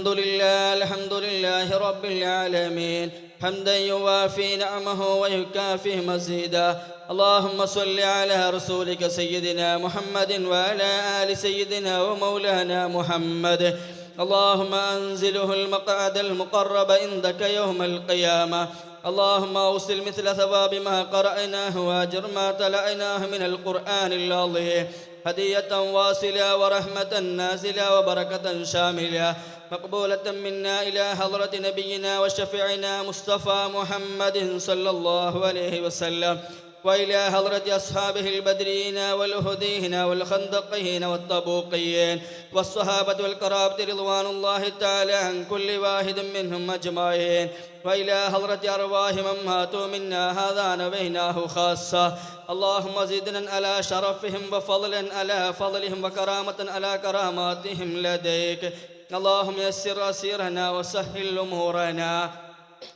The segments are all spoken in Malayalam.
الحمد لله رب العالمين حمدا يوافي نعمه ويكافئ مزيدا. اللهم صل على رسولك سيدنا محمد وعلى آل سيدنا ومولانا محمد. اللهم أنزله المقعد المقرب عندك يوم القيامة. اللهم أوصل مثل ثواب ما قرأناه وأجر ما تلعناه من القرآن العظيم هدية واصلة ورحمة نازلة وبركة شاملة مقبولة منا إلى حضرة نبينا وشفيعنا مصطفى محمد صلى الله عليه وسلم، وإلى حضرة أصحابه البدريين والهديين والخندقين والطبوقيين والصحابة والقرابة رضوان الله تعالى عن كل واحد منهم أجمعين، وإلى حضرة أرواح من ماتوا منا هذا نبيناه خاصة. اللهم زدنا على شرفهم وفضلا على فضلهم وكرامة على كراماتهم لديك. اللهم يسر أسيرنا وسهل أمورنا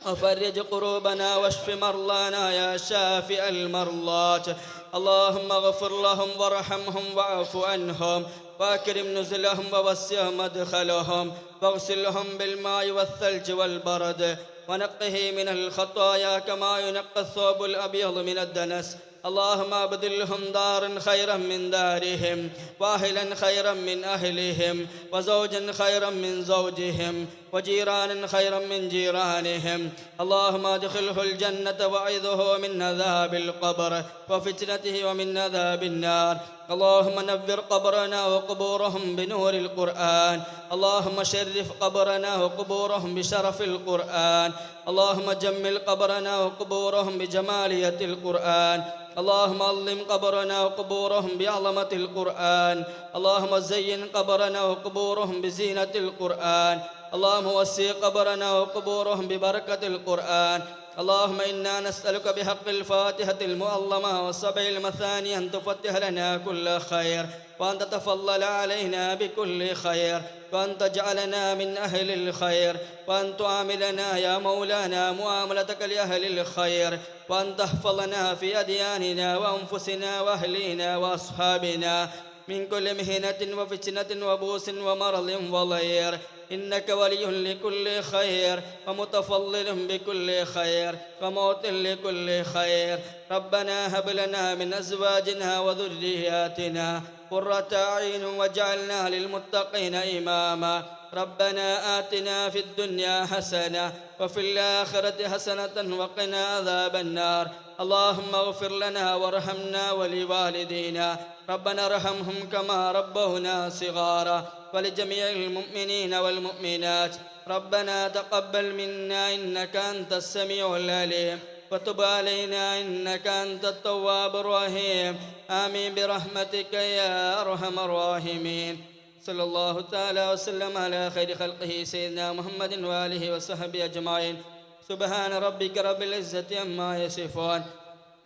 وفرج قروبنا واشف مرضانا يا شافي المرضات. اللهم اغفر لهم وارحمهم واعف عنهم واكرم نزلهم ووسع مدخلهم واغسلهم بالماء والثلج والبرد ونقه من الخطايا كما ينقى الثوب الأبيض من الدنس. اللهم أبدلهم دارا خيرا من دارهم وأهلا خيرا من أهلهم وزوجا خيرا من زوجهم وجيرانا خيرا من جيرانهم. اللهم ادخله الجنة وعظه من عذاب القبر وفتنته ومن عذاب النار. اللهم نور قبرنا وقبورهم بنور القرآن. اللهم شرف قبرنا وقبورهم بشرف القرآن. اللهم جمل قبرنا وقبورهم بجمالية القرآن. اللهم أظلم قبرنا وقبورهم بعظمة القرآن. اللهم زين قبرنا وقبورهم بزينة القرآن. اللهم وسع قبرنا وقبورهم ببركة القرآن. اللهم إنا نسألك بحق الفاتحة المعظمة والسبع المثاني أن تفتح لنا كل خير وأن تتفضل علينا بكل خير وأن تجعلنا من أهل الخير وأن تعاملنا يا مولانا معاملتك لأهل الخير وأن تحفظنا في أدياننا وأنفسنا وأهلنا وأصحابنا من كل مهنة وفتنة وبوس ومرض وضير إنك ولي لكل خير ومتفضل بكل خير وموت لكل خير. ربنا هب لنا من أزواجنا وذرياتنا قرة أعين واجعلنا للمتقين إماما. ربنا آتنا في الدنيا حسنة وفي الآخرة حسنة وقنا عذاب النار. اللهم اغفر لنا وارحمنا ولوالدينا ربنا ارحمهم كما ربونا صغارا ولجميع المؤمنين والمؤمنات. ربنا تقبل منا إنك أنت السميع العليم وتب علينا إنك أنت التواب الرحيم. آمين برحمتك يا أرحم الراحمين. صلى الله تعالى وسلم على خير خلقه سيدنا محمد وآله وصحبه أجمعين. سبحان ربك رب العزة عما يصفون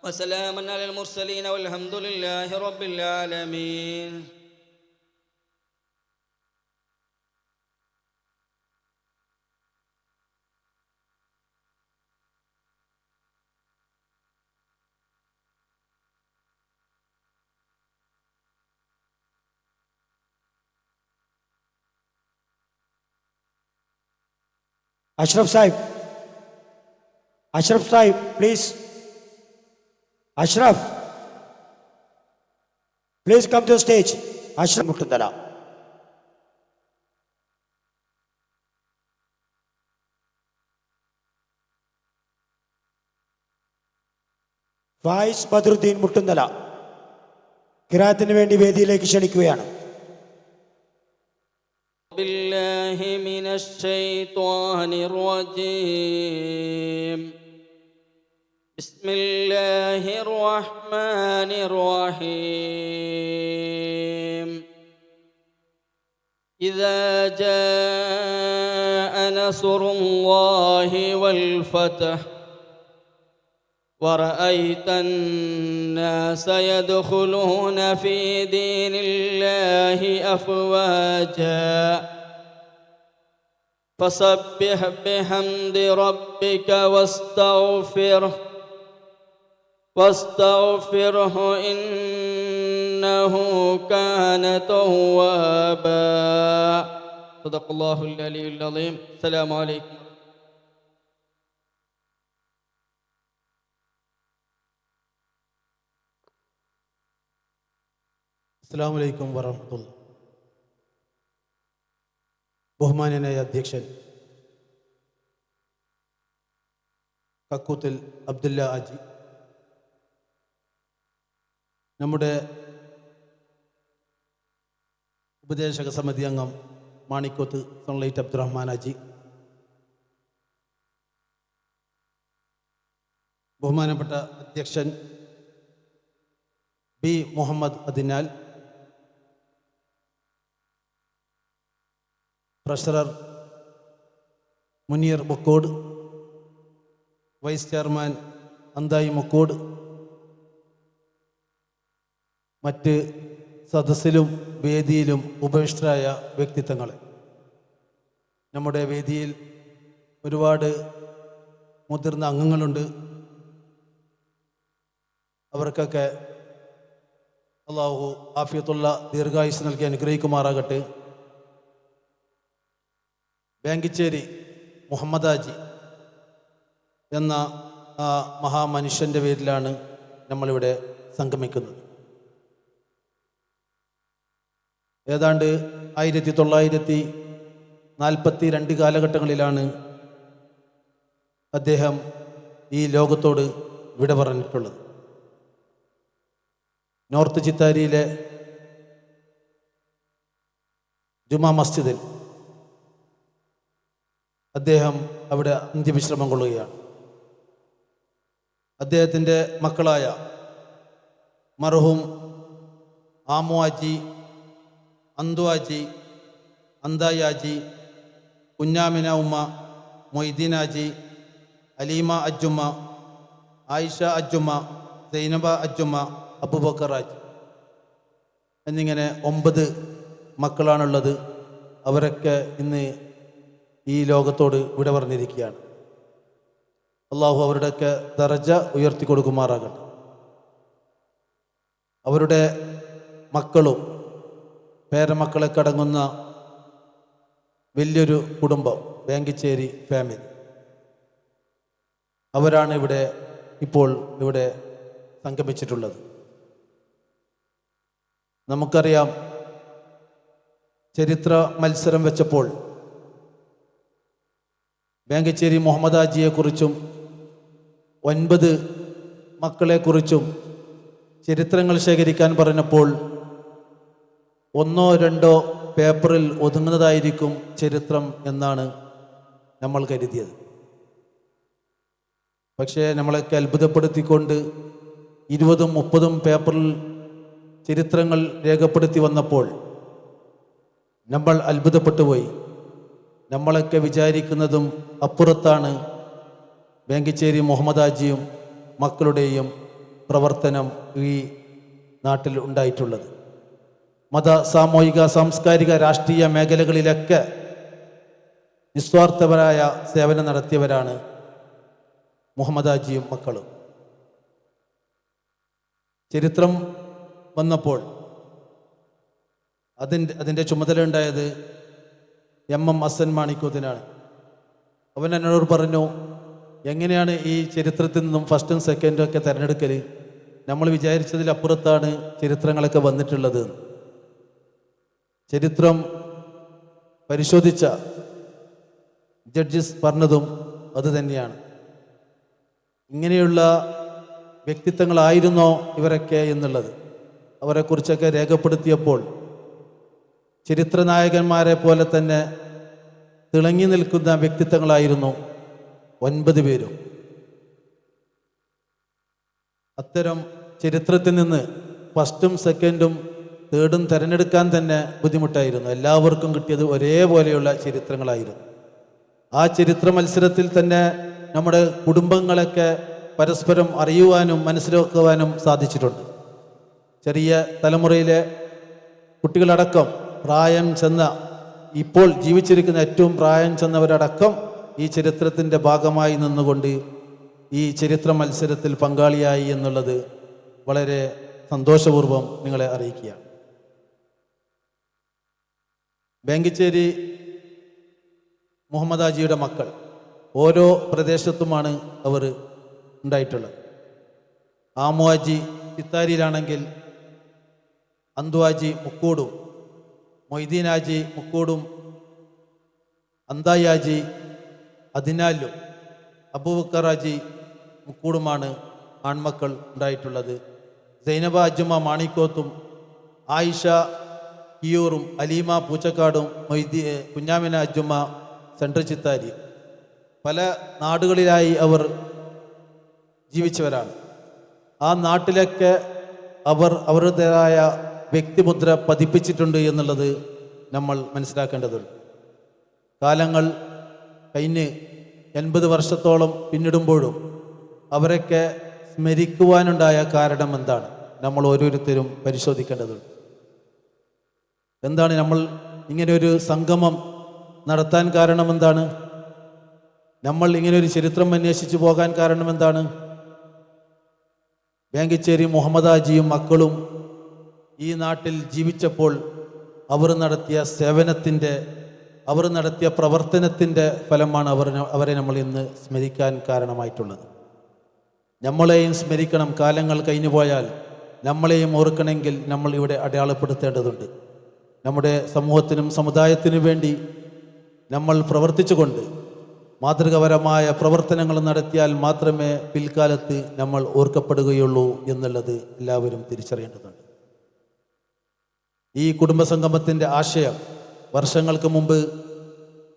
وسلام على المرسلين والحمد لله رب العالمين. Ashraf Sahib, please. Ashraf, please come to the stage. Ashraf Muttandala. Fayis Badruddin മുട്ടുന്നല ഖിറാഅത്തിന് വേണ്ടി വേദിയിലേക്ക് ക്ഷണിക്കുകയാണ്. بالله من الشيطان الرجيم. بسم الله الرحمن الرحيم. إذا جاء نصر الله والفتح ورأيت الناس يدخلون في دين الله أفواجا فسبح بحمد ربك واستغفره إنه كان توابا. صدق الله العلي العظيم. السلام عليكم. അസ്സലാമു അലൈക്കും വറഹ്മത്തുള്ളാഹി. ബഹുമാന്യനായ അധ്യക്ഷൻ കക്കൂത്തിൽ അബ്ദുല്ല ആജി, നമ്മുടെ ഉപദേശക സമിതി അംഗം മാണിക്കോത്ത് സൺലൈറ്റ് അബ്ദുറഹ്മാൻ ആജി, ബഹുമാനപ്പെട്ട അധ്യക്ഷൻ ബി മുഹമ്മദ് അതിനാൽ, treasurer Munir Mukkod, vice chairman Anthayi Mukkod, മറ്റ് സദസ്സിലും വേദിയിലും ഉപവിഷ്ടരായ വ്യക്തിത്വങ്ങൾ, നമ്മുടെ വേദിയിൽ ഒരുപാട് മുതിർന്ന അംഗങ്ങളുണ്ട്. അവർക്കൊക്കെ അള്ളാഹു ആഫിയത്തുള്ള ദീർഘായുസ് നൽകി അനുഗ്രഹിക്കുമാറാകട്ടെ. ബാങ്കിച്ചേരി മുഹമ്മദ് ആജി എന്ന ആ മഹാമനുഷ്യൻ്റെ പേരിലാണ് നമ്മളിവിടെ സംഗമിക്കുന്നത്. ഏതാണ്ട് 1942 കാലഘട്ടങ്ങളിലാണ് അദ്ദേഹം ഈ ലോകത്തോട് വിട പറഞ്ഞിട്ടുള്ളത്. നോർത്ത് ചിത്താരിയിലെ ജുമാ മസ്ജിദിൽ അദ്ദേഹം അവിടെ അന്ത്യവിശ്രമം കൊള്ളുകയാണ്. അദ്ദേഹത്തിൻ്റെ മക്കളായ മർഹൂം ആമു ആജി, അന്തു ആജി, അന്തായി ആജി, കുഞ്ഞാമിന ഉമ്മ, മൊയ്തീൻ ആജി, അലീമ അജ്ജുമ്മ, ആയിഷ അജ്ജുമ്മ, സൈനബ അജ്ജുമ്മ, അബൂബക്കർ ആജി എന്നിങ്ങനെ 9 മക്കളാണുള്ളത്. അവരൊക്കെ ഇന്ന് ഈ ലോകത്തോട് വിട പറഞ്ഞിരിക്കുകയാണ്. അള്ളാഹു അവരുടെയൊക്കെ ദറജ ഉയർത്തി കൊടുക്കുമാറാകട്ടെ. അവരുടെ മക്കളും പേരമക്കളൊക്കെ അടങ്ങുന്ന വലിയൊരു കുടുംബം, ബാങ്കിച്ചേരി ഫാമിലി, അവരാണ് ഇപ്പോൾ ഇവിടെ സംഗമിച്ചിട്ടുള്ളത്. നമുക്കറിയാം, ചരിത്ര മത്സരം വെച്ചപ്പോൾ ബാങ്കിച്ചേരി മുഹമ്മദ് ആജിയെക്കുറിച്ചും 9 മക്കളെക്കുറിച്ചും ചരിത്രങ്ങൾ ശേഖരിക്കാൻ പറഞ്ഞപ്പോൾ 1-2 പേപ്പറിൽ ഒതുങ്ങുന്നതായിരിക്കും ചരിത്രം എന്നാണ് നമ്മൾ കരുതിയത്. പക്ഷേ നമ്മളൊക്കെ അത്ഭുതപ്പെടുത്തിക്കൊണ്ട് 20-30 പേപ്പറിൽ ചരിത്രങ്ങൾ രേഖപ്പെടുത്തി വന്നപ്പോൾ നമ്മൾ അത്ഭുതപ്പെട്ടു പോയി. നമ്മളൊക്കെ വിചാരിക്കുന്നതും അപ്പുറത്താണ് ബാങ്കിച്ചേരി മുഹമ്മദ് ആജിയും മക്കളുടെയും പ്രവർത്തനം ഈ നാട്ടിൽ ഉണ്ടായിട്ടുള്ളത്. മത, സാമൂഹിക, സാംസ്കാരിക, രാഷ്ട്രീയ മേഖലകളിലൊക്കെ നിസ്വാർത്ഥപരായ സേവനം നടത്തിയവരാണ് മുഹമ്മദ് ആജിയും മക്കളും. ചരിത്രം വന്നപ്പോൾ അതിൻ്റെ ചുമതല ഉണ്ടായത് MM ഹസൻ മാണിക്കോത്തിനാണ്. അവൻ എന്നോട് പറഞ്ഞു, എങ്ങനെയാണ് ഈ ചരിത്രത്തിൽ നിന്നും ഫസ്റ്റും സെക്കൻഡും ഒക്കെ തിരഞ്ഞെടുക്കൽ? നമ്മൾ വിചാരിച്ചതിലപ്പുറത്താണ് ചരിത്രങ്ങളൊക്കെ വന്നിട്ടുള്ളത്. ചരിത്രം പരിശോധിച്ച ജഡ്ജസ് പറഞ്ഞതും അതുതന്നെയാണ്. ഇങ്ങനെയുള്ള വ്യക്തിത്വങ്ങളായിരുന്നോ ഇവരൊക്കെ എന്നുള്ളത് അവരെക്കുറിച്ചൊക്കെ രേഖപ്പെടുത്തിയപ്പോൾ ചരിത്രനായകന്മാരെ പോലെ തന്നെ തിളങ്ങി നിൽക്കുന്ന വ്യക്തിത്വങ്ങളായിരുന്നു 9 പേരും. അത്തരം ചരിത്രത്തിൽ നിന്ന് ഫസ്റ്റും സെക്കൻഡും തേർഡും തിരഞ്ഞെടുക്കാൻ തന്നെ ബുദ്ധിമുട്ടായിരുന്നു. എല്ലാവർക്കും കിട്ടിയത് ഒരേപോലെയുള്ള ചരിത്രങ്ങളായിരുന്നു. ആ ചരിത്ര മത്സരത്തിൽ തന്നെ നമ്മുടെ കുടുംബങ്ങളൊക്കെ പരസ്പരം അറിയുവാനും മനസ്സിലാക്കുവാനും സാധിച്ചിട്ടുണ്ട്. ചെറിയ തലമുറയിലെ കുട്ടികളടക്കം പ്രായം ചെന്ന, ഇപ്പോൾ ജീവിച്ചിരിക്കുന്ന ഏറ്റവും പ്രായം ചെന്നവരടക്കം ഈ ചരിത്രത്തിൻ്റെ ഭാഗമായി നിന്നുകൊണ്ട് ഈ ചരിത്ര മത്സരത്തിൽ പങ്കാളിയായി എന്നുള്ളത് വളരെ സന്തോഷപൂർവ്വം നിങ്ങളെ അറിയിക്കുകയാണ്. ബാങ്കിച്ചേരി മുഹമ്മദ് ഹാജിയുടെ മക്കൾ ഓരോ പ്രദേശത്തുമാണ് അവർ ഉണ്ടായിട്ടുള്ളത്. ആമു ഹാജി ചിത്താരിയിലാണെങ്കിൽ അന്തു ഹാജി മുക്കൂടും, മൊയ്തീൻ ഹാജി മുക്കൂടും, അന്തായി ഹാജി അതിനാലും, അബൂബക്കർ ഹാജി മുക്കൂടുമാണ് ആൺമക്കൾ ഉണ്ടായിട്ടുള്ളത്. സൈനബ അജ്ജുമ മാണിക്കോത്തും, ആയിഷ കിയൂറും, അലീമ പൂച്ചക്കാടും, കുഞ്ഞാമിന അജ്ജുമ സെൻട്രൽ ചിത്താരി. പല നാടുകളിലായി അവർ ജീവിച്ചവരാണ്. ആ നാട്ടിലൊക്കെ അവർ അവരുടേതായ വ്യക്തിമുദ്ര പതിപ്പിച്ചിട്ടുണ്ട് എന്നുള്ളത് നമ്മൾ മനസ്സിലാക്കേണ്ടതുണ്ട്. കാലങ്ങൾ കഴിഞ്ഞ് 80 വർഷത്തോളം പിന്നിടുമ്പോഴും അവരൊക്കെ സ്മരിക്കുവാനുണ്ടായ കാരണം എന്താണ്? നമ്മൾ ഓരോരുത്തരും പരിശോധിക്കേണ്ടതുണ്ട്. എന്താണ് നമ്മൾ ഇങ്ങനെ ഒരു സംഗമം നടത്താൻ കാരണം എന്താണ്? നമ്മൾ ഇങ്ങനെ ഒരു ചരിത്രം അന്വേഷിച്ചു പോകാൻ കാരണം എന്താണ്? വേങ്ങിച്ചേരി മുഹമ്മദ് ഹാജിയും മക്കളും ഈ നാട്ടിൽ ജീവിച്ചപ്പോൾ അവർ നടത്തിയ സേവനത്തിൻ്റെ, അവർ നടത്തിയ പ്രവർത്തനത്തിൻ്റെ ഫലമാണ് അവരെ നമ്മൾ ഇന്ന് സ്മരിക്കാൻ കാരണമായിട്ടുള്ളത്. നമ്മളെയും സ്മരിക്കണം. കാലങ്ങൾ കഴിഞ്ഞു പോയാൽ നമ്മളെയും ഓർക്കണമെങ്കിൽ നമ്മൾ ഇവിടെ അടയാളപ്പെടുത്തേണ്ടതുണ്ട്. നമ്മുടെ സമൂഹത്തിനും സമുദായത്തിനു വേണ്ടി നമ്മൾ പ്രവർത്തിച്ചുകൊണ്ട് മാതൃകാപരമായ പ്രവർത്തനങ്ങൾ നടത്തിയാൽ മാത്രമേ പിൽക്കാലത്ത് നമ്മൾ ഓർക്കപ്പെടുകയുള്ളൂ എന്നുള്ളത് എല്ലാവരും തിരിച്ചറിയേണ്ടതുണ്ട്. ഈ കുടുംബസംഗമത്തിൻ്റെ ആശയം വർഷങ്ങൾക്ക് മുമ്പ്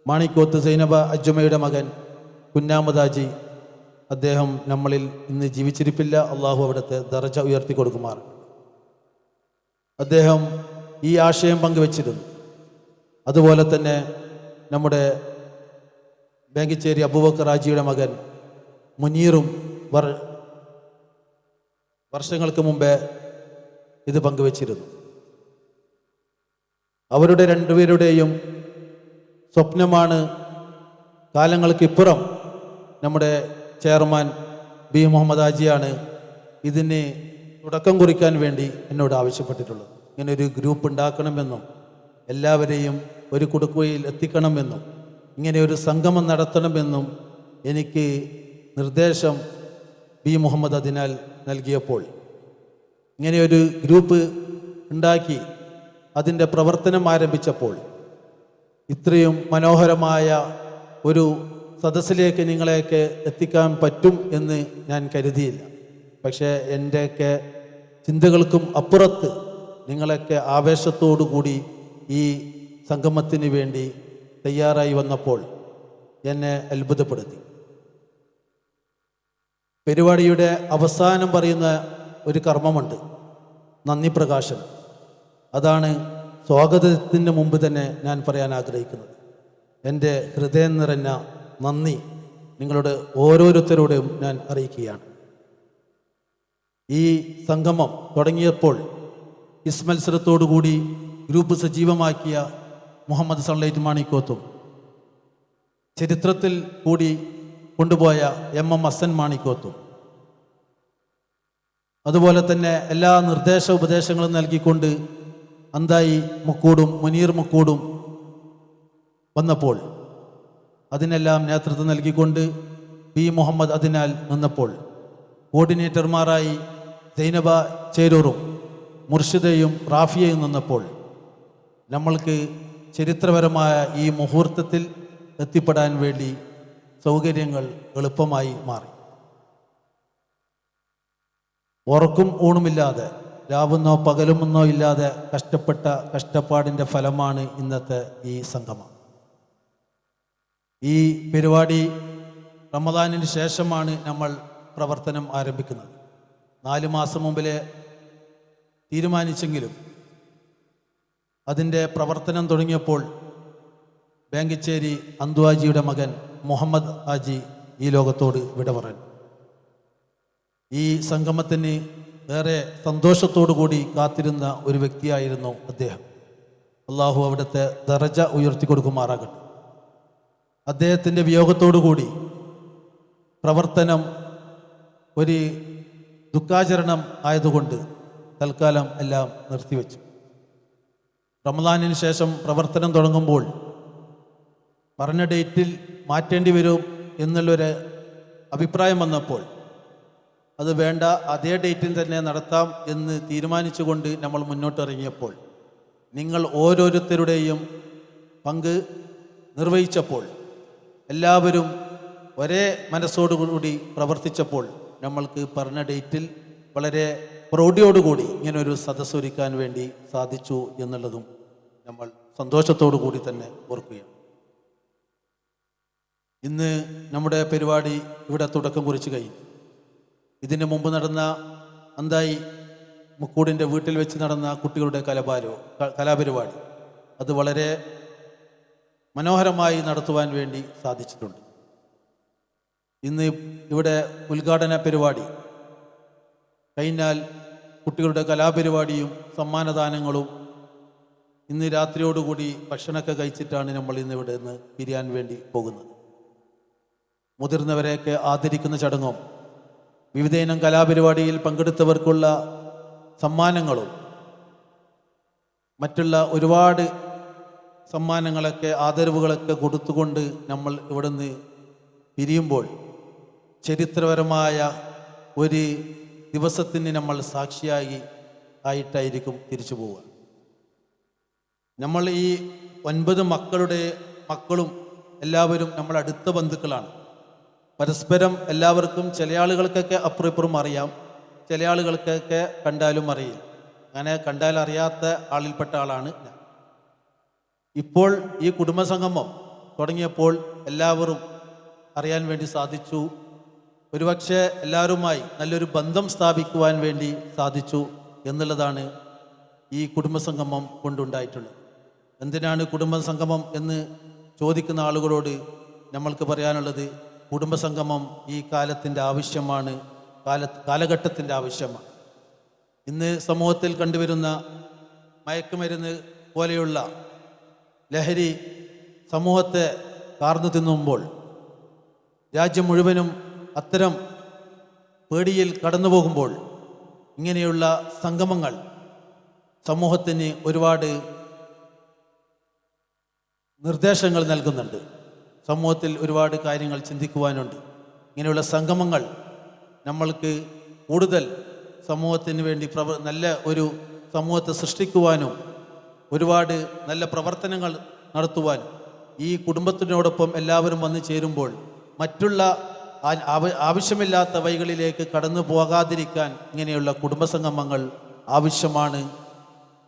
മാണിക്കോത്ത് സൈനബ അജ്ജുമയുടെ മകൻ കുഞ്ഞാമദ് ഹാജി, അദ്ദേഹം നമ്മളിൽ ഇന്ന് ജീവിച്ചിരിപ്പില്ല, അള്ളാഹു അവിടുത്തെ ദർജ ഉയർത്തി കൊടുക്കുമാർ, അദ്ദേഹം ഈ ആശയം പങ്കുവച്ചിരുന്നു. അതുപോലെ തന്നെ നമ്മുടെ വേങ്ങിച്ചേരി അബൂബക്കർ ഹാജിയുടെ മകൻ മുനീറും വർഷങ്ങൾക്ക് മുമ്പേ ഇത് പങ്കുവച്ചിരുന്നു. അവരുടെ രണ്ടുപേരുടെയും സ്വപ്നമാണ് കാലങ്ങൾക്കിപ്പുറം നമ്മുടെ ചെയർമാൻ ബി മുഹമ്മദ് ഹാജിയാണ് ഇതിന് തുടക്കം കുറിക്കാൻ വേണ്ടി എന്നോട് ആവശ്യപ്പെട്ടിട്ടുള്ളത്. ഇങ്ങനെ ഒരു ഗ്രൂപ്പ് ഉണ്ടാക്കണമെന്നും എല്ലാവരെയും ഒരു കുടുക്കയിൽ എത്തിക്കണമെന്നും ഇങ്ങനെ ഒരു സംഗമം നടത്തണമെന്നും എനിക്ക് നിർദ്ദേശം ബി മുഹമ്മദ് അതിനാൽ നൽകിയപ്പോൾ ഇങ്ങനെയൊരു ഗ്രൂപ്പ് ഉണ്ടാക്കി അതിൻ്റെ പ്രവർത്തനം ആരംഭിച്ചപ്പോൾ ഇത്രയും മനോഹരമായ ഒരു സദസ്സിലേക്ക് നിങ്ങളെയൊക്കെ എത്തിക്കാൻ പറ്റും എന്ന് ഞാൻ കരുതിയില്ല. പക്ഷേ എൻ്റെയൊക്കെ ചിന്തകൾക്കും അപ്പുറത്ത് നിങ്ങളൊക്കെ ആവേശത്തോടു കൂടി ഈ സംഗമത്തിന് വേണ്ടി തയ്യാറായി വന്നപ്പോൾ എന്നെ അത്ഭുതപ്പെടുത്തി. പരിപാടിയുടെ അവസാനം പറയുന്ന ഒരു കർമ്മമുണ്ട്, നന്ദി പ്രകാശനം. അതാണ് സ്വാഗതത്തിന് മുമ്പ് തന്നെ ഞാൻ പറയാൻ ആഗ്രഹിക്കുന്നത്. എൻ്റെ ഹൃദയം നിറഞ്ഞ നന്ദി നിങ്ങളുടെ ഓരോരുത്തരോടും ഞാൻ അറിയിക്കുകയാണ്. ഈ സംഗമം തുടങ്ങിയപ്പോൾ മത്സരത്തോടുകൂടി ഗ്രൂപ്പ് സജീവമാക്കിയ മുഹമ്മദ് സൺലൈറ്റ് മാണിക്കോത്തും ചരിത്രത്തിൽ കൂടി കൊണ്ടുപോയ MM ഹസൻ മാണിക്കോത്തും അതുപോലെ തന്നെ എല്ലാ നിർദ്ദേശ ഉപദേശങ്ങളും നൽകിക്കൊണ്ട് അന്തായി മുക്കൂടും മുനീർ മുക്കൂടും വന്നപ്പോൾ അതിനെല്ലാം നേതൃത്വം നൽകിക്കൊണ്ട് ബി മുഹമ്മദ് അതിനാൽ നിന്നപ്പോൾ കോർഡിനേറ്റർമാരായി സൈനബ ചേരൂറും മുർഷിദയും റാഫിയയും നിന്നപ്പോൾ നമ്മൾക്ക് ചരിത്രപരമായ ഈ മുഹൂർത്തത്തിൽ എത്തിപ്പെടാൻ വേണ്ടി സൗകര്യങ്ങൾ എളുപ്പമായി മാറി. ഉറക്കും ഊണുമില്ലാതെ രാവുന്നോ പകലുമെന്നോ ഇല്ലാതെ കഷ്ടപ്പെട്ട കഷ്ടപ്പാടിൻ്റെ ഫലമാണ് ഇന്നത്തെ ഈ സംഗമം. ഈ പരിപാടി റമദാനിന് ശേഷമാണ് നമ്മൾ പ്രവർത്തനം ആരംഭിക്കുന്നത്. 4 മാസം മുമ്പിലെ തീരുമാനിച്ചെങ്കിലും അതിൻ്റെ പ്രവർത്തനം തുടങ്ങിയപ്പോൾ വേങ്ങിച്ചേരി അന്തു ഹാജിയുടെ മകൻ മുഹമ്മദ് ഹാജി ഈ ലോകത്തോട് വിട പറഞ്ഞു. ഈ സംഗമത്തിന് ഏറെ സന്തോഷത്തോടു കൂടി കാത്തിരുന്ന ഒരു വ്യക്തിയായിരുന്നു അദ്ദേഹം. അള്ളാഹു അവിടുത്തെ ദറജ ഉയർത്തി കൊടുക്കുമാറാകട്ടെ. അദ്ദേഹത്തിൻ്റെ വിയോഗത്തോടു കൂടി പ്രവർത്തനം ഒരു ദുഃഖാചരണം ആയതുകൊണ്ട് തൽക്കാലം എല്ലാം നിർത്തിവെച്ചു. റമദാനിന് ശേഷം പ്രവർത്തനം തുടങ്ങുമ്പോൾ പറഞ്ഞ ഡേറ്റിൽ മാറ്റേണ്ടി വരും എന്നുള്ളൊരു അഭിപ്രായം വന്നപ്പോൾ അത് വേണ്ട, അതേ ഡേറ്റിൽ തന്നെ നടത്താം എന്ന് തീരുമാനിച്ചുകൊണ്ട് നമ്മൾ മുന്നോട്ടിറങ്ങിയപ്പോൾ നിങ്ങൾ ഓരോരുത്തരുടെയും പങ്ക് നിർവഹിച്ചപ്പോൾ എല്ലാവരും ഒരേ മനസ്സോടുകൂടി പ്രവർത്തിച്ചപ്പോൾ നമ്മൾക്ക് പറഞ്ഞ ഡേറ്റിൽ വളരെ പ്രൗഢിയോടുകൂടി ഇങ്ങനൊരു സദസ്സ് ഒരുക്കാൻ വേണ്ടി സാധിച്ചു എന്നുള്ളതും നമ്മൾ സന്തോഷത്തോടു കൂടി തന്നെ ഓർക്കുകയാണ്. ഇന്ന് നമ്മുടെ പരിപാടി ഇവിടെ തുടക്കം കുറിച്ച് കഴിഞ്ഞു. ഇതിനു മുമ്പ് നടന്ന അന്തായി മുക്കൂടിൻ്റെ വീട്ടിൽ വെച്ച് നടന്ന കുട്ടികളുടെ കലാപരിപാടി അത് വളരെ മനോഹരമായി നടത്തുവാൻ വേണ്ടി സാധിച്ചിട്ടുണ്ട്. ഇന്ന് ഇവിടെ ഉദ്ഘാടന പരിപാടി കഴിഞ്ഞാൽ കുട്ടികളുടെ കലാപരിപാടിയും സമ്മാനദാനങ്ങളും ഇന്ന് രാത്രിയോടുകൂടി ഭക്ഷണമൊക്കെ കഴിച്ചിട്ടാണ് നമ്മൾ ഇന്ന് ഇവിടെ നിന്ന് പിരിയാൻ വേണ്ടി പോകുന്നത്. മുതിർന്നവരെയൊക്കെ ആദരിക്കുന്ന ചടങ്ങും വിവിധ ഇനം കലാപരിപാടിയിൽ പങ്കെടുത്തവർക്കുള്ള സമ്മാനങ്ങളും മറ്റുള്ള ഒരുപാട് സമ്മാനങ്ങളൊക്കെ ആദരവുകളൊക്കെ കൊടുത്തുകൊണ്ട് നമ്മൾ ഇവിടുന്ന് പിരിയുമ്പോൾ ചരിത്രപരമായ ഒരു ദിവസത്തിന് നമ്മൾ ആയിട്ടായിരിക്കും തിരിച്ചു പോവുക. നമ്മൾ ഈ 9 മക്കളും എല്ലാവരും നമ്മൾ അടുത്ത ബന്ധുക്കളാണ്. പരസ്പരം എല്ലാവർക്കും ചില ആളുകൾക്കൊക്കെ അപ്പുറം അറിയാം, ചില ആളുകൾക്കൊക്കെ കണ്ടാലും അറിയില്ല. അങ്ങനെ കണ്ടാൽ അറിയാത്ത ആളിൽപ്പെട്ട ആളാണ് ഞാൻ. ഇപ്പോൾ ഈ കുടുംബസംഗമം തുടങ്ങിയപ്പോൾ എല്ലാവരും അറിയാൻ വേണ്ടി സാധിച്ചു. ഒരുപക്ഷെ എല്ലാവരുമായി നല്ലൊരു ബന്ധം സ്ഥാപിക്കുവാൻ വേണ്ടി സാധിച്ചു എന്നുള്ളതാണ് ഈ കുടുംബസംഗമം കൊണ്ടുണ്ടായിട്ടുള്ളത്. എന്തിനാണ് കുടുംബസംഗമം എന്ന് ചോദിക്കുന്ന ആളുകളോട് നമ്മൾക്ക് പറയാനുള്ളത്, കുടുംബസംഗമം ഈ കാലത്തിൻ്റെ ആവശ്യമാണ്, കാലഘട്ടത്തിൻ്റെ ആവശ്യമാണ്. ഇന്ന് സമൂഹത്തിൽ കണ്ടുവരുന്ന മയക്കുമരുന്ന് പോലെയുള്ള ലഹരി സമൂഹത്തെ കാർന്നു തിന്നുമ്പോൾ രാജ്യം മുഴുവനും അത്തരം പേടിയിൽ കടന്നു പോകുമ്പോൾ ഇങ്ങനെയുള്ള സംഗമങ്ങൾ സമൂഹത്തിന് ഒരുപാട് നിർദ്ദേശങ്ങൾ നൽകുന്നുണ്ട്. സമൂഹത്തിൽ ഒരുപാട് കാര്യങ്ങൾ ചിന്തിക്കുവാനുണ്ട്. ഇങ്ങനെയുള്ള സംഗമങ്ങൾ നമ്മൾക്ക് കൂടുതൽ സമൂഹത്തിന് വേണ്ടി നല്ല ഒരു സമൂഹത്തെ സൃഷ്ടിക്കുവാനും ഒരുപാട് നല്ല പ്രവർത്തനങ്ങൾ നടത്തുവാനും ഈ കുടുംബത്തിനോടൊപ്പം എല്ലാവരും വന്നു ചേരുമ്പോൾ മറ്റുള്ള ആവശ്യമില്ലാത്ത വഴികളിലേക്ക് കടന്നു പോകാതിരിക്കാൻ ഇങ്ങനെയുള്ള കുടുംബസംഗമങ്ങൾ ആവശ്യമാണ്.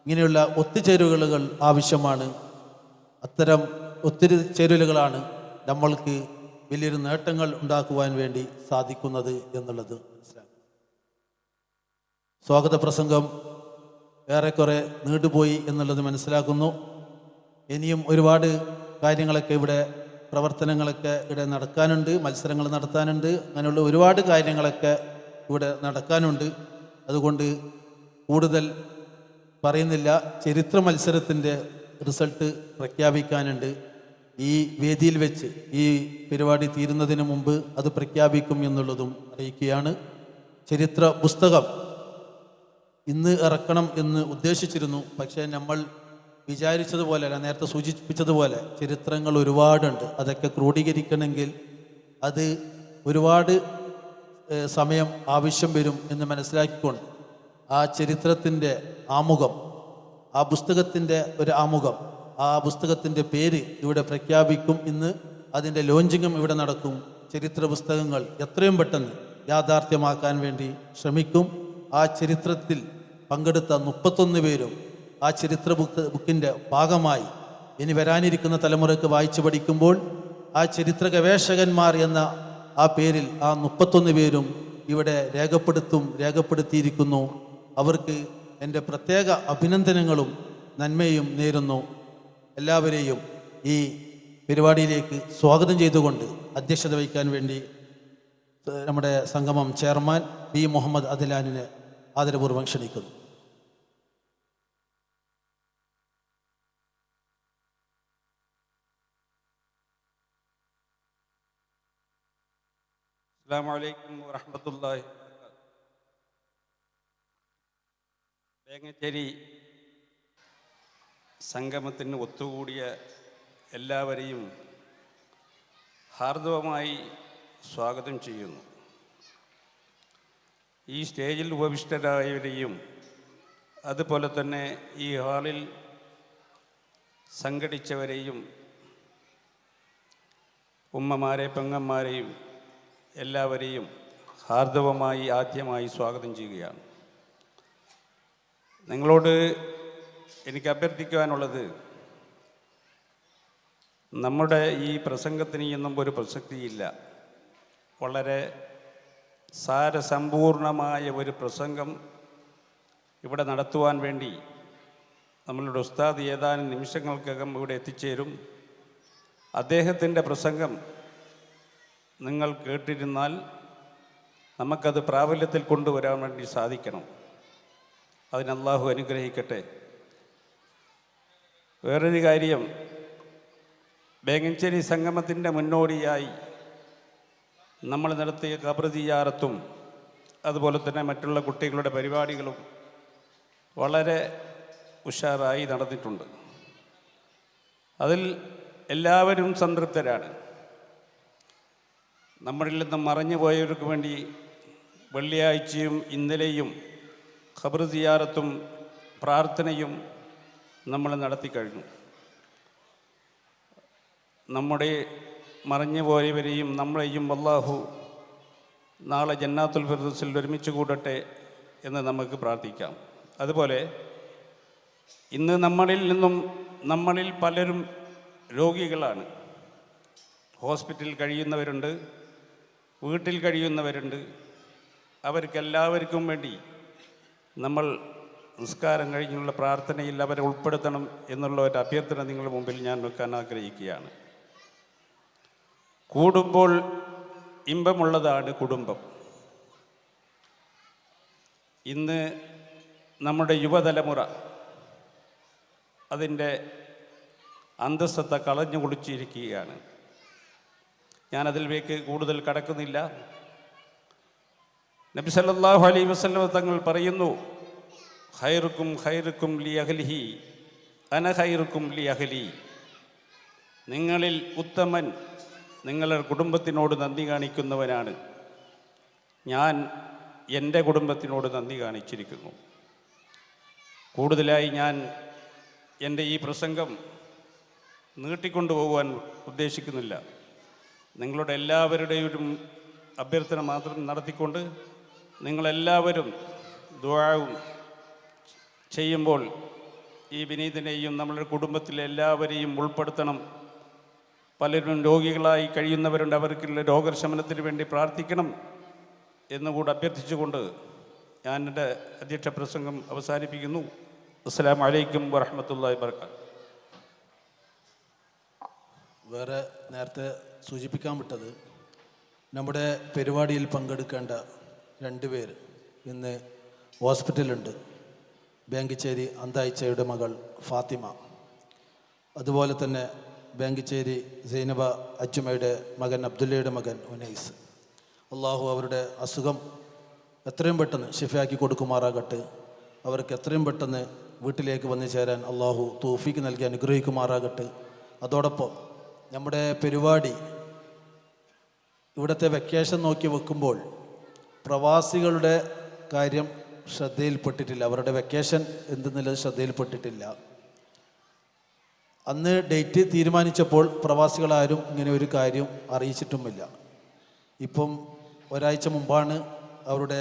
ഇങ്ങനെയുള്ള ഒത്തുചേരുവലുകൾ ആവശ്യമാണ്. അത്തരം ഒത്തുചേരലുകളാണ് നമ്മൾക്ക് വലിയൊരു നേട്ടങ്ങൾ ഉണ്ടാക്കുവാൻ വേണ്ടി സാധിക്കുന്നത് എന്നുള്ളത് മനസ്സിലാക്കും. സ്വാഗത പ്രസംഗം ഏറെക്കുറെ നീണ്ടുപോയി എന്നുള്ളത് മനസ്സിലാക്കുന്നു. ഇനിയും ഒരുപാട് കാര്യങ്ങളൊക്കെ ഇവിടെ പ്രവർത്തനങ്ങളൊക്കെ ഇവിടെ നടക്കാനുണ്ട്, മത്സരങ്ങൾ നടത്താനുണ്ട്, അങ്ങനെയുള്ള ഒരുപാട് കാര്യങ്ങളൊക്കെ ഇവിടെ നടക്കാനുണ്ട്. അതുകൊണ്ട് കൂടുതൽ പറയുന്നില്ല. ചരിത്ര മത്സരത്തിൻ്റെ റിസൾട്ട് പ്രഖ്യാപിക്കാനുണ്ട്. ഈ വേദിയിൽ വെച്ച് ഈ പരിപാടി തീരുന്നതിന് മുമ്പ് അത് പ്രഖ്യാപിക്കും എന്നുള്ളതും അറിയിക്കുകയാണ്. ചരിത്ര പുസ്തകം ഇന്ന് ഇറക്കണം എന്ന് ഉദ്ദേശിച്ചിരുന്നു. പക്ഷേ നമ്മൾ വിചാരിച്ചതുപോലെ അല്ല, നേരത്തെ സൂചിപ്പിച്ചതുപോലെ ചരിത്രങ്ങൾ ഒരുപാടുണ്ട്. അതൊക്കെ ക്രോഡീകരിക്കണമെങ്കിൽ അത് ഒരുപാട് സമയം ആവശ്യം വരും എന്ന് മനസ്സിലാക്കിക്കൊണ്ട് ആ ചരിത്രത്തിൻ്റെ ആമുഖം, ആ പുസ്തകത്തിൻ്റെ ഒരു ആമുഖം, ആ പുസ്തകത്തിൻ്റെ പേര് ഇവിടെ പ്രഖ്യാപിക്കും. ഇന്ന് അതിൻ്റെ ലോഞ്ചിങ്ങും ഇവിടെ നടക്കും. ചരിത്ര പുസ്തകങ്ങൾ എത്രയും പെട്ടെന്ന് യാഥാർത്ഥ്യമാക്കാൻ വേണ്ടി ശ്രമിക്കും. ആ ചരിത്രത്തിൽ പങ്കെടുത്ത 31 പേരും ആ ചരിത്ര ബുക്കിൻ്റെ ഭാഗമായി ഇനി വരാനിരിക്കുന്ന തലമുറയ്ക്ക് വായിച്ചു പഠിക്കുമ്പോൾ ആ ചരിത്ര ഗവേഷകന്മാർ എന്ന ആ പേരിൽ ആ 31 പേരും ഇവിടെ രേഖപ്പെടുത്തിയിരിക്കുന്നു. അവർക്ക് എൻ്റെ പ്രത്യേക അഭിനന്ദനങ്ങളും നന്മയും നേരുന്നു. എല്ലാവരെയും ഈ പരിപാടിയിലേക്ക് സ്വാഗതം ചെയ്തുകൊണ്ട് അധ്യക്ഷത വഹിക്കാൻ വേണ്ടി നമ്മുടെ സംഗമം ചെയർമാൻ പി മുഹമ്മദ് അദിലാനിനെ ആദരപൂർവ്വം ക്ഷണിക്കുന്നു. അസ്സലാമു അലൈക്കും വറഹ്മത്തുള്ളാഹി വബറകാതുഹു. വേങ്ങച്ചേരി സംഗമത്തിന് ഒത്തുകൂടിയ എല്ലാവരെയും ഹാർദവമായി സ്വാഗതം ചെയ്യുന്നു. ഈ സ്റ്റേജിൽ ഉപവിഷ്ടരായവരെയും അതുപോലെ തന്നെ ഈ ഹാളിൽ സംഘടിച്ചവരെയും ഉമ്മമാരെ പെങ്ങന്മാരെയും എല്ലാവരെയും ഹാർദവമായി ആദ്യമായി സ്വാഗതം ചെയ്യുകയാണ്. നിങ്ങളോട് എനിക്ക് അഭ്യർത്ഥിക്കുവാനുള്ളത്, നമ്മുടെ ഈ പ്രസംഗത്തിന് ഇന്നും ഒരു പ്രസക്തിയില്ല. വളരെ സാരസമ്പൂർണമായ ഒരു പ്രസംഗം ഇവിടെ നടത്തുവാൻ വേണ്ടി നമ്മളുടെ ഉസ്താദ് ഏതാനും നിമിഷങ്ങൾക്കകം ഇവിടെ എത്തിച്ചേരും. അദ്ദേഹത്തിൻ്റെ പ്രസംഗം നിങ്ങൾ കേട്ടിരുന്നാൽ നമുക്കത് പ്രാബല്യത്തിൽ കൊണ്ടുവരാൻ വേണ്ടി സാധിക്കണം. അതിന് അല്ലാഹു അനുഗ്രഹിക്കട്ടെ. വേറൊരു കാര്യം, ബേങ്ങഞ്ചേരി സംഗമത്തിൻ്റെ മുന്നോടിയായി നമ്മൾ നടത്തിയ ഖബർ സിയാറത്തും അതുപോലെ തന്നെ മറ്റുള്ള കുട്ടികളുടെ പരിപാടികളും വളരെ ഉഷാറായി നടന്നിട്ടുണ്ട്. അതിൽ എല്ലാവരും സംതൃപ്തരാണ്. നമ്മളിൽ നിന്നും മറഞ്ഞു പോയവർക്ക് വേണ്ടി വെള്ളിയാഴ്ചയും ഇന്നലെയും ഖബർ സിയാറത്തും പ്രാർത്ഥനയും നമ്മൾ നടത്തിക്കഴിഞ്ഞു. നമ്മുടെ മറഞ്ഞു പോയവരെയും നമ്മളെയും അല്ലാഹു നാളെ ജന്നാത്തുൽ ഫിർദൗസിൽ ഒരുമിച്ച് കൂടട്ടെ എന്ന് നമുക്ക് പ്രാർത്ഥിക്കാം. അതുപോലെ ഇന്ന് നമ്മളിൽ പലരും രോഗികളാണ്. ഹോസ്പിറ്റലിൽ കഴിയുന്നവരുണ്ട്, വീട്ടിൽ കഴിയുന്നവരുണ്ട്. അവർക്കെല്ലാവർക്കും വേണ്ടി നമ്മൾ നിസ്കാരം കഴിഞ്ഞുള്ള പ്രാർത്ഥനയിൽ അവരെ ഉൾപ്പെടുത്തണം എന്നുള്ള ഒരു അഭ്യർത്ഥന നിങ്ങളുടെ മുമ്പിൽ ഞാൻ വെക്കാൻ ആഗ്രഹിക്കുകയാണ്. കൂടുമ്പോൾ ഇമ്പമുള്ളതാണ് കുടുംബം. ഇന്ന് നമ്മുടെ യുവതലമുറ അതിൻ്റെ അന്തസ്സത്ത കളഞ്ഞു കുളിച്ചിരിക്കുകയാണ്. ഞാനതിലേക്ക് കൂടുതൽ കടക്കുന്നില്ല. നബി സല്ലല്ലാഹു അലൈഹി വസല്ലം തങ്ങൾ പറയുന്നു, ഖൈറുക്കും ഖൈറുക്കും ലി അഹ്ലിഹി അന ഖൈറുക്കും ലി അഹ്ലി. നിങ്ങളിൽ ഉത്തമൻ നിങ്ങളുടെ കുടുംബത്തിനോട് നന്ദി കാണിക്കുന്നവനാണ്. ഞാൻ എൻ്റെ കുടുംബത്തിനോട് നന്ദി കാണിച്ചിരിക്കുന്നു. കൂടുതലായി ഞാൻ എൻ്റെ ഈ പ്രസംഗം നീട്ടിക്കൊണ്ടുപോകുവാൻ ഉദ്ദേശിക്കുന്നില്ല. നിങ്ങളുടെ എല്ലാവരുടെയും അഭ്യർത്ഥന മാത്രം നടത്തിക്കൊണ്ട് നിങ്ങളെല്ലാവരും ദുആവും ചെയ്യുമ്പോൾ ഈ വിനീതനെയും നമ്മളുടെ കുടുംബത്തിലെ എല്ലാവരെയും ഉൾപ്പെടുത്തണം. പലരും രോഗികളായി കഴിയുന്നവരുണ്ട്, അവർക്കുള്ള രോഗശമനത്തിന് വേണ്ടി പ്രാർത്ഥിക്കണം എന്നുകൂടെ അഭ്യർത്ഥിച്ചുകൊണ്ട് ഞാൻ എൻ്റെ അധ്യക്ഷ പ്രസംഗം അവസാനിപ്പിക്കുന്നു. അസ്സലാമു അലൈക്കും വറഹ്മത്തുള്ളാഹി വബറകാതുഹു. വേറെ നേരത്തെ സൂചിപ്പിക്കാൻ വിട്ടത്, നമ്മുടെ പരിപാടിയിൽ പങ്കെടുക്കേണ്ട 2 പേര് ഇന്ന് ഹോസ്പിറ്റലുണ്ട്. ബാങ്കിച്ചേരി അന്തായിച്ചയുടെ മകൾ ഫാത്തിമ, അതുപോലെ തന്നെ ബാങ്കിച്ചേരി സൈനബ അജ്മയുടെ മകൻ അബ്ദുല്ലയുടെ മകൻ ഉനൈസ്. അള്ളാഹു അവരുടെ അസുഖം എത്രയും പെട്ടെന്ന് ശിഫയാക്കി കൊടുക്കുമാറാകട്ടെ. അവർക്ക് എത്രയും പെട്ടെന്ന് വീട്ടിലേക്ക് വന്നു ചേരാൻ അള്ളാഹു തൗഫീക്ക് നൽകി അനുഗ്രഹിക്കുമാറാകട്ടെ. അതോടൊപ്പം നമ്മുടെ പരിപാടി ഇവിടുത്തെ വെക്കേഷൻ നോക്കി വെക്കുമ്പോൾ പ്രവാസികളുടെ കാര്യം ശ്രദ്ധയിൽപ്പെട്ടിട്ടില്ല. അവരുടെ വെക്കേഷൻ എന്തെന്നുള്ളത് ശ്രദ്ധയിൽപ്പെട്ടിട്ടില്ല. അന്ന് ഡേറ്റ് തീരുമാനിച്ചപ്പോൾ പ്രവാസികളാരും ഇങ്ങനെ ഒരു കാര്യം അറിയിച്ചിട്ടുമില്ല. ഇപ്പം ഒരാഴ്ച മുമ്പാണ് അവരുടെ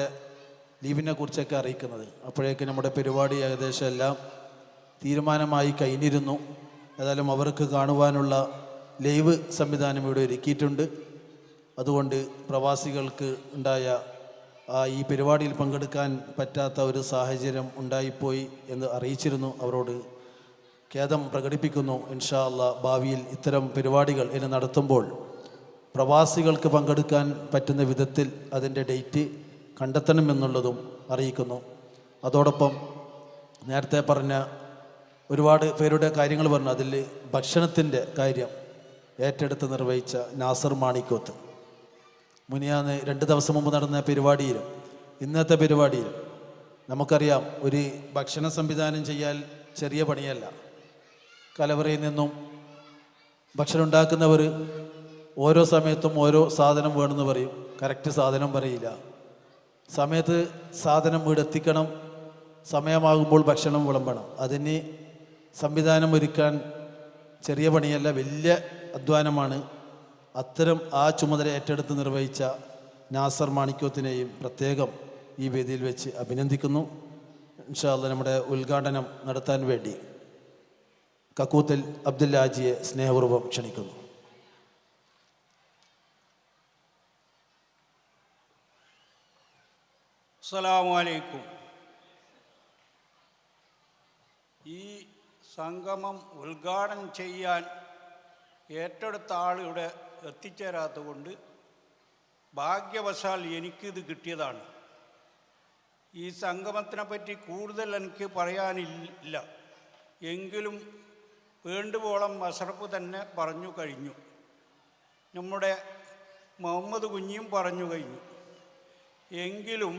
ലീവിനെ കുറിച്ചൊക്കെ അറിയിക്കുന്നത്. അപ്പോഴേക്ക് നമ്മുടെ പരിപാടി ഏകദേശം എല്ലാം തീരുമാനമായി കഴിഞ്ഞിരുന്നു. ഏതായാലും അവർക്ക് കാണുവാനുള്ള ലൈവ് സംവിധാനം ഇവിടെ ഒരുക്കിയിട്ടുണ്ട്. അതുകൊണ്ട് പ്രവാസികൾക്ക് ഉണ്ടായ ഈ പരിപാടിയിൽ പങ്കെടുക്കാൻ പറ്റാത്ത ഒരു സാഹചര്യം ഉണ്ടായിപ്പോയി എന്ന് അറിയിച്ചിരുന്നു. അവരോട് ഖേദം പ്രകടിപ്പിക്കുന്നു. ഇൻഷാ അല്ലാഹ് ഭാവിയിൽ ഇത്തരം പരിപാടികൾ ഇനി നടത്തുമ്പോൾ പ്രവാസികൾക്ക് പങ്കെടുക്കാൻ പറ്റുന്ന വിധത്തിൽ അതിൻ്റെ ഡേറ്റ് കണ്ടെത്തണമെന്നുള്ളതും അറിയിക്കുന്നു. അതോടൊപ്പം നേരത്തെ പറഞ്ഞ ഒരുപാട് പേരുടെ കാര്യങ്ങൾ പറഞ്ഞു. അതിൽ ഭക്ഷണത്തിൻ്റെ കാര്യം ഏറ്റെടുത്ത് നിർവഹിച്ച നാസർ മാണിക്കോത്ത്, മുനിയാന്ന് 2 ദിവസം മുമ്പ് നടന്ന പരിപാടിയിലും ഇന്നത്തെ പരിപാടിയിലും നമുക്കറിയാം, ഒരു ഭക്ഷണ സംവിധാനം ചെയ്യാൻ ചെറിയ പണിയല്ല. കലവറയിൽ നിന്നും ഭക്ഷണം ഉണ്ടാക്കുന്നവർ ഓരോ സമയത്തും ഓരോ സാധനം വേണമെന്ന് പറയും, കറക്റ്റ് സാധനം പറയില്ല. സമയത്ത് സാധനം വീടെത്തിക്കണം, സമയമാകുമ്പോൾ ഭക്ഷണം വിളമ്പണം. അതിന് സംവിധാനം ഒരുക്കാൻ ചെറിയ പണിയല്ല, വലിയ അധ്വാനമാണ്. അത്തരം ആ ചുമതല ഏറ്റെടുത്ത് നിർവഹിച്ച നാസർ മാണിക്യോത്തിനെയും പ്രത്യേകം ഈ വേദിയിൽ വെച്ച് അഭിനന്ദിക്കുന്നു. ഇൻഷാ അല്ലാഹ് നമ്മുടെ ഉദ്ഘാടനം നടത്താൻ വേണ്ടി കക്കൂത്തൽ അബ്ദുല്ലാജിയെ സ്നേഹപൂർവ്വം ക്ഷണിക്കുന്നു. അസ്സലാമു അലൈക്കും. ഈ സംഗമം ഉദ്ഘാടനം ചെയ്യാൻ ഏറ്റെടുത്ത ആളിവിടെ എത്തിച്ചേരാത്തതുകൊണ്ട് ഭാഗ്യവശാൽ എനിക്കിത് കിട്ടിയതാണ്. ഈ സംഗമത്തിനെ പറ്റി കൂടുതൽ എനിക്ക് പറയാനില്ല, എങ്കിലും വേണ്ടുവോളം അഷ്റഫ് തന്നെ പറഞ്ഞു കഴിഞ്ഞു, നമ്മുടെ മുഹമ്മദ് കുഞ്ഞിയും പറഞ്ഞു കഴിഞ്ഞു. എങ്കിലും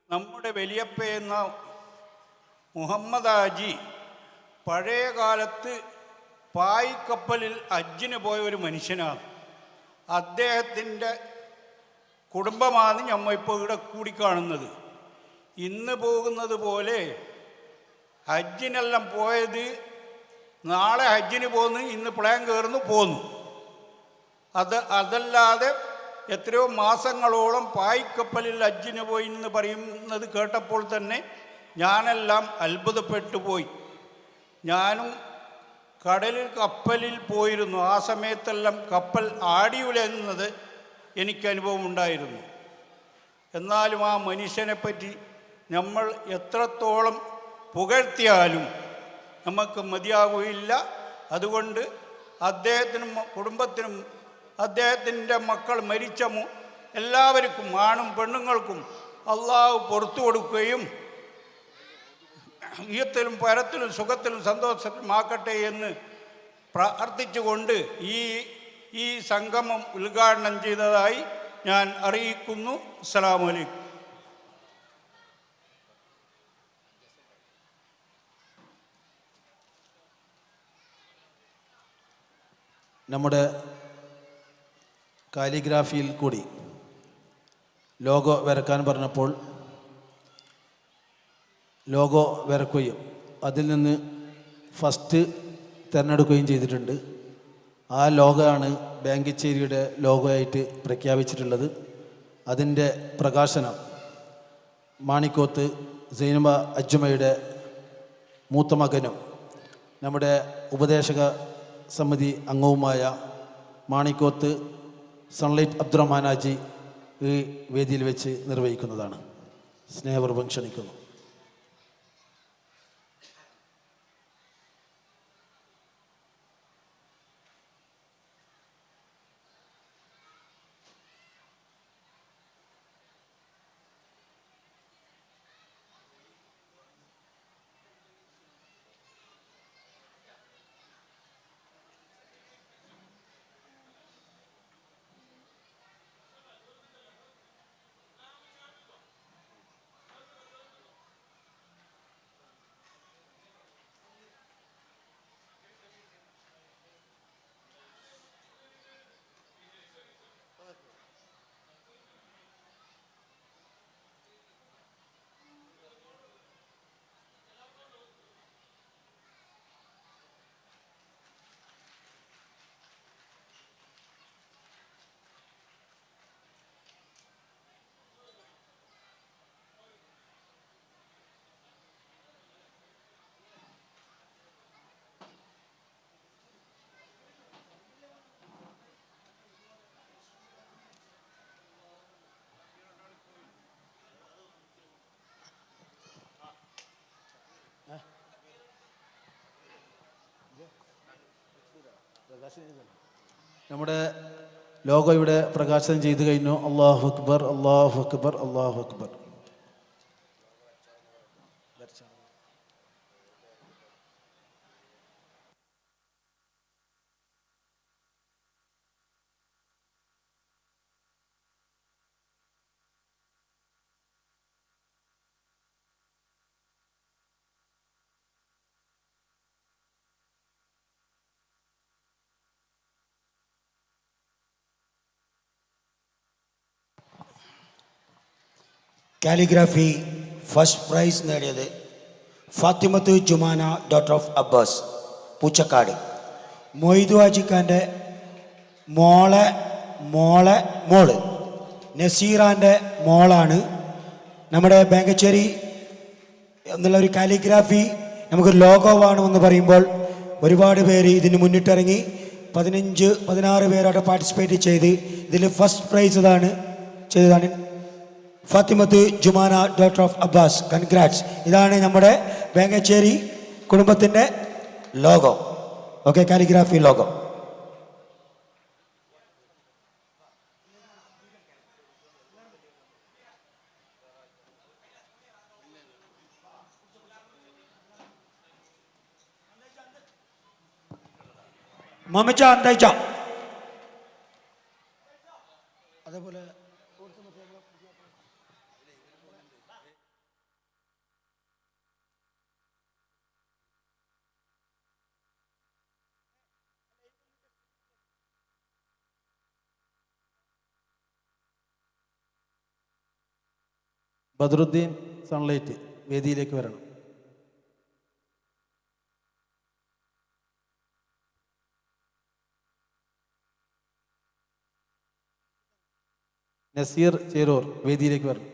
നമ്മുടെ വലിയപ്പയെന്ന മുഹമ്മദ് ഹാജി പഴയ കാലത്ത് പായ്ക്കപ്പലിൽ ഹജ്ജിന് പോയ ഒരു മനുഷ്യനാണ്. അദ്ദേഹത്തിൻ്റെ കുടുംബമാണ് നമ്മൾ ഇപ്പോൾ ഇവിടെ കൂടിക്കാണുന്നത്. ഇന്ന് പോകുന്നത് പോലെ ഹജ്ജിനെല്ലാം പോയത്, നാളെ ഹജ്ജിന് പോന്ന് ഇന്ന് പ്ലാൻ കയറുന്നു പോന്നു. അതല്ലാതെ എത്രയോ മാസങ്ങളോളം പായ്ക്കപ്പലിൽ ഹജ്ജിന് പോയി എന്ന് പറയുന്നത് കേട്ടപ്പോൾ തന്നെ ഞാനെല്ലാം അത്ഭുതപ്പെട്ടു പോയി. ഞാനും കടലിൽ കപ്പലിൽ പോയിരുന്നു. ആ സമയത്തെല്ലാം കപ്പൽ ആടിയുലയുന്നത് എനിക്ക് അനുഭവം ഉണ്ടായിരുന്നു. എന്നാലും ആ മനുഷ്യനെപ്പറ്റി നമ്മൾ എത്രത്തോളം പുകഴ്ത്തിയാലും നമുക്ക് മതിയാകുകയില്ല. അതുകൊണ്ട് അദ്ദേഹത്തിനും കുടുംബത്തിനും അദ്ദേഹത്തിൻ്റെ മക്കൾ മരിച്ച എല്ലാവർക്കും, ആണും പെണ്ണുങ്ങൾക്കും അള്ളാഹു പുറത്തു കൊടുക്കുകയും ഈയത്തിലും പരത്തിലും സുഖത്തിലും സന്തോഷത്തിലുമാക്കട്ടെ എന്ന് പ്രാർത്ഥിച്ചുകൊണ്ട് ഈ സംഗമം ഉദ്ഘാടനം ചെയ്തതായി ഞാൻ അറിയിക്കുന്നു. അസ്സലാമു അലൈക്കും. നമ്മുടെ കാലിഗ്രാഫിയിൽ കൂടി ലോഗോ വരക്കാൻ പറഞ്ഞപ്പോൾ ലോഗോ വരക്കുകയും അതിൽ നിന്ന് ഫസ്റ്റ് തിരഞ്ഞെടുക്കുകയും ചെയ്തിട്ടുണ്ട്. ആ ലോഗോ ആണ് ബാങ്കിച്ചേരിയുടെ ലോഗോ ആയിട്ട് പ്രഖ്യാപിച്ചിട്ടുള്ളത്. അതിൻ്റെ പ്രകാശനം മാണിക്കോത്ത് സൈനബ അജ്മയുടെ മൂത്ത മകനും നമ്മുടെ ഉപദേശക സമിതി അംഗവുമായ മാണിക്കോത്ത് സൺലൈറ്റ് അബ്ദുറഹ്മാൻ ഹാജി ഈ വേദിയിൽ വെച്ച് നിർവഹിക്കുന്നതാണ്. സ്നേഹപൂർവ്വം ക്ഷണിക്കുന്നു. നമ്മുടെ ലോഗോ ഇവിടെ പ്രകാശനം ചെയ്തു കഴിഞ്ഞു. അല്ലാഹു അക്ബർ, അല്ലാഹു അക്ബർ, അല്ലാഹു അക്ബർ. കാലിഗ്രാഫി ഫസ്റ്റ് പ്രൈസ് നേടിയത് ഫാത്തിമത്ത് ജുമാന ഡോട്ടർ ഓഫ് അബ്ബാസ് പൂച്ചക്കാട്. മൊയ്തു ഹാജിഖാൻ്റെ മോള് നസീറാൻ്റെ മോളാണ്. നമ്മുടെ ബാങ്കശ്ശേരി എന്നുള്ള ഒരു കാലിഗ്രാഫി നമുക്കൊരു ലോഗോവാണെന്ന് പറയുമ്പോൾ ഒരുപാട് പേര് ഇതിന് മുന്നിട്ടിറങ്ങി 15-16 പേരോടെ പാർട്ടിസിപ്പേറ്റ് ചെയ്ത് ഇതിൽ ഫസ്റ്റ് പ്രൈസ് ചെയ്തതാണ് Fathimath Jumana daughter of Abbas. Congrats. ഇതാണ് നമ്മുടെ ബാങ്കശ്ശേരി കുടുംബത്തിൻ്റെ ലോഗോ. Okay, calligraphy logo. മമച്ച അന്തയിച്ച അതേപോലെ ബദറുദ്ദീൻ സൺലൈറ്റ് വേദിയിലേക്ക് വരണം. നസീർ ചേരൂർ വേദിയിലേക്ക് വരണം.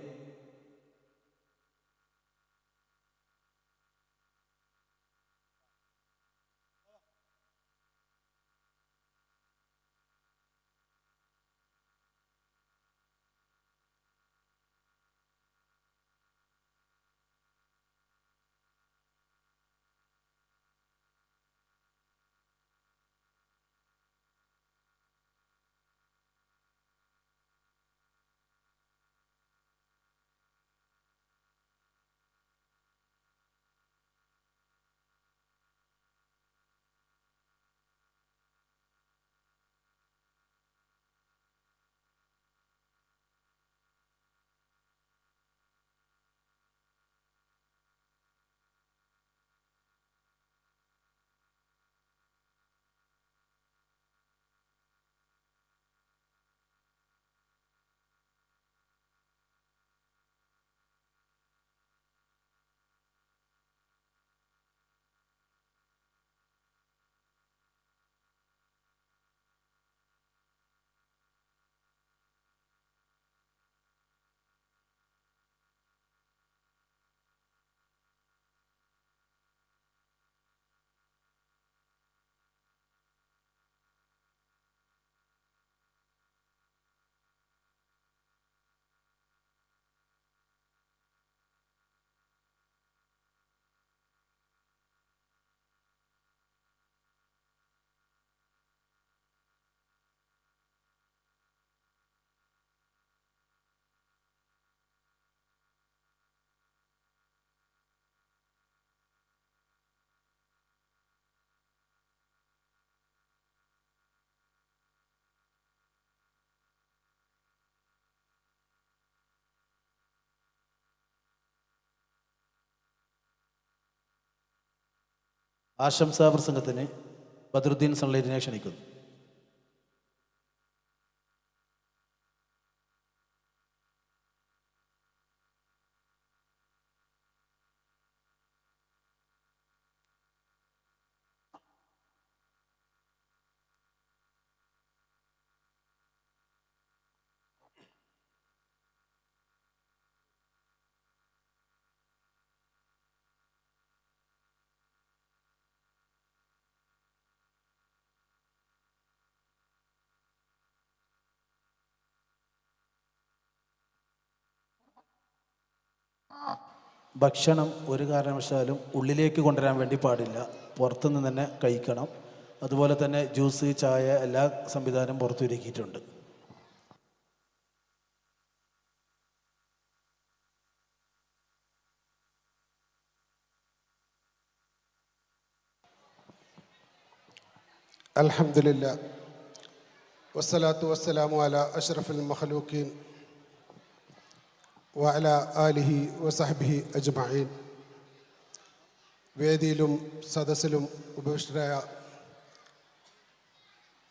ആശംസാ പ്രസംഗത്തിന് ബദറുദ്ദീൻ സൺലൈറ്റിനെ ക്ഷണിക്കുന്നു. ഭക്ഷണം ഒരു കാരണവശാലും ഉള്ളിലേക്ക് കൊണ്ടുവരാൻ വേണ്ടി പാടില്ല, പുറത്തുനിന്ന് തന്നെ കഴിക്കണം. അതുപോലെ തന്നെ ജ്യൂസ്, ചായ എല്ലാ സംവിധാനം പുറത്തൊരുക്കിയിട്ടുണ്ട്. അൽഹംദുലില്ലാ വസ്സലാത്തു വസ്സലാമു അലാ അഷ്റഫിൽ മഖ്ലൂഖീൻ വഅലാ ആലിഹി വസഹ്ബിഹി അജ്മഈൻ. വേദിയിലും സദസ്സിലും ഉപവിഷ്ടരായ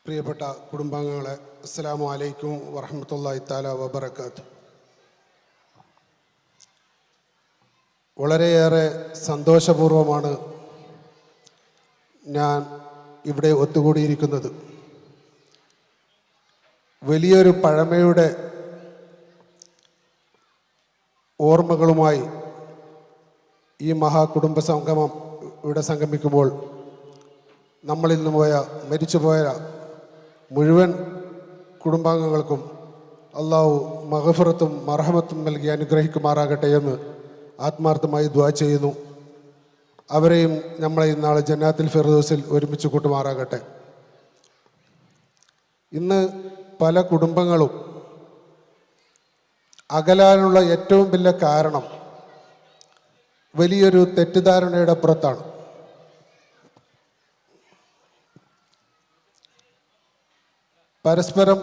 പ്രിയപ്പെട്ട കുടുംബാംഗങ്ങളെ, അസ്സലാമു അലൈക്കും വറഹ്മത്തുള്ളാഹി തആല വബറകാതുഹു. വളരെയേറെ സന്തോഷപൂർവമാണ് ഞാൻ ഇവിടെ ഒത്തുകൂടിയിരിക്കുന്നത്. വലിയൊരു പഴമയുടെ ഓർമ്മകളുമായി ഈ മഹാകുടുംബ സംഗമം ഇവിടെ സംഗമിക്കുമ്പോൾ നമ്മളിൽ നിന്ന് മരിച്ചുപോയ മുഴുവൻ കുടുംബാംഗങ്ങൾക്കും അള്ളാഹു മഗ്ഫിറത്തും മർഹമത്തും നൽകി അനുഗ്രഹിക്കുമാറാകട്ടെ എന്ന് ആത്മാർത്ഥമായി ദുആ ചെയ്യുന്നു. അവരെയും നമ്മളെയും നാളെ ജന്നാത്തുൽ ഫിർദൗസിൽ ഒരുമിച്ച് കൂട്ടുമാറാകട്ടെ. ഇന്ന് പല കുടുംബങ്ങളും അകലാനുള്ള ഏറ്റവും വലിയ കാരണം വലിയൊരു തെറ്റിദ്ധാരണയുടെ പുറത്താണ്. പരസ്പരം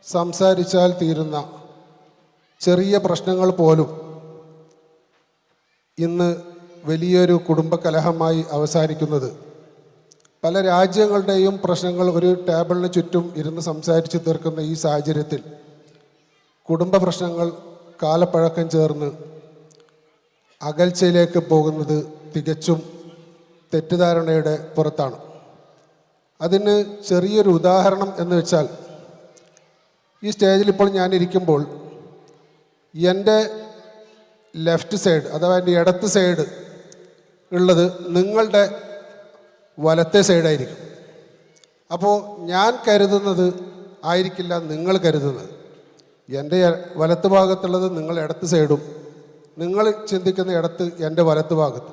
സംസാരിച്ചാൽ തീരുന്ന ചെറിയ പ്രശ്നങ്ങൾ പോലും ഇന്ന് വലിയൊരു കുടുംബകലഹമായി അവസാനിക്കുന്നത്. പല രാജ്യങ്ങളുടെയും പ്രശ്നങ്ങൾ ഒരു ടേബിളിന് ചുറ്റും ഇരുന്ന് സംസാരിച്ച് തീർക്കുന്ന ഈ സാഹചര്യത്തിൽ കുടുംബ പ്രശ്നങ്ങൾ കാലപ്പഴക്കം ചേർന്ന് അകൽച്ചയിലേക്ക് പോകുന്നത് തികച്ചും തെറ്റിദ്ധാരണയുടെ പുറത്താണ്. അതിന് ചെറിയൊരു ഉദാഹരണം എന്ന് വെച്ചാൽ, ഈ സ്റ്റേജിൽ ഇപ്പോൾ ഞാനിരിക്കുമ്പോൾ എൻ്റെ ലെഫ്റ്റ് സൈഡ് അഥവാ എൻ്റെ ഇടത്ത് സൈഡ് ഉള്ളത് നിങ്ങളുടെ വലത്തെ സൈഡായിരിക്കും. അപ്പോൾ ഞാൻ കരുതുന്നത് ആയിരിക്കില്ല നിങ്ങൾ കരുതുന്നത്. എൻ്റെ വലത്ത് ഭാഗത്തുള്ളത് നിങ്ങൾ ഇടത്ത് സൈഡും, നിങ്ങൾ ചിന്തിക്കുന്ന ഇടത്ത് എൻ്റെ വലത്ത് ഭാഗത്ത്.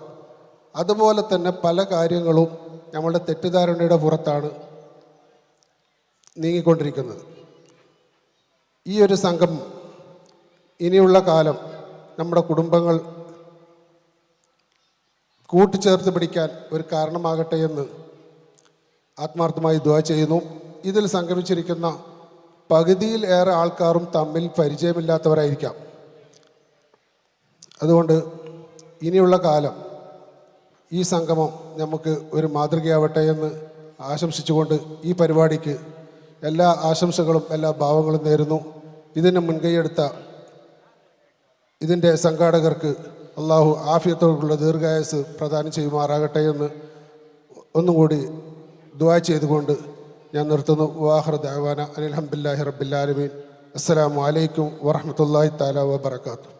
അതുപോലെ തന്നെ പല കാര്യങ്ങളും നമ്മളുടെ തെറ്റിദ്ധാരണയുടെ പുറത്താണ് നീങ്ങിക്കൊണ്ടിരിക്കുന്നത്. ഈ ഒരു സംഘം ഇനിയുള്ള കാലം നമ്മുടെ കുടുംബങ്ങൾ കൂട്ടിച്ചേർത്ത് പിടിക്കാൻ ഒരു കാരണമാകട്ടെ എന്ന് ആത്മാർത്ഥമായി ദുആ ചെയ്യുന്നു. ഇതിൽ സംഗമിച്ചിരിക്കുന്ന പകുതിയിൽ ഏറെ ആൾക്കാരും തമ്മിൽ പരിചയമില്ലാത്തവരായിരിക്കാം. അതുകൊണ്ട് ഇനിയുള്ള കാലം ഈ സംഗമം നമുക്ക് ഒരു മാതൃകയാവട്ടെ എന്ന് ആശംസിച്ചുകൊണ്ട് ഈ പരിപാടിക്ക് എല്ലാ ആശംസകളും എല്ലാ ഭാവങ്ങളും നേരുന്നു. ഇതിന് മുൻകൈയെടുത്ത ഇതിൻ്റെ സംഘാടകർക്ക് അള്ളാഹു ആഫിയത്തോടുള്ള ദീർഘായുസ്സ് പ്രദാനം ചെയ്യുമാറാകട്ടെ എന്ന് ഒന്നുകൂടി ദുആ ചെയ്തുകൊണ്ട് ഞാൻ നിർത്തുന്നു. വാഹിറു ദഅവാന അനിൽ ഹംദുലില്ലാഹി റബ്ബിൽ ആലമീൻ. അസ്സലാമു അലൈക്കും വറഹ്മത്തുള്ളാഹി തആല വബറകാതുഹു.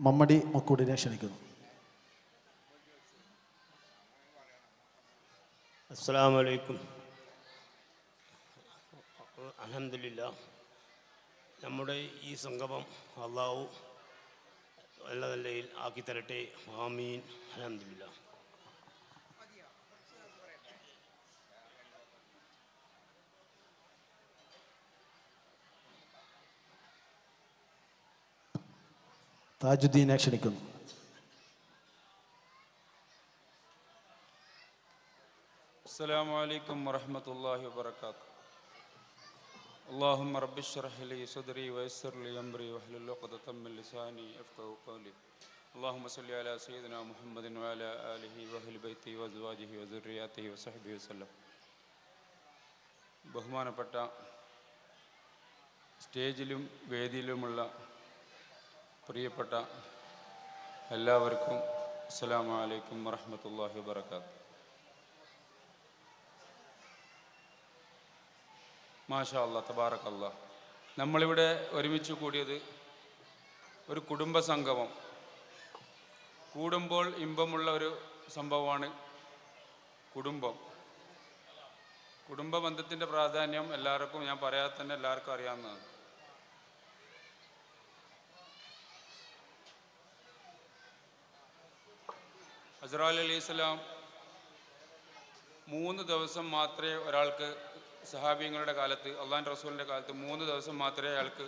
മമ്മടി മക്കൂടിനെ ക്ഷണിക്കുന്നു. അസ്സലാമു അലൈക്കും. അൽഹംദുലില്ലാ, നമ്മുടെ ഈ സംഗമം അള്ളാഹു നല്ല നിലയിൽ ആക്കി തരട്ടെ. ആമീൻ. അൽഹംദുലില്ലാ. താജുദ്ദീനെ ക്ഷണിക്കുന്നു. അസ്സലാമു അലൈക്കും വറഹ്മത്തുള്ളാഹി വബറകാതുഹു. اللهم رب اشرح لي صدري ويسر لي امري واحلل عقدة من لساني يفقهوا قولي. اللهم صل على سيدنا محمد وعلى آله واهل بيته وازواجه وذرياته وصحبه وسلم. ബഹുമാനപ്പെട്ട സ്റ്റേജിലും വേദിയിലുമുള്ള പ്രിയപ്പെട്ട എല്ലാവർക്കും അസ്സലാമു അലൈക്കും വറഹ്മത്തുള്ളാഹി വബറകാതുഹു. മാഷാ അല്ലാ, തബാറകല്ലാ. നമ്മളിവിടെ ഒരുമിച്ച് കൂടിയത് ഒരു കുടുംബ സംഗമം. കൂടുമ്പോൾ ഇമ്പമുള്ള ഒരു സംഭവമാണ് കുടുംബം. കുടുംബ ബന്ധത്തിൻ്റെ പ്രാധാന്യം എല്ലാവർക്കും, ഞാൻ പറയാതെ തന്നെ എല്ലാവർക്കും അറിയാവുന്നതാണ്. അസ്റായിൽ അലൈഹിസ്സലാം 3 ദിവസം മാത്രമേ ഒരാൾക്ക്, സഹാബിങ്ങളുടെ കാലത്ത്, അള്ളാഹുവിൻ്റെ റസൂലിൻ്റെ കാലത്ത് 3 ദിവസം മാത്രമേ അയാൾക്ക്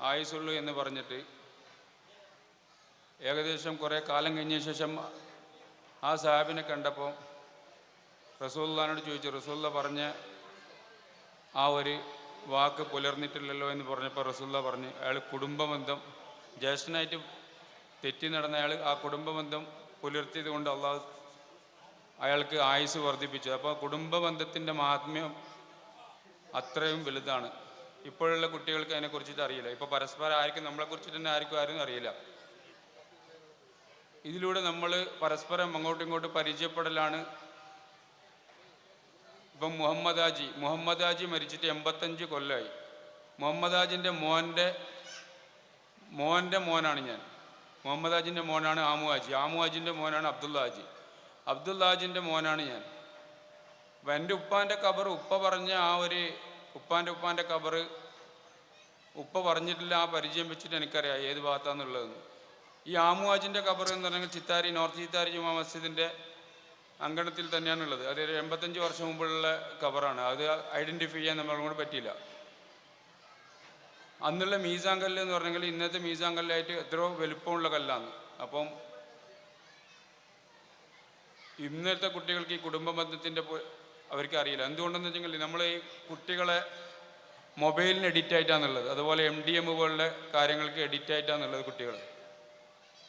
ആയുസുള്ളൂ എന്ന് പറഞ്ഞിട്ട് ഏകദേശം കുറേ കാലം കഴിഞ്ഞ ശേഷം ആ സഹാബിനെ കണ്ടപ്പോൾ റസൂലുള്ളാഹിനോട് ചോദിച്ചു. റസൂലുള്ള പറഞ്ഞ ആ ഒരു വാക്ക് പുലർന്നിട്ടില്ലല്ലോ എന്ന് പറഞ്ഞപ്പോൾ റസൂലുള്ളാഹി പറഞ്ഞു, അയാൾ കുടുംബബന്ധം, ജ്യേഷ്ഠനായിട്ട് തെറ്റി നടന്ന അയാൾ ആ കുടുംബബന്ധം പുലർത്തിയത് കൊണ്ട് അള്ളാഹു അയാൾക്ക് ആയുസ് വർദ്ധിപ്പിച്ചു. അപ്പോൾ കുടുംബബന്ധത്തിൻ്റെ മഹാത്മ്യം അത്രയും വലുതാണ്. ഇപ്പോഴുള്ള കുട്ടികൾക്ക് അതിനെക്കുറിച്ചിട്ട് അറിയില്ല. ഇപ്പോൾ പരസ്പരം ആർക്കും നമ്മളെക്കുറിച്ചിട്ട് തന്നെ ആരും അറിയില്ല. ഇതിലൂടെ നമ്മൾ പരസ്പരം അങ്ങോട്ടും ഇങ്ങോട്ടും പരിചയപ്പെടലാണ്. ഇപ്പം മുഹമ്മദ് ഹാജി മരിച്ചിട്ട് 85 കൊല്ലമായി. മുഹമ്മദ് ഹാജിൻ്റെ മോൻ്റെ മോനാണ് ഞാൻ. മുഹമ്മദ് ഹാജിൻ്റെ മോനാണ് ആമു ഹാജിൻ്റെ മോനാണ് അബ്ദുള്ള ഹാജിൻ്റെ മോനാണ് ഞാൻ. അപ്പം എൻ്റെ ഉപ്പാൻ്റെ ഖബർ ഉപ്പ പറഞ്ഞ ഉപ്പാൻ്റെ ഖബർ ഉപ്പ പറഞ്ഞിട്ടില്ല. ആ പരിചയം വെച്ചിട്ട് എനിക്കറിയാം ഏത് ഭാഗത്താന്നുള്ളതെന്ന്. ഈ ആമു ഹാജിൻ്റെ ഖബർ എന്ന് പറഞ്ഞാൽ നോർത്ത് ചിത്താരി ജുമാ മസ്ജിദിൻ്റെ അങ്കണത്തിൽ തന്നെയാണുള്ളത്. അത് 85 വർഷം മുമ്പുള്ള ഖബറാണ്. അത് ഐഡൻറ്റിഫൈ ചെയ്യാൻ നമ്മളോട് പറ്റിയില്ല. അന്നുള്ള മീസാൻ കല്ല് എന്ന് പറഞ്ഞെങ്കിൽ ഇന്നത്തെ മീസാൻ കല്ലായിട്ട് എത്രയോ വലുപ്പമുള്ള കല്ലാണ്. അപ്പം ഇന്നത്തെ കുട്ടികൾക്ക് ഈ കുടുംബ ബന്ധത്തിൻ്റെ അവർക്ക് അറിയില്ല. എന്തുകൊണ്ടെന്ന് വെച്ചെങ്കിൽ നമ്മൾ ഈ കുട്ടികളെ മൊബൈലിന് എഡിറ്റ് ആയിട്ടാണുള്ളത്. അതുപോലെ MDM പോലുള്ള കാര്യങ്ങൾക്ക് എഡിറ്റ് ആയിട്ടാണുള്ളത് കുട്ടികൾ.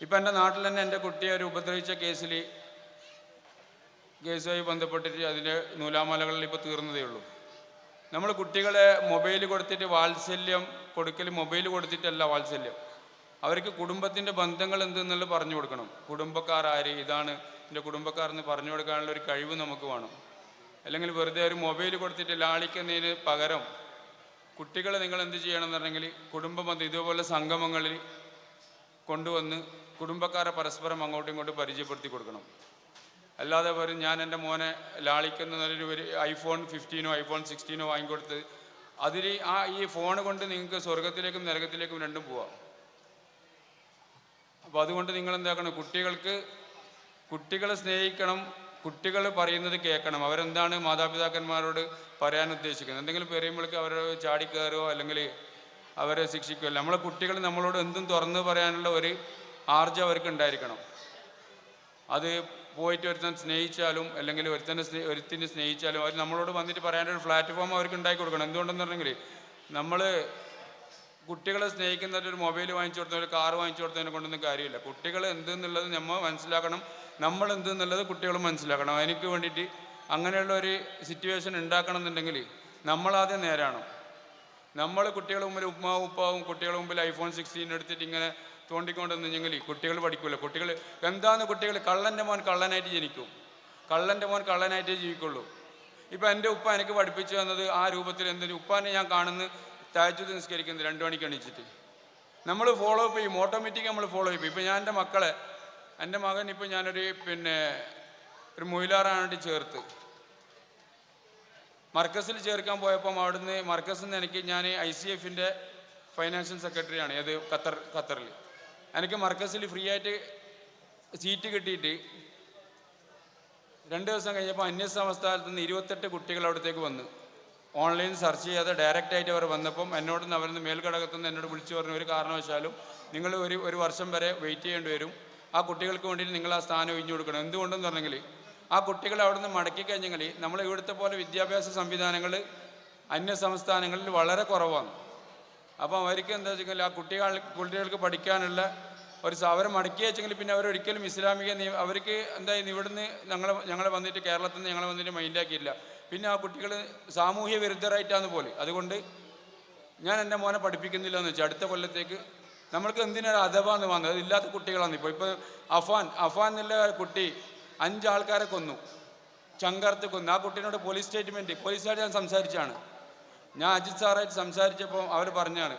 ഇപ്പം എൻ്റെ നാട്ടിൽ തന്നെ എൻ്റെ കുട്ടിയെ ഒരു ഉപദ്രവിച്ച കേസുമായി ബന്ധപ്പെട്ടിട്ട് അതിൻ്റെ നൂലാമാലകളിൽ ഇപ്പോൾ തീർന്നതേ ഉള്ളൂ. നമ്മൾ കുട്ടികളെ മൊബൈൽ കൊടുത്തിട്ട് വാത്സല്യം കൊടുക്കൽ മൊബൈൽ കൊടുത്തിട്ടല്ല വാത്സല്യം. അവർക്ക് കുടുംബത്തിൻ്റെ ബന്ധങ്ങൾ എന്തെന്നുള്ളത് പറഞ്ഞു കൊടുക്കണം. കുടുംബക്കാർ ആര്, ഇതാണ് എൻ്റെ കുടുംബക്കാരെന്ന് പറഞ്ഞു കൊടുക്കാനുള്ള ഒരു കഴിവ് നമുക്ക് വേണം. അല്ലെങ്കിൽ വെറുതെ ഒരു മൊബൈൽ കൊടുത്തിട്ട് ലാളിക്കുന്നതിന് പകരം കുട്ടികളെ നിങ്ങൾ എന്ത് ചെയ്യണം എന്ന് പറഞ്ഞെങ്കിൽ കുടുംബ ബന്ധം ഇതുപോലെ സംഗമങ്ങളിൽ കൊണ്ടുവന്ന് കുടുംബക്കാരെ പരസ്പരം അങ്ങോട്ടും ഇങ്ങോട്ടും പരിചയപ്പെടുത്തി കൊടുക്കണം. അല്ലാതെ വരും ഞാൻ എൻ്റെ മോനെ ലാളിക്കുന്ന ഒരു iPhone 15 iPhone 16 വാങ്ങിക്കൊടുത്ത് അതിൽ ഈ ഫോൺ കൊണ്ട് നിങ്ങൾക്ക് സ്വർഗത്തിലേക്കും നരകത്തിലേക്കും രണ്ടും പോവാം. അപ്പോൾ അതുകൊണ്ട് നിങ്ങൾ എന്താക്കണം, കുട്ടികളെ സ്നേഹിക്കണം. കുട്ടികൾ പറയുന്നത് കേൾക്കണം. അവരെന്താണ് മാതാപിതാക്കന്മാരോട് പറയാൻ ഉദ്ദേശിക്കുന്നത്. എന്തെങ്കിലും പറയുമ്പോഴേക്ക് അവരെ ചാടിക്കയറുകയോ അല്ലെങ്കിൽ അവരെ ശിക്ഷിക്കുകയല്ല. നമ്മളെ കുട്ടികൾ നമ്മളോട് എന്തും തുറന്ന് പറയാനുള്ള ഒരു ആർജം അവർക്ക് ഉണ്ടായിരിക്കണം. അത് പോയിട്ട് ഒരുത്തൻ സ്നേഹിച്ചാലും അല്ലെങ്കിൽ ഒരുത്തിനെ സ്നേഹിച്ചാലും അവർ നമ്മളോട് വന്നിട്ട് പറയാനൊരു പ്ലാറ്റ്ഫോം അവർക്ക് ഉണ്ടാക്കി കൊടുക്കണം. എന്തുകൊണ്ടെന്ന് പറഞ്ഞെങ്കിൽ നമ്മൾ കുട്ടികളെ സ്നേഹിക്കുന്നതിൽ ഒരു മൊബൈൽ വാങ്ങിച്ചു കൊടുത്ത ഒരു കാർ വാങ്ങിച്ചു കൊടുത്തതിനെ കൊണ്ടൊന്നും കാര്യമില്ല. കുട്ടികൾ എന്തെന്നുള്ളത് നമ്മൾ മനസ്സിലാക്കണം. നമ്മൾ എന്തെന്നുള്ളത് കുട്ടികളും മനസ്സിലാക്കണം. അതിന് വേണ്ടിയിട്ട് അങ്ങനെയുള്ള ഒരു സിറ്റുവേഷൻ ഉണ്ടാക്കണം എന്നുണ്ടെങ്കിൽ നമ്മളാദ്യം നേരാണ്. നമ്മൾ കുട്ടികളുടെ മുമ്പിൽ ഉപ്പാവും കുട്ടികളുടെ മുമ്പിൽ iPhone 16 എടുത്തിട്ട് ഇങ്ങനെ തോണ്ടിക്കൊണ്ടെന്നെങ്കിൽ കുട്ടികൾ പഠിക്കില്ല. കുട്ടികൾ എന്താന്ന് കുട്ടികൾ കള്ളൻ്റെ മോൻ കള്ളനായിട്ട് ജനിക്കും, കള്ളൻ്റെ മോൻ കള്ളനായിട്ടേ ജീവിക്കുള്ളൂ. ഇപ്പം എൻ്റെ ഉപ്പ എനിക്ക് പഠിപ്പിച്ചു തന്നത് ആ രൂപത്തിൽ. എന്തെങ്കിലും ഉപ്പാനെ ഞാൻ കാണുന്ന തഹജ്ജുദ് നിസ്കരിക്കുന്നത് 2 മണിക്ക് എണീച്ചിട്ട് നമ്മൾ ഫോളോ അപ്പ് ചെയ്യും. ഓട്ടോമാറ്റിക് നമ്മൾ ഫോളോ ചെയ്യും. ഇപ്പം ഞാൻ എൻ്റെ മകൻ ഇപ്പം ഞാനൊരു ഒരു മൊയിലാറാണ്ട് ചേർത്ത് മർക്കസിൽ ചേർക്കാൻ പോയപ്പം അവിടുന്ന് മർക്കസിൽ നിന്ന് ഞാൻ ICF-ൻ്റെ ഫൈനാൻഷ്യൽ സെക്രട്ടറിയാണ്. ഏത് ഖത്തറിൽ. എനിക്ക് മർക്കസിൽ ഫ്രീ ആയിട്ട് സീറ്റ് കിട്ടിയിട്ട് 2 ദിവസം കഴിഞ്ഞപ്പോൾ അന്യസംസ്ഥാനത്ത് നിന്ന് 28 കുട്ടികൾ അവിടത്തേക്ക് വന്ന് ഓൺലൈൻ സെർച്ച് ചെയ്യാതെ ഡയറക്റ്റായിട്ട് അവർ വന്നപ്പം എന്നോടൊന്ന് അവരിന്ന് മേൽഘടകത്തുനിന്ന് എന്നോട് വിളിച്ചു പറഞ്ഞു, ഒരു കാരണവശാലും നിങ്ങൾ ഒരു വർഷം വരെ വെയിറ്റ് ചെയ്യേണ്ടി വരും. ആ കുട്ടികൾക്ക് വേണ്ടിയിട്ട് നിങ്ങൾ ആ സ്ഥാനം ഒഴിഞ്ഞു കൊടുക്കണം. എന്തുകൊണ്ടെന്ന് പറഞ്ഞെങ്കിൽ ആ കുട്ടികളെ അവിടെ നിന്ന് മടക്കി കഴിഞ്ഞെങ്കിൽ നമ്മൾ ഇവിടുത്തെ പോലെ വിദ്യാഭ്യാസ സംവിധാനങ്ങൾ അന്യ സംസ്ഥാനങ്ങളിൽ വളരെ കുറവാണ്. അപ്പം അവർക്ക് എന്താ വെച്ചെങ്കിൽ ആ കുട്ടികൾക്ക് പഠിക്കാനുള്ള ഒരു അവരെ മടക്കി വെച്ചെങ്കിൽ പിന്നെ അവരൊരിക്കലും ഇസ്ലാമിക അവർക്ക് എന്തായാലും ഇവിടുന്ന് ഞങ്ങളെ വന്നിട്ട് കേരളത്തിൽ നിന്ന് ഞങ്ങളെ വന്നിട്ട് മൈൻഡാക്കിയില്ല. പിന്നെ ആ കുട്ടികൾ സാമൂഹ്യ വിരുദ്ധരായിട്ടാണ് പോലെ. അതുകൊണ്ട് ഞാൻ എൻ്റെ മോനെ പഠിപ്പിക്കുന്നില്ല എന്ന് വെച്ചാൽ അടുത്ത കൊല്ലത്തേക്ക് നമ്മൾക്ക് എന്തിനൊരു അഥവാന്ന് വന്നത്. അതില്ലാത്ത കുട്ടികളാണ് ഇപ്പോൾ അഫാൻ എന്നുള്ള കുട്ടി 5 ആൾക്കാരെ കൊന്നു, ചങ്കർത്ത് കൊന്നു. ആ കുട്ടീനോട് പോലീസായിട്ട് ഞാൻ സംസാരിച്ചാണ്. ഞാൻ അജിത് സാറായിട്ട് സംസാരിച്ചപ്പോൾ അവർ പറഞ്ഞാണ്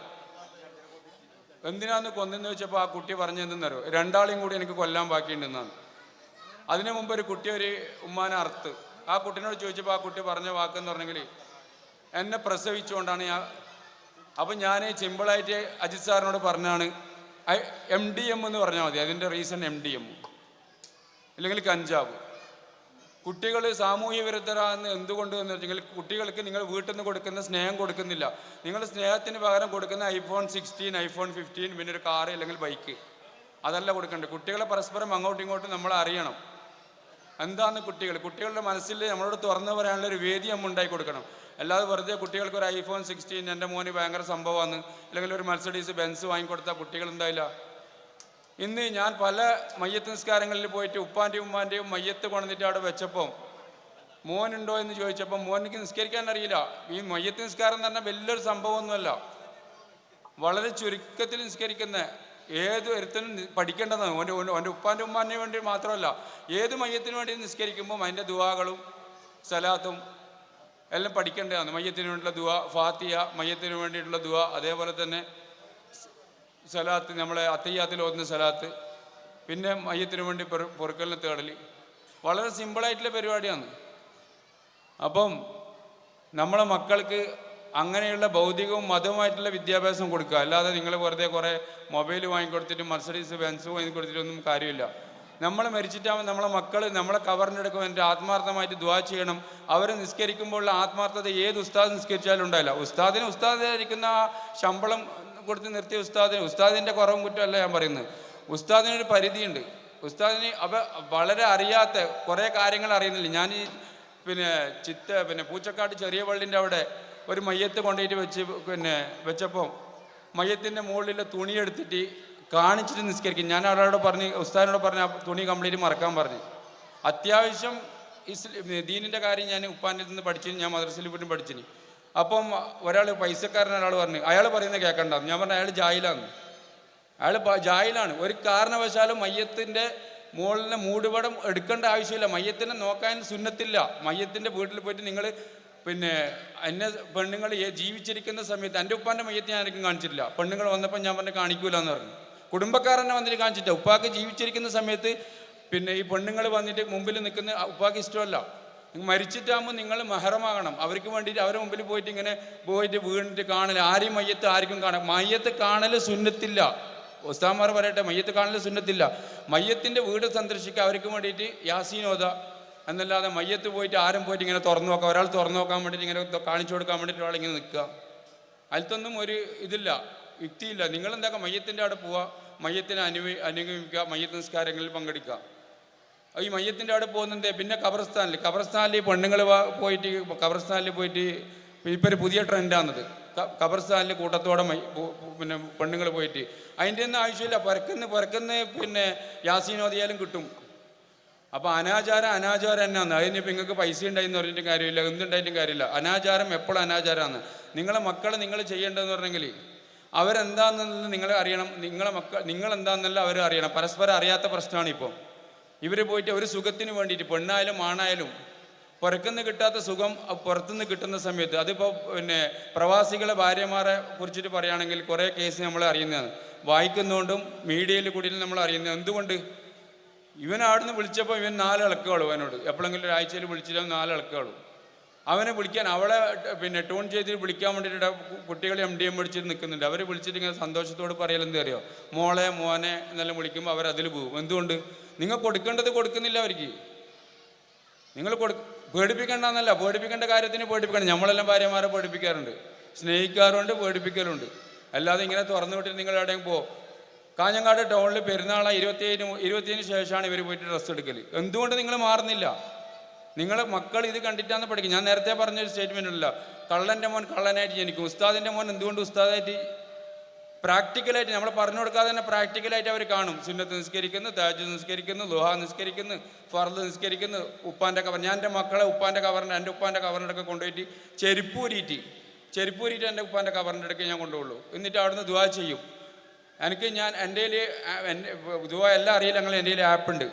എന്തിനാന്ന് കൊന്നെന്ന് വെച്ചപ്പോൾ ആ കുട്ടി പറഞ്ഞെന്തെന്നറിയോ, 2 ആളെയും കൂടി എനിക്ക് കൊല്ലാൻ ബാക്കിയുണ്ടെന്നാണ്. അതിനു മുമ്പ് ഒരു കുട്ടി ഒരു ഉമ്മാനെ അറുത്ത്. ആ കുട്ടീനോട് ചോദിച്ചപ്പോൾ ആ കുട്ടി പറഞ്ഞ വാക്കെന്ന് പറഞ്ഞെങ്കിൽ എന്നെ പ്രസവിച്ചുകൊണ്ടാണ് അപ്പം ഞാൻ സിമ്പിളായിട്ട് അജിത് സാറിനോട് പറഞ്ഞാണ് MDM എന്ന് പറഞ്ഞാൽ മതി. അതിൻ്റെ റീസൺ MDM അല്ലെങ്കിൽ കഞ്ചാവ്. കുട്ടികൾ സാമൂഹ്യ വിരുദ്ധരാകുന്ന എന്തുകൊണ്ട് എന്ന് വെച്ചെങ്കിൽ കുട്ടികൾക്ക് നിങ്ങൾ വീട്ടിൽ നിന്ന് കൊടുക്കുന്ന സ്നേഹം കൊടുക്കുന്നില്ല. നിങ്ങൾ സ്നേഹത്തിന് പകരം കൊടുക്കുന്ന iPhone 16 iPhone 15 പിന്നെ ഒരു കാറ് അല്ലെങ്കിൽ ബൈക്ക് അതല്ല കൊടുക്കേണ്ടത്. കുട്ടികളെ പരസ്പരം അങ്ങോട്ടും ഇങ്ങോട്ടും നമ്മൾ അറിയണം. എന്താണ് കുട്ടികളുടെ മനസ്സിൽ നമ്മളോട് തുറന്നു പറയാനുള്ള ഒരു വേദി നമ്മൾ ഉണ്ടാക്കി കൊടുക്കണം. അല്ലാതെ വെറുതെ കുട്ടികൾക്ക് ഒരു iPhone 16 എൻ്റെ മോന് ഭയങ്കര സംഭവമാണ് അല്ലെങ്കിൽ ഒരു Mercedes Benz വാങ്ങിക്കൊടുത്താൽ കുട്ടികൾ എന്തായില്ല. ഇന്ന് ഞാൻ പല മയ്യത്ത് നിസ്കാരങ്ങളിൽ പോയിട്ട് ഉപ്പാൻ്റെയും ഉമ്മാൻ്റെയും മയ്യത്ത് കൊണ്ടുവന്നിട്ട് അവിടെ വെച്ചപ്പം മോനുണ്ടോ എന്ന് ചോദിച്ചപ്പോൾ മോനിക്ക് നിസ്കരിക്കാൻ അറിയില്ല. ഈ മയ്യത്ത് നിസ്കാരം എന്ന് പറഞ്ഞാൽ വലിയൊരു സംഭവമൊന്നുമല്ല, വളരെ ചുരുക്കത്തിൽ നിസ്കരിക്കുന്ന ഏത് ഒരുത്തനും പഠിക്കേണ്ടതാണ്. ഓൻ്റെ ഉപ്പാൻ്റെ ഉമ്മാൻ്റെ വേണ്ടി മാത്രമല്ല, ഏത് മയ്യത്തിന് വേണ്ടി നിസ്കരിക്കുമ്പോൾ അതിൻ്റെ ദുആകളും സലാത്തും എല്ലാം പഠിക്കേണ്ടതാണ്. മയ്യത്തിന് വേണ്ടിയുള്ള ദുആ, ഫാത്തിഹ, മയ്യത്തിന് വേണ്ടിയിട്ടുള്ള ദുആ, അതേപോലെ തന്നെ സലാത്ത്, നമ്മളെ അത്തയ്യാത്തിൽ ഓതുന്ന സലാത്ത്, പിന്നെ മയ്യത്തിന് വേണ്ടി പൊറുക്കലിനെ തേടൽ, വളരെ സിമ്പിളായിട്ടുള്ള പരിപാടിയാണ്. അപ്പം നമ്മളെ മക്കൾക്ക് അങ്ങനെയുള്ള ഭൗതികവും മതവുമായിട്ടുള്ള വിദ്യാഭ്യാസം കൊടുക്കുക. അല്ലാതെ നിങ്ങൾ വെറുതെ കുറേ മൊബൈൽ വാങ്ങിക്കൊടുത്തിട്ട് മെർസഡീസ് ബെൻസ് വാങ്ങിക്കൊടുത്തിട്ടൊന്നും കാര്യമില്ല. നമ്മൾ മരിച്ചിട്ടാകുമ്പോൾ നമ്മളെ മക്കൾ നമ്മളെ കവറിൻ്റെ അടുക്ക് വേണ്ടി ആത്മാർത്ഥമായിട്ട് ദുആ ചെയ്യണം. അവർ നിസ്കരിക്കുമ്പോഴുള്ള ആത്മാർത്ഥത ഏത് ഉസ്താദ് നിസ്കരിച്ചാലും ഉണ്ടായില്ല. ഉസ്താദിരിക്കുന്ന ആ ശമ്പളം കൊടുത്ത് നിർത്തിയ ഉസ്താദിൻ്റെ കുറവും കുറ്റമല്ല ഞാൻ പറയുന്നത്. ഉസ്താദിനൊരു പരിധിയുണ്ട്. ഉസ്താദിന് വളരെ അറിയാത്ത കുറേ കാര്യങ്ങൾ അറിയുന്നില്ല. ഞാൻ പിന്നെ പൂച്ചക്കാട് ചെറിയ പള്ളിൻ്റെ അവിടെ ഒരു മയ്യത്ത് കൊണ്ടുപോയിട്ട് വെച്ചപ്പോൾ മയ്യത്തിൻ്റെ മുകളിലെ തുണി എടുത്തിട്ട് കാണിച്ചിട്ട് നിസ്കരിക്കും. ഞാൻ അവരോട് പറഞ്ഞ് ഉസ്താദിനോട് പറഞ്ഞ് ആ തുണി കംപ്ലീറ്റ് മറക്കാൻ പറഞ്ഞു. അത്യാവശ്യം ദീനിൻ്റെ കാര്യം ഞാൻ ഉപ്പാൻ്റെ നിന്ന് പഠിച്ചിന്, ഞാൻ മദ്രസയിൽ പോയിട്ട് പഠിച്ചിന്. അപ്പം പൈസക്കാരനൊരാൾ പറഞ്ഞു അയാൾ പറയുന്നത് കേൾക്കണ്ട. ഞാൻ പറഞ്ഞു അയാൾ ജാഹിലാണ്. അയാൾ ജാഹിലാണ്. ഒരു കാരണവശാലും മയ്യത്തിൻ്റെ മുകളിലെ മൂടുപടം എടുക്കേണ്ട ആവശ്യമില്ല. മയ്യത്തിനെ നോക്കാൻ സുന്നത്തില്ല. മയ്യത്തിൻ്റെ വീട്ടിൽ പോയിട്ട് നിങ്ങൾ എന്നെ പെണ്ണുങ്ങൾ ജീവിച്ചിരിക്കുന്ന സമയത്ത് എൻ്റെ ഉപ്പാൻ്റെ മയ്യത്ത് ഞാൻ ആർക്കും കാണിച്ചിട്ടില്ല. പെണ്ണുങ്ങൾ വന്നപ്പോൾ ഞാൻ പറഞ്ഞ് കാണിക്കൂല എന്ന് പറഞ്ഞു. കുടുംബക്കാരനെ വന്നിട്ട് കാണിച്ചിട്ട് ഉപ്പാക്ക് ജീവിച്ചിരിക്കുന്ന സമയത്ത് ഈ പെണ്ണുങ്ങൾ വന്നിട്ട് മുമ്പിൽ നിൽക്കുന്ന ഉപ്പാക്ക് ഇഷ്ടമല്ല. മരിച്ചിട്ടാകുമ്പോൾ നിങ്ങൾ മെഹറമാകണം. അവർക്ക് വേണ്ടിയിട്ട് അവരുടെ മുമ്പിൽ പോയിട്ട് ഇങ്ങനെ പോയിട്ട് വീണിട്ട് കാണൽ, ആരെയും മയ്യത്ത് ആർക്കും കാണാം. മയ്യത്ത് കാണൽ സുന്നത്തില്ല. ഉസ്താദ്മാർ പറയട്ടെ, മയ്യത്ത് കാണൽ സുന്നത്തില്ല. മയ്യത്തിൻ്റെ വീട് സന്ദർശിക്കുക, അവർക്ക് വേണ്ടിയിട്ട് യാസീൻ ഓതുക എന്നല്ലാതെ മയ്യത്ത് പോയിട്ട് ആരും പോയിട്ട് ഇങ്ങനെ തുറന്നു നോക്കാം. ഒരാൾ തുറന്നു നോക്കാൻ വേണ്ടിയിട്ട് ഇങ്ങനെ കാണിച്ചു കൊടുക്കാൻ വേണ്ടിയിട്ട് ഒരാളിങ്ങനെ നിൽക്കുക. അതിലത്തൊന്നും ഒരു ഇതില്ല, യുക്തിയില്ല. നിങ്ങളെന്താക്കുക, മയ്യത്തിൻ്റെ അവിടെ പോവുക, മയ്യത്തിനെ അനുഗമിക്കുക, മയ്യത്ത് നിസ്കാരങ്ങളിൽ പങ്കെടുക്കുക. ഈ മയ്യത്തിൻ്റെ അവിടെ പോകുന്നത് പിന്നെ ഖബർസ്ഥാനിൽ പെണ്ണുങ്ങൾ പോയിട്ട് ഖബർസ്ഥാനിൽ പോയിട്ട് ഇപ്പോൾ ഒരു പുതിയ ട്രെൻഡാണത്. ഖബർസ്ഥാനിൽ കൂട്ടത്തോടെ പെണ്ണുങ്ങൾ പോയിട്ട് അതിൻ്റെ ഒന്നും ആവശ്യമില്ല. പുറക്കുന്ന യാസീൻ ഓതിയാലും കിട്ടും. അപ്പോൾ അനാചാരം എന്നാന്ന്. അതിനിപ്പോൾ നിങ്ങൾക്ക് പൈസ ഉണ്ടായിന്ന് പറഞ്ഞിട്ടും കാര്യമില്ല, എന്തുണ്ടായിട്ടും കാര്യമില്ല. അനാചാരം എപ്പോഴും അനാചാരമാണ്. നിങ്ങളെ മക്കൾ നിങ്ങൾ ചെയ്യേണ്ടതെന്ന് പറഞ്ഞെങ്കിൽ അവരെന്താണെന്നുള്ളത് നിങ്ങൾ അറിയണം. നിങ്ങളെന്താണെന്നല്ല അവർ അറിയണം. പരസ്പരം അറിയാത്ത പ്രശ്നമാണ് ഇപ്പോൾ. ഇവർ പോയിട്ട് ഒരു സുഖത്തിന് വേണ്ടിയിട്ട്, പെണ്ണായാലും ആണായാലും പുറത്തുനിന്ന് കിട്ടാത്ത സുഖം പുറത്തുനിന്ന് കിട്ടുന്ന സമയത്ത്, അതിപ്പോൾ പ്രവാസികളെ ഭാര്യമാരെ കുറിച്ചിട്ട് പറയുകയാണെങ്കിൽ കുറേ കേസ് നമ്മൾ അറിയുന്നതാണ്, വായിക്കുന്നതുകൊണ്ടും മീഡിയയിൽ കൂടി നമ്മൾ അറിയുന്നത്. എന്തുകൊണ്ട്? ഇവൻ അവിടുന്ന് വിളിച്ചപ്പോൾ ഇവൻ 4 ഇളക്കുകളൂ. അവനോട് എപ്പോഴെങ്കിലും ഒരാഴ്ചയിൽ വിളിച്ചില്ല, 4 ഇളക്കുകളൂ. അവനെ വിളിക്കാൻ, അവളെ ട്യൂൺ ചെയ്തിട്ട് വിളിക്കാൻ വേണ്ടിയിട്ട് കുട്ടികൾ MDM പഠിച്ചിട്ട് നിൽക്കുന്നുണ്ട്. അവർ വിളിച്ചിട്ട് ഇങ്ങനെ സന്തോഷത്തോട് പറയലെന്ത് അറിയോ, മോളെ മോനെ എന്നെല്ലാം വിളിക്കുമ്പോൾ അവരതിൽ പോകും. എന്തുകൊണ്ട്? നിങ്ങൾ കൊടുക്കേണ്ടത് കൊടുക്കുന്നില്ല അവർക്ക്. നിങ്ങൾ പേടിപ്പിക്കേണ്ടെന്നല്ല, പേടിപ്പിക്കേണ്ട കാര്യത്തിന് പേടിപ്പിക്കണം. നമ്മളെല്ലാം ഭാര്യമാരെ പേടിപ്പിക്കാറുണ്ട്, സ്നേഹിക്കാറുണ്ട്, പേടിപ്പിക്കലുണ്ട്. അല്ലാതെ ഇങ്ങനെ തുറന്നു വിട്ടിട്ട് നിങ്ങൾ എവിടെയും കാഞ്ഞങ്ങാട് ടൗണിൽ പെരുന്നാളാണ് 27 ശേഷമാണ് ഇവർ പോയിട്ട് ഡ്രസ്സ് എടുക്കൽ. എന്തുകൊണ്ട് നിങ്ങൾ മാറുന്നില്ല? നിങ്ങളെ മക്കൾ ഇത് കണ്ടിട്ടാന്ന് പഠിക്കും. ഞാൻ നേരത്തെ പറഞ്ഞൊരു സ്റ്റേറ്റ്മെൻ്റ് ഉണ്ടല്ലോ, കള്ളൻ്റെ മോൻ കള്ളനായിട്ട് ജനിക്കും. ഉസ്താദിൻ്റെ മോൻ എന്തുകൊണ്ട് ഉസ്താദായിട്ട് പ്രാക്ടിക്കലായിട്ട് നമ്മൾ പറഞ്ഞു കൊടുക്കാതെ തന്നെ പ്രാക്ടിക്കലായിട്ട് അവർ കാണും. സുന്നത്ത് നിസ്കരിക്കുന്നു, തഹജ്ജുദ് നിസ്കരിക്കുന്നു, ദുഹാ നിസ്കരിക്കുന്നു, ഫർദ് നിസ്കരിക്കുന്നു. ഉപ്പാൻ്റെ കവർ, ഞാൻ എൻ്റെ മക്കളെ ഉപ്പാൻ്റെ കവറിൻ്റെ, എൻ്റെ ഉപ്പാൻ്റെ കവറിൻ്റെ അടുക്ക് കൊണ്ടുപോയിട്ട് ചെരുപ്പൂരിയിട്ട് എൻ്റെ ഉപ്പാൻ്റെ കവറിൻ്റെ അടുക്ക് ഞാൻ കൊണ്ടുപോകുള്ളൂ. എന്നിട്ട് അവിടുന്ന് ദുആ ചെയ്യും. എൻ്റെ ദുആ എല്ലാം അറിയില്ല. എൻ്റെ കയ്യിൽ ആപ്പുണ്ട്.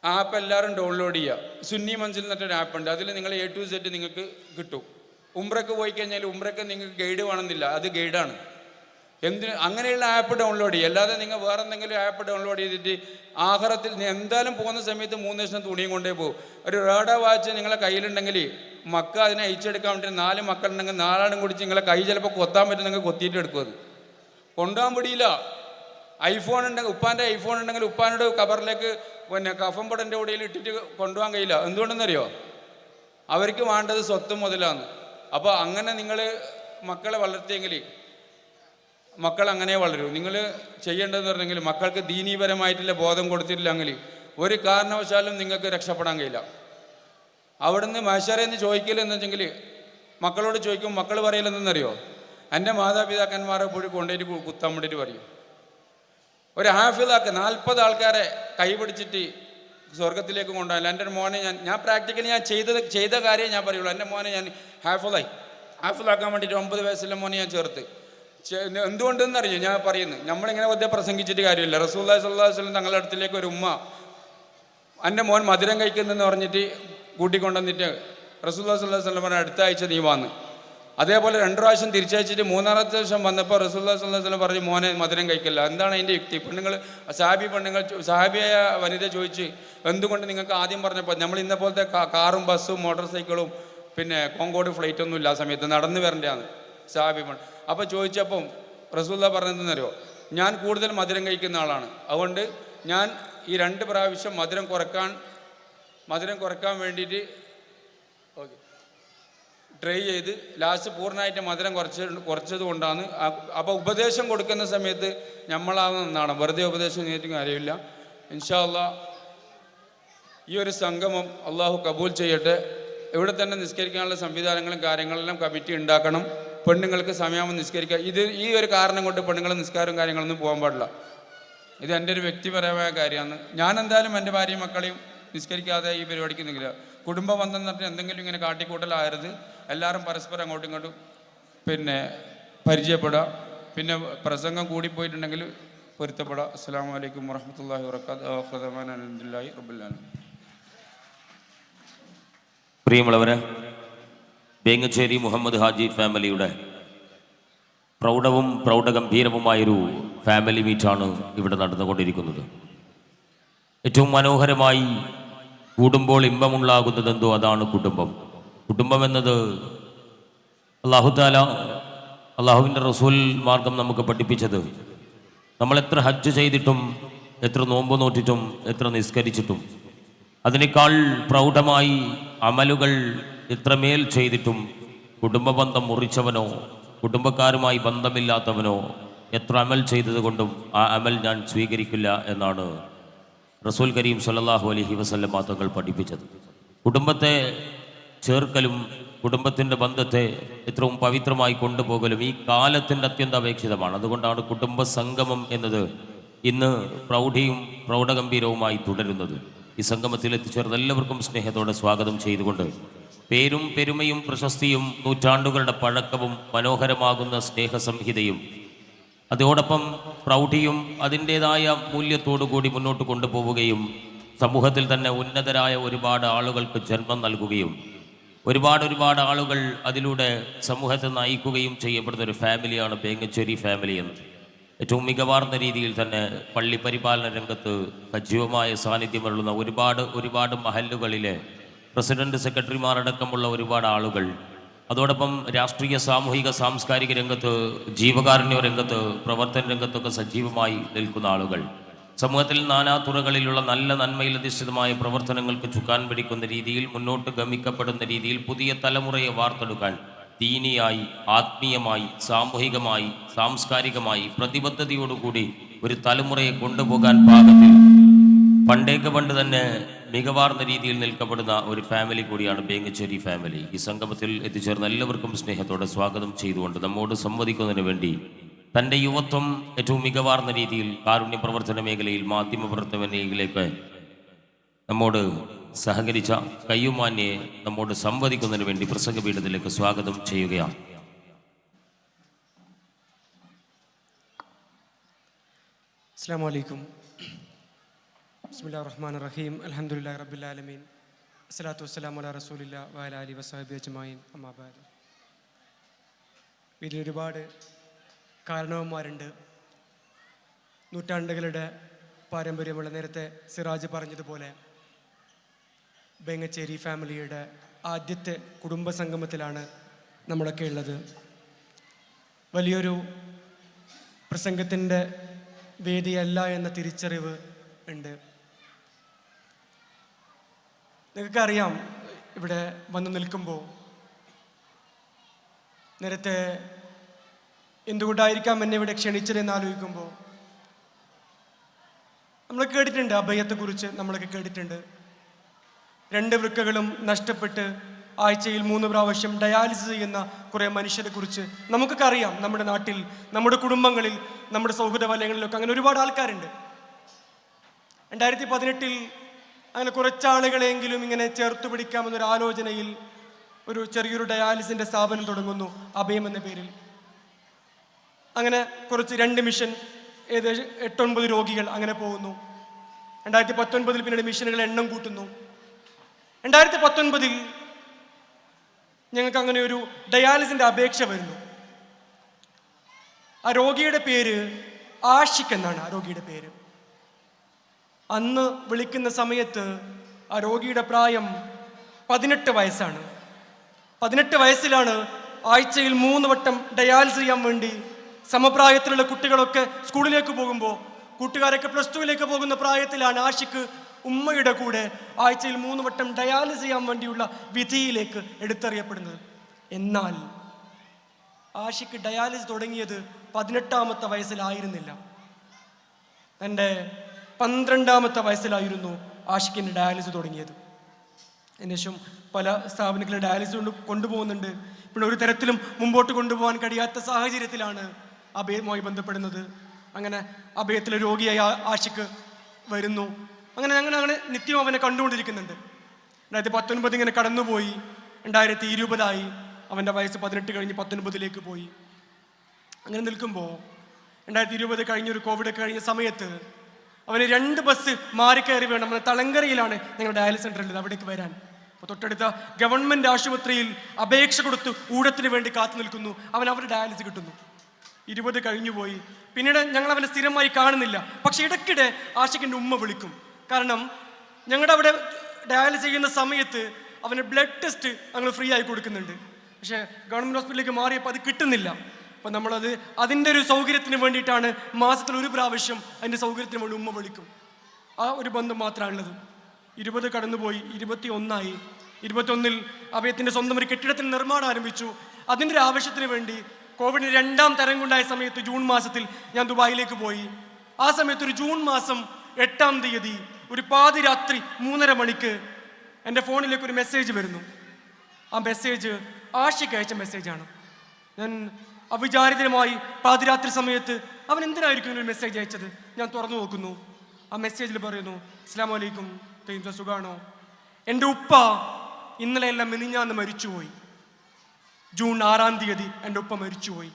ആപ്പ് എല്ലാവരും ഡൗൺലോഡ് ചെയ്യുക. സുന്നി മൻസിൽ എന്നിട്ടൊരു ആപ്പുണ്ട്. അതിൽ നിങ്ങൾ A to Z നിങ്ങൾക്ക് കിട്ടും. ഉംറയ്ക്ക് പോയി കഴിഞ്ഞാൽ ഉംറയ്ക്ക് നിങ്ങൾക്ക് ഗൈഡ് വേണമെന്നില്ല, അത് ഗൈഡാണ്. അങ്ങനെയുള്ള ആപ്പ് ഡൗൺലോഡ് ചെയ്യുക. അല്ലാതെ നിങ്ങൾ വേറെ എന്തെങ്കിലും ആപ്പ് ഡൗൺലോഡ് ചെയ്തിട്ട് ആഖിറത്തിൽ എന്തായാലും പോകുന്ന സമയത്ത് 3 ലക്ഷം തുണിയും കൊണ്ടേ പോകും. ഒരു റേഡ വാച്ച് നിങ്ങളെ കയ്യിലുണ്ടെങ്കിൽ മക്ക അതിനെ അയച്ചെടുക്കാൻ വേണ്ടി 4 മക്കളുണ്ടെങ്കിൽ 4 ആളും കുടിച്ച് നിങ്ങളെ കൈ ചിലപ്പോൾ കൊത്താൻ പറ്റുന്നെങ്കിൽ കൊത്തിയിട്ട് എടുക്കും. അത് കൊണ്ടുപോകാൻ പിടിയില്ല. ഐഫോൺ ഉണ്ടെങ്കിൽ, ഉപ്പാൻ്റെ ഐഫോൺ ഉണ്ടെങ്കിൽ ഉപ്പാനോട് കബറിലേക്ക് കഫം പടൻ്റെ കൂടെയിൽ ഇട്ടിട്ട് കൊണ്ടുപോകാൻ കഴിയില്ല. എന്തുകൊണ്ടെന്നറിയോ? അവർക്ക് വേണ്ടത് സ്വത്തും മുതലാണ്. അപ്പോൾ അങ്ങനെ നിങ്ങൾ മക്കളെ വളർത്തിയെങ്കിൽ മക്കൾ അങ്ങനെ വളരും. നിങ്ങൾ ചെയ്യേണ്ടതെന്ന് പറഞ്ഞെങ്കിൽ മക്കൾക്ക് ദീനീപരമായിട്ടുള്ള ബോധം കൊടുത്തിട്ടില്ലെങ്കിൽ ഒരു കാരണവശാലും നിങ്ങൾക്ക് രക്ഷപ്പെടാൻ കഴിയില്ല. അവിടുന്ന് മഹ്ശറേന്ന് ചോദിക്കലെന്ന് വെച്ചെങ്കിൽ മക്കളോട് ചോദിക്കും, മക്കൾ പറയലെന്നറിയോ, എൻ്റെ മാതാപിതാക്കന്മാരെ പോയി കൊണ്ടുപോയിട്ട് കുത്താൻ വേണ്ടിയിട്ട് പറയും. ഒരു ഹാഫിളാക്ക് 40 ആൾക്കാരെ കൈപിടിച്ചിട്ട് സ്വർഗത്തിലേക്ക് കൊണ്ടുപോയില്ല. എൻ്റെ മോനെ ഞാൻ പ്രാക്ടിക്കലി ഞാൻ ചെയ്ത കാര്യം ഞാൻ പറയുള്ളൂ. എൻ്റെ മോനെ ഞാൻ ഹാഫിളാക്കാൻ വേണ്ടിയിട്ട് 9 വയസ്സുള്ള മോനെ ഞാൻ ചേർത്ത്. എന്തുകൊണ്ടെന്നറിയോ ഞാൻ പറയുന്നത്? നമ്മളിങ്ങനെ വെറുതെ പ്രസംഗിച്ചിട്ട് കാര്യമില്ല. റസൂലുള്ളാഹി സ്വല്ലല്ലാഹു അലൈഹി വസല്ലം തങ്ങളുടെ അടുത്തേക്ക് ഒരു ഉമ്മ എൻ്റെ മോൻ മധുരം കഴിക്കുന്നെന്ന് പറഞ്ഞിട്ട് കൂട്ടിക്കൊണ്ടുവന്നിട്ട് റസൂലുള്ളാഹി സ്വല്ലല്ലാഹു അലൈഹി വസല്ലം പറഞ്ഞ അടുത്ത ആഴ്ച നീ വന്ന്. അതേപോലെ 2 പ്രാവശ്യം തിരിച്ചയച്ചിട്ട് 3-ാമത്തെ ദിവസം വന്നപ്പോൾ റസൂലുള്ളാഹി സ്വല്ലല്ലാഹു അലൈഹി വസല്ലം പറഞ്ഞു മോനെ മധുരം കഴിക്കില്ല. എന്താണ് അതിൻ്റെ യുക്തി? സഹാബിയായ വനിത ചോദിച്ച് എന്തുകൊണ്ട് നിങ്ങൾക്ക് ആദ്യം പറഞ്ഞപ്പോൾ നമ്മൾ ഇന്ന പോലത്തെ കാറും ബസ്സും മോട്ടോർ സൈക്കിളും പിന്നെ കോങ്കോഡ് ഫ്ലൈറ്റ് ഒന്നും ഇല്ല ആ സമയത്ത് നടന്നു വരേണ്ടതാണ് സഹാബി അപ്പോൾ ചോദിച്ചപ്പം റസൂലുള്ളാഹി പറഞ്ഞതെന്നറിയോ? ഞാൻ കൂടുതൽ മധുരം കഴിക്കുന്ന ആളാണ്, അതുകൊണ്ട് ഞാൻ ഈ 2 പ്രാവശ്യം മധുരം കുറക്കാൻ വേണ്ടിയിട്ട് ട്രൈ ചെയ്ത് ലാസ്റ്റ് പൂർണ്ണമായിട്ട് മധുരം കുറച്ചത് കൊണ്ടാണ്. അപ്പോൾ ഉപദേശം കൊടുക്കുന്ന സമയത്ത് നമ്മളാവുന്നതാണ്, വെറുതെ ഉപദേശം ചെയ്തിട്ട് കാര്യമില്ല. ഇൻഷാ അല്ലാഹ് ഈ ഒരു സംഗമം അള്ളാഹു കബൂൽ ചെയ്യട്ടെ. ഇവിടെ തന്നെ നിസ്കരിക്കാനുള്ള സംവിധാനങ്ങളും കാര്യങ്ങളെല്ലാം കമ്മിറ്റി ഉണ്ടാക്കണം. പെണ്ണുങ്ങൾക്ക് സമയമാകുമ്പോൾ നിസ്കരിക്കുക. ഈ ഒരു കാരണം കൊണ്ട് പെണ്ണുങ്ങൾ നിസ്കാരവും കാര്യങ്ങളൊന്നും പോകാൻ പാടില്ല. ഇത് എൻ്റെ ഒരു വ്യക്തിപരമായ കാര്യമാണ്. ഞാൻ എന്തായാലും എൻ്റെ ഭാര്യയും മക്കളെയും നിസ്കരിക്കാതെ ഈ പരിപാടിക്ക് നിൽക്കില്ല. കുടുംബ ബന്ധം എന്ന് പറഞ്ഞാൽ എന്തെങ്കിലും ഇങ്ങനെ കാട്ടിക്കൂട്ടലായിരുന്നു. എല്ലാവരും പരസ്പരം അങ്ങോട്ടും ഇങ്ങോട്ടും പിന്നെ പരിചയപ്പെടുക, പിന്നെ പ്രസംഗം കൂടിപ്പോയിട്ടുണ്ടെങ്കിൽ പൊരുത്തപ്പെടുക. അസ്സലാമു അലൈക്കും വറഹ്മത്തുള്ളാഹി വബറകാതുഹു. അൽഹംദുലില്ലാഹി റബ്ബിൽ ആലമീൻ. പ്രിയമുള്ളവരെ, വേങ്ങച്ചേരി മുഹമ്മദ് ഹാജി ഫാമിലിയുടെ പ്രൗഢഗംഭീരവുമായൊരു ഫാമിലി മീറ്റാണ് ഇവിടെ നടന്നുകൊണ്ടിരിക്കുന്നത്. ഏറ്റവും മനോഹരമായി കൂടുമ്പോൾ ഇമ്പമുണ്ടാകുന്നതെന്തോ അതാണ് കുടുംബം. കുടുംബം എന്നത് അള്ളാഹുവിൻ്റെ റസൂൽ മാർഗം നമുക്ക് പഠിപ്പിച്ചത്, നമ്മൾ എത്ര ഹജ്ജ് ചെയ്തിട്ടും എത്ര നോമ്പ് നോറ്റിട്ടും എത്ര നിസ്കരിച്ചിട്ടും അതിനേക്കാൾ പ്രൗഢമായി അമലുകൾ എത്രമേൽ ചെയ്തിട്ടും കുടുംബബന്ധം മുറിച്ചവനോ കുടുംബക്കാരുമായി ബന്ധമില്ലാത്തവനോ എത്ര അമൽ ചെയ്തത് കൊണ്ടും ആ അമൽ ഞാൻ സ്വീകരിക്കില്ല എന്നാണ് റസൂൽ കരീം സല്ലല്ലാഹു അലൈഹി വസല്ലം തങ്ങൾ പഠിപ്പിച്ചത്. കുടുംബത്തെ ചേർക്കലും കുടുംബത്തിൻ്റെ ബന്ധത്തെ ഏറ്റവും പവിത്രമായി കൊണ്ടുപോകലും ഈ കാലത്തിൻ്റെ അത്യന്താപേക്ഷിതമാണ്. അതുകൊണ്ടാണ് കുടുംബ സംഗമം എന്നത് ഇന്ന് പ്രൗഢഗംഭീരവുമായി തുടരുന്നത്. ഈ സംഗമത്തിൽ എത്തിച്ചേർന്ന എല്ലാവർക്കും സ്നേഹത്തോടെ സ്വാഗതം ചെയ്തുകൊണ്ട് പേരും പെരുമയും പ്രശസ്തിയും നൂറ്റാണ്ടുകളുടെ പഴക്കവും മനോഹരമാകുന്ന സ്നേഹസംഹിതയും അതോടൊപ്പം പ്രൗഢിയും അതിൻ്റേതായ മൂല്യത്തോടുകൂടി മുന്നോട്ട് കൊണ്ടുപോവുകയും സമൂഹത്തിൽ തന്നെ ഉന്നതരായ ഒരുപാട് ആളുകൾക്ക് ജന്മം നൽകുകയും ഒരുപാട് ആളുകൾ അതിലൂടെ സമൂഹത്തെ നയിക്കുകയും ചെയ്യപ്പെടുന്ന ഒരു ഫാമിലിയാണ് വേങ്ങച്ചേരി ഫാമിലി എന്ന്. ഏറ്റവും മികവാർന്ന രീതിയിൽ തന്നെ പള്ളി പരിപാലന രംഗത്ത് സജീവമായ സാന്നിധ്യമരുളുന്ന ഒരുപാട് മഹല്ലുകളിലെ പ്രസിഡന്റ് സെക്രട്ടറിമാരടക്കമുള്ള ഒരുപാട് ആളുകൾ, അതോടൊപ്പം രാഷ്ട്രീയ സാമൂഹിക സാംസ്കാരിക രംഗത്ത് ജീവകാരുണ്യ രംഗത്ത് പ്രവർത്തന രംഗത്തൊക്കെ സജീവമായി നിൽക്കുന്ന ആളുകൾ, സമൂഹത്തിൽ നാനാതുറകളിലുള്ള നല്ല നന്മയിൽ അധിഷ്ഠിതമായ പ്രവർത്തനങ്ങൾക്ക് ചുക്കാൻ പിടിക്കുന്ന രീതിയിൽ മുന്നോട്ട് ഗമിക്കപ്പെടുന്ന രീതിയിൽ പുതിയ തലമുറയെ വാർത്തെടുക്കാൻ ദീനിയായി ആത്മീയമായി സാമൂഹികമായി സാംസ്കാരികമായി പ്രതിബദ്ധതയോടുകൂടി ഒരു തലമുറയെ കൊണ്ടുപോകാൻ പാകത്തിൽ പണ്ട് തന്നെ മികവാർന്ന രീതിയിൽ നിൽക്കപ്പെടുന്ന ഒരു ഫാമിലി കൂടിയാണ് വേങ്ങച്ചേരി ഫാമിലി. ഈ സംഗമത്തിൽ എത്തിച്ചേർന്ന എല്ലാവർക്കും സ്നേഹത്തോടെ സ്വാഗതം ചെയ്തുകൊണ്ട് നമ്മോട് സംവദിക്കുന്നതിന് വേണ്ടി തൻ്റെ യുവത്വം ഏറ്റവും മികവാർന്ന രീതിയിൽ കാരുണ്യ പ്രവർത്തന മേഖലയിൽ മാധ്യമ പ്രവർത്തന മേഖലയിലേക്ക് നമ്മോട് സഹകരിച്ച കയ്യുമാന്യെ നമ്മോട് സംവദിക്കുന്നതിന് വേണ്ടി പ്രസംഗപീഠത്തിലേക്ക് സ്വാഗതം ചെയ്യുകയാണ്. അസ്സലാമു അലൈക്കും. ബിസ്മില്ലാഹിർ റഹ്മാനിർ റഹീം. അൽഹംദുലില്ലാഹി റബ്ബിൽ ആലമീൻ. അസ്സലാത്തു വസ്സലാമു അലാ റസൂലില്ലാഹി വഅലാ ആലിഹി വസഹ്ബിഹി അജ്മഈൻ. അമ്മാ ബഅദ്. ഇതിൽ ഒരുപാട് കാരണവന്മാരുണ്ട്. നൂറ്റാണ്ടുകളുടെ പാരമ്പര്യമുള്ള, നേരത്തെ സിറാജ് പറഞ്ഞതുപോലെ വേങ്ങച്ചേരി ഫാമിലിയുടെ ആദ്യത്തെ കുടുംബ സംഗമത്തിലാണ് നമ്മളൊക്കെ ഉള്ളത്. വലിയൊരു പ്രസംഗത്തിൻ്റെ വേദിയല്ല എന്ന തിരിച്ചറിവ് ഉണ്ട്. നിങ്ങൾക്കറിയാം, ഇവിടെ വന്നു നിൽക്കുമ്പോൾ നേരത്തെ എന്തുകൊണ്ടായിരിക്കാം എന്നെ ഇവിടെ ക്ഷണിച്ചതെന്ന് ആലോചിക്കുമ്പോൾ നമ്മൾ കേട്ടിട്ടുണ്ട്, അഭയത്തെക്കുറിച്ച് നമ്മളൊക്കെ കേട്ടിട്ടുണ്ട്. 2 വൃക്കകളും നഷ്ടപ്പെട്ട് ആഴ്ചയിൽ 3 പ്രാവശ്യം ഡയാലിസിസ് ചെയ്യുന്ന കുറേ മനുഷ്യരെ കുറിച്ച് നമുക്കൊക്കെ അറിയാം. നമ്മുടെ നാട്ടിൽ, നമ്മുടെ കുടുംബങ്ങളിൽ, നമ്മുടെ സൗഹൃദ വലയങ്ങളിലൊക്കെ അങ്ങനെ ഒരുപാട് ആൾക്കാരുണ്ട്. 2018 അങ്ങനെ കുറച്ചാളുകളെങ്കിലും ഇങ്ങനെ ചേർത്ത് പിടിക്കാമെന്നൊരു ആലോചനയിൽ ഒരു ചെറിയൊരു ഡയാലിസിൻ്റെ സ്ഥാപനം തുടങ്ങുന്നു, അഭയം എന്ന പേരിൽ. അങ്ങനെ കുറച്ച് 2 മിഷൻ, ഏകദേശം 8-9 രോഗികൾ അങ്ങനെ പോകുന്നു. 2019 പിന്നീട് മിഷനുകൾ എണ്ണം കൂട്ടുന്നു. 2019 ഞങ്ങൾക്ക് അങ്ങനെ ഒരു ഡയാലിസിൻ്റെ അപേക്ഷ വരുന്നു. ആ രോഗിയുടെ പേര് ആഷിഖ് എന്നാണ്. ആ രോഗിയുടെ പേര് അന്ന് വിളിക്കുന്ന സമയത്ത് ആ രോഗിയുടെ പ്രായം 18 വയസ്സാണ്. 18 വയസ്സിലാണ് ആഴ്ചയിൽ 3 വട്ടം ഡയാലിസിസ് ചെയ്യാൻ വേണ്ടി സമപ്രായത്തിലുള്ള കുട്ടികളൊക്കെ സ്കൂളിലേക്ക് പോകുമ്പോൾ, കൂട്ടുകാരൊക്കെ +2 പോകുന്ന പ്രായത്തിലാണ് ആഷിഖ് ഉമ്മയുടെ കൂടെ ആഴ്ചയിൽ 3 വട്ടം ഡയാലിസിസ് ചെയ്യാൻ വേണ്ടിയുള്ള വിധിയിലേക്ക് എടുത്തറിയപ്പെടുന്നത്. എന്നാൽ ആഷിഖ് ഡയാലിസിസ് തുടങ്ങിയത് 18ാമത്തെ വയസ്സിലായിരുന്നില്ല. തൻ്റെ 12ാമത്തെ വയസ്സിലായിരുന്നു ആഷിഖിൻ്റെ ഡയാലിസിസ് തുടങ്ങിയത്. അതിനുശേഷം പല സ്ഥാപനങ്ങളിൽ ഡയാലിസിസ് കൊണ്ടുപോകുന്നുണ്ട്. പിന്നെ ഒരു തരത്തിലും മുമ്പോട്ട് കൊണ്ടുപോകാൻ കഴിയാത്ത സാഹചര്യത്തിലാണ് അഭയവുമായി ബന്ധപ്പെടുന്നത്. അങ്ങനെ അഭയത്തിലെ രോഗിയായി ആഷിഖ് വരുന്നു. അങ്ങനെ നിത്യം അവനെ കണ്ടുകൊണ്ടിരിക്കുന്നുണ്ട്. 2019 ഇങ്ങനെ കടന്നുപോയി. 2020 അവൻ്റെ വയസ്സ് 18 കഴിഞ്ഞ് 19ലേക്ക് പോയി. അങ്ങനെ നിൽക്കുമ്പോൾ 2020 കഴിഞ്ഞൊരു കോവിഡ് കഴിഞ്ഞ സമയത്ത് അവന് 2 ബസ് മാറിക്കയറി വേണം. തളങ്കരയിലാണ് ഞങ്ങൾ ഡയാലിസിസ് സെൻ്റർ ഉള്ളത്, അവിടേക്ക് വരാൻ. അപ്പോൾ തൊട്ടടുത്ത ഗവൺമെൻറ് ആശുപത്രിയിൽ അപേക്ഷ കൊടുത്ത് ഊഴത്തിന് വേണ്ടി കാത്തു നിൽക്കുന്നു. അവരുടെ ഡയാലിസിസ് കിട്ടുന്നു. 20 കഴിഞ്ഞു പോയി. പിന്നീട് ഞങ്ങൾ അവനെ സ്ഥിരമായി കാണുന്നില്ല. പക്ഷെ ഇടയ്ക്കിടെ ആഷിഖിൻ്റെ ഉമ്മ വിളിക്കും. കാരണം ഞങ്ങളുടെ അവിടെ ഡയാലിസിസ് ചെയ്യുന്ന സമയത്ത് അവന് ബ്ലഡ് ടെസ്റ്റ് ഞങ്ങൾ ഫ്രീ ആയി കൊടുക്കുന്നുണ്ട്. പക്ഷേ ഗവൺമെൻറ് ഹോസ്പിറ്റലിലേക്ക് മാറിയപ്പോൾ അത് കിട്ടുന്നില്ല. അപ്പം നമ്മളത് അതിൻ്റെ ഒരു സൗകര്യത്തിന് വേണ്ടിയിട്ടാണ് മാസത്തിൽ 1 പ്രാവശ്യം അതിൻ്റെ സൗകര്യത്തിന് വേണ്ടി ഉമ്മ വിളിക്കും. ആ ഒരു ബന്ധം മാത്രമാണുള്ളത്. 20 കടന്നുപോയി. 21 21 അഭയത്തിൻ്റെ സ്വന്തം ഒരു കെട്ടിടത്തിന് നിർമ്മാണം ആരംഭിച്ചു. അതിൻ്റെ ഒരു ആവശ്യത്തിന് വേണ്ടി കോവിഡിന് 2ാം തരം കൊണ്ടായ സമയത്ത് ജൂൺ മാസത്തിൽ ഞാൻ ദുബായിലേക്ക് പോയി. ആ സമയത്ത് ഒരു ജൂൺ മാസം 8ാം തീയതി ഒരു പാതിരാത്രി 3:30 മണിക്ക് എൻ്റെ ഫോണിലേക്ക് ഒരു മെസ്സേജ് വരുന്നു. ആ മെസ്സേജ് ആഷിഖ് അയച്ച മെസ്സേജാണ്. ഞാൻ അവിചാരിതമായി പാതിരാത്രി സമയത്ത് അവൻ എന്തിനായിരിക്കും ഒരു മെസ്സേജ് അയച്ചത്? ഞാൻ തുറന്നു നോക്കുന്നു. ആ മെസ്സേജിൽ പറയുന്നു, അസ്സലാമു അലൈക്കും, സുഖാണോ? എൻ്റെ ഉപ്പ ഇന്നലെയെല്ലാം മിനിഞ്ഞാന്ന് മരിച്ചുപോയി. ജൂൺ 6ാം തീയതി എൻ്റെ ഉപ്പ മരിച്ചുപോയി.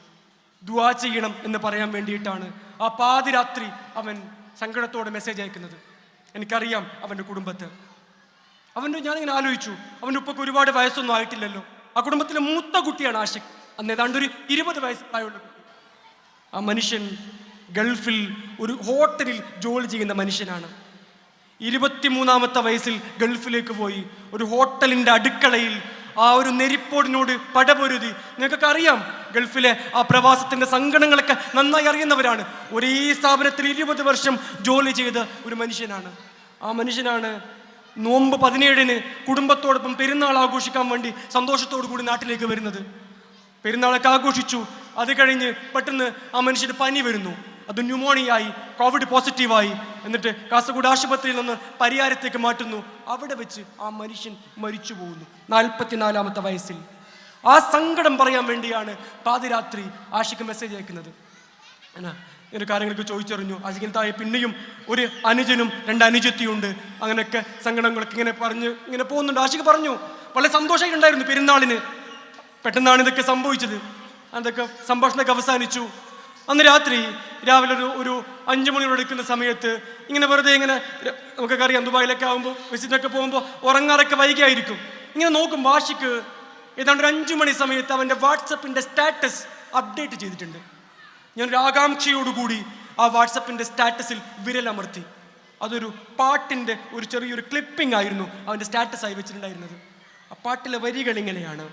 ദുആ ചെയ്യണം എന്ന് പറയാൻ വേണ്ടിയിട്ടാണ് ആ പാതിരാത്രി അവൻ സങ്കടത്തോടെ മെസ്സേജ് അയക്കുന്നത്. എനിക്കറിയാം അവൻ്റെ കുടുംബത്തെ. ഞാനിങ്ങനെ ആലോചിച്ചു, അവൻ്റെ ഉപ്പക്ക് ഒരുപാട് വയസ്സൊന്നും ആയിട്ടില്ലല്ലോ. ആ കുടുംബത്തിലെ മൂത്ത കുട്ടിയാണ് ആഷിഖ്. അന്ന് ഏതാണ്ട് ഒരു 20 വയസ്സായുള്ള കുട്ടി. ആ മനുഷ്യൻ ഗൾഫിൽ ഒരു ഹോട്ടലിൽ ജോലി ചെയ്യുന്ന മനുഷ്യനാണ്. 23ാമത്തെ വയസ്സിൽ ഗൾഫിലേക്ക് പോയി. ഒരു ഹോട്ടലിൻ്റെ അടുക്കളയിൽ ആ ഒരു നെരിപ്പോടിനോട് പടപൊരുതി. നിങ്ങൾക്കൊക്കെ അറിയാം, ഗൾഫിലെ ആ പ്രവാസത്തിൻ്റെ സങ്കടങ്ങളൊക്കെ നന്നായി അറിയുന്നവരാണ്. ഒരേ സ്ഥാപനത്തിൽ 20 വർഷം ജോലി ചെയ്ത ഒരു മനുഷ്യനാണ്. ആ മനുഷ്യനാണ് നോമ്പ് 17-ന് കുടുംബത്തോടൊപ്പം പെരുന്നാൾ ആഘോഷിക്കാൻ വേണ്ടി സന്തോഷത്തോടു കൂടി നാട്ടിലേക്ക് വരുന്നത്. പെരുന്നാളൊക്കെ ആഘോഷിച്ചു. അത് കഴിഞ്ഞ് പെട്ടെന്ന് ആ മനുഷ്യന് പനി വരുന്നു. അത് ന്യൂമോണിയായി, കോവിഡ് പോസിറ്റീവായി. എന്നിട്ട് കാസർഗോഡ് ആശുപത്രിയിൽ നിന്ന് പരിയാരത്തേക്ക് മാറ്റുന്നു. അവിടെ വെച്ച് ആ മനുഷ്യൻ മരിച്ചു പോകുന്നു 44ാമത്തെ വയസ്സിൽ. ആ സങ്കടം പറയാൻ വേണ്ടിയാണ് പാതിരാത്രി ആഷിഖ് മെസ്സേജ് അയക്കുന്നത്. ഇങ്ങനെ കാര്യങ്ങളൊക്കെ ചോദിച്ചറിഞ്ഞു. ആഷിഖിന് താഴെ പിന്നെയും ഒരു അനുജനും 2 അനുജത്തിയുണ്ട്. അങ്ങനെയൊക്കെ സങ്കടങ്ങളൊക്കെ ഇങ്ങനെ പോകുന്നുണ്ട്. ആഷിഖ് പറഞ്ഞു വളരെ സന്തോഷമായിട്ടുണ്ടായിരുന്നു പെരുന്നാളിന്. പെട്ടെന്നാണ് ഇതൊക്കെ സംഭവിച്ചത്. അതൊക്കെ സംഭാഷണമൊക്കെ അവസാനിച്ചു. അന്ന് രാവിലെ ഒരു 5 മണിയോട് എടുക്കുന്ന സമയത്ത് ഇങ്ങനെ വെറുതെ നമുക്കൊക്കെ അറിയാം, ദുബായിലൊക്കെ ആകുമ്പോൾ വിസിറ്റിനൊക്കെ പോകുമ്പോൾ ഉറങ്ങാറൊക്കെ വൈകിയായിരിക്കും. ഇങ്ങനെ നോക്കുമ്പോൾ ആഷിഖ് ഏതാണ്ട് ഒരു 5 മണി സമയത്ത് അവൻ്റെ വാട്സപ്പിൻ്റെ സ്റ്റാറ്റസ് അപ്ഡേറ്റ് ചെയ്തിട്ടുണ്ട്. ഞാനൊരു ആകാംക്ഷയോടുകൂടി ആ വാട്സപ്പിൻ്റെ സ്റ്റാറ്റസിൽ വിരലമർത്തി. അതൊരു പാട്ടിൻ്റെ ഒരു ചെറിയൊരു ക്ലിപ്പിംഗ് ആയിരുന്നു അവൻ്റെ സ്റ്റാറ്റസായി വെച്ചിട്ടുണ്ടായിരുന്നത്. ആ പാട്ടിലെ വരികൾ ഇങ്ങനെയാണ്.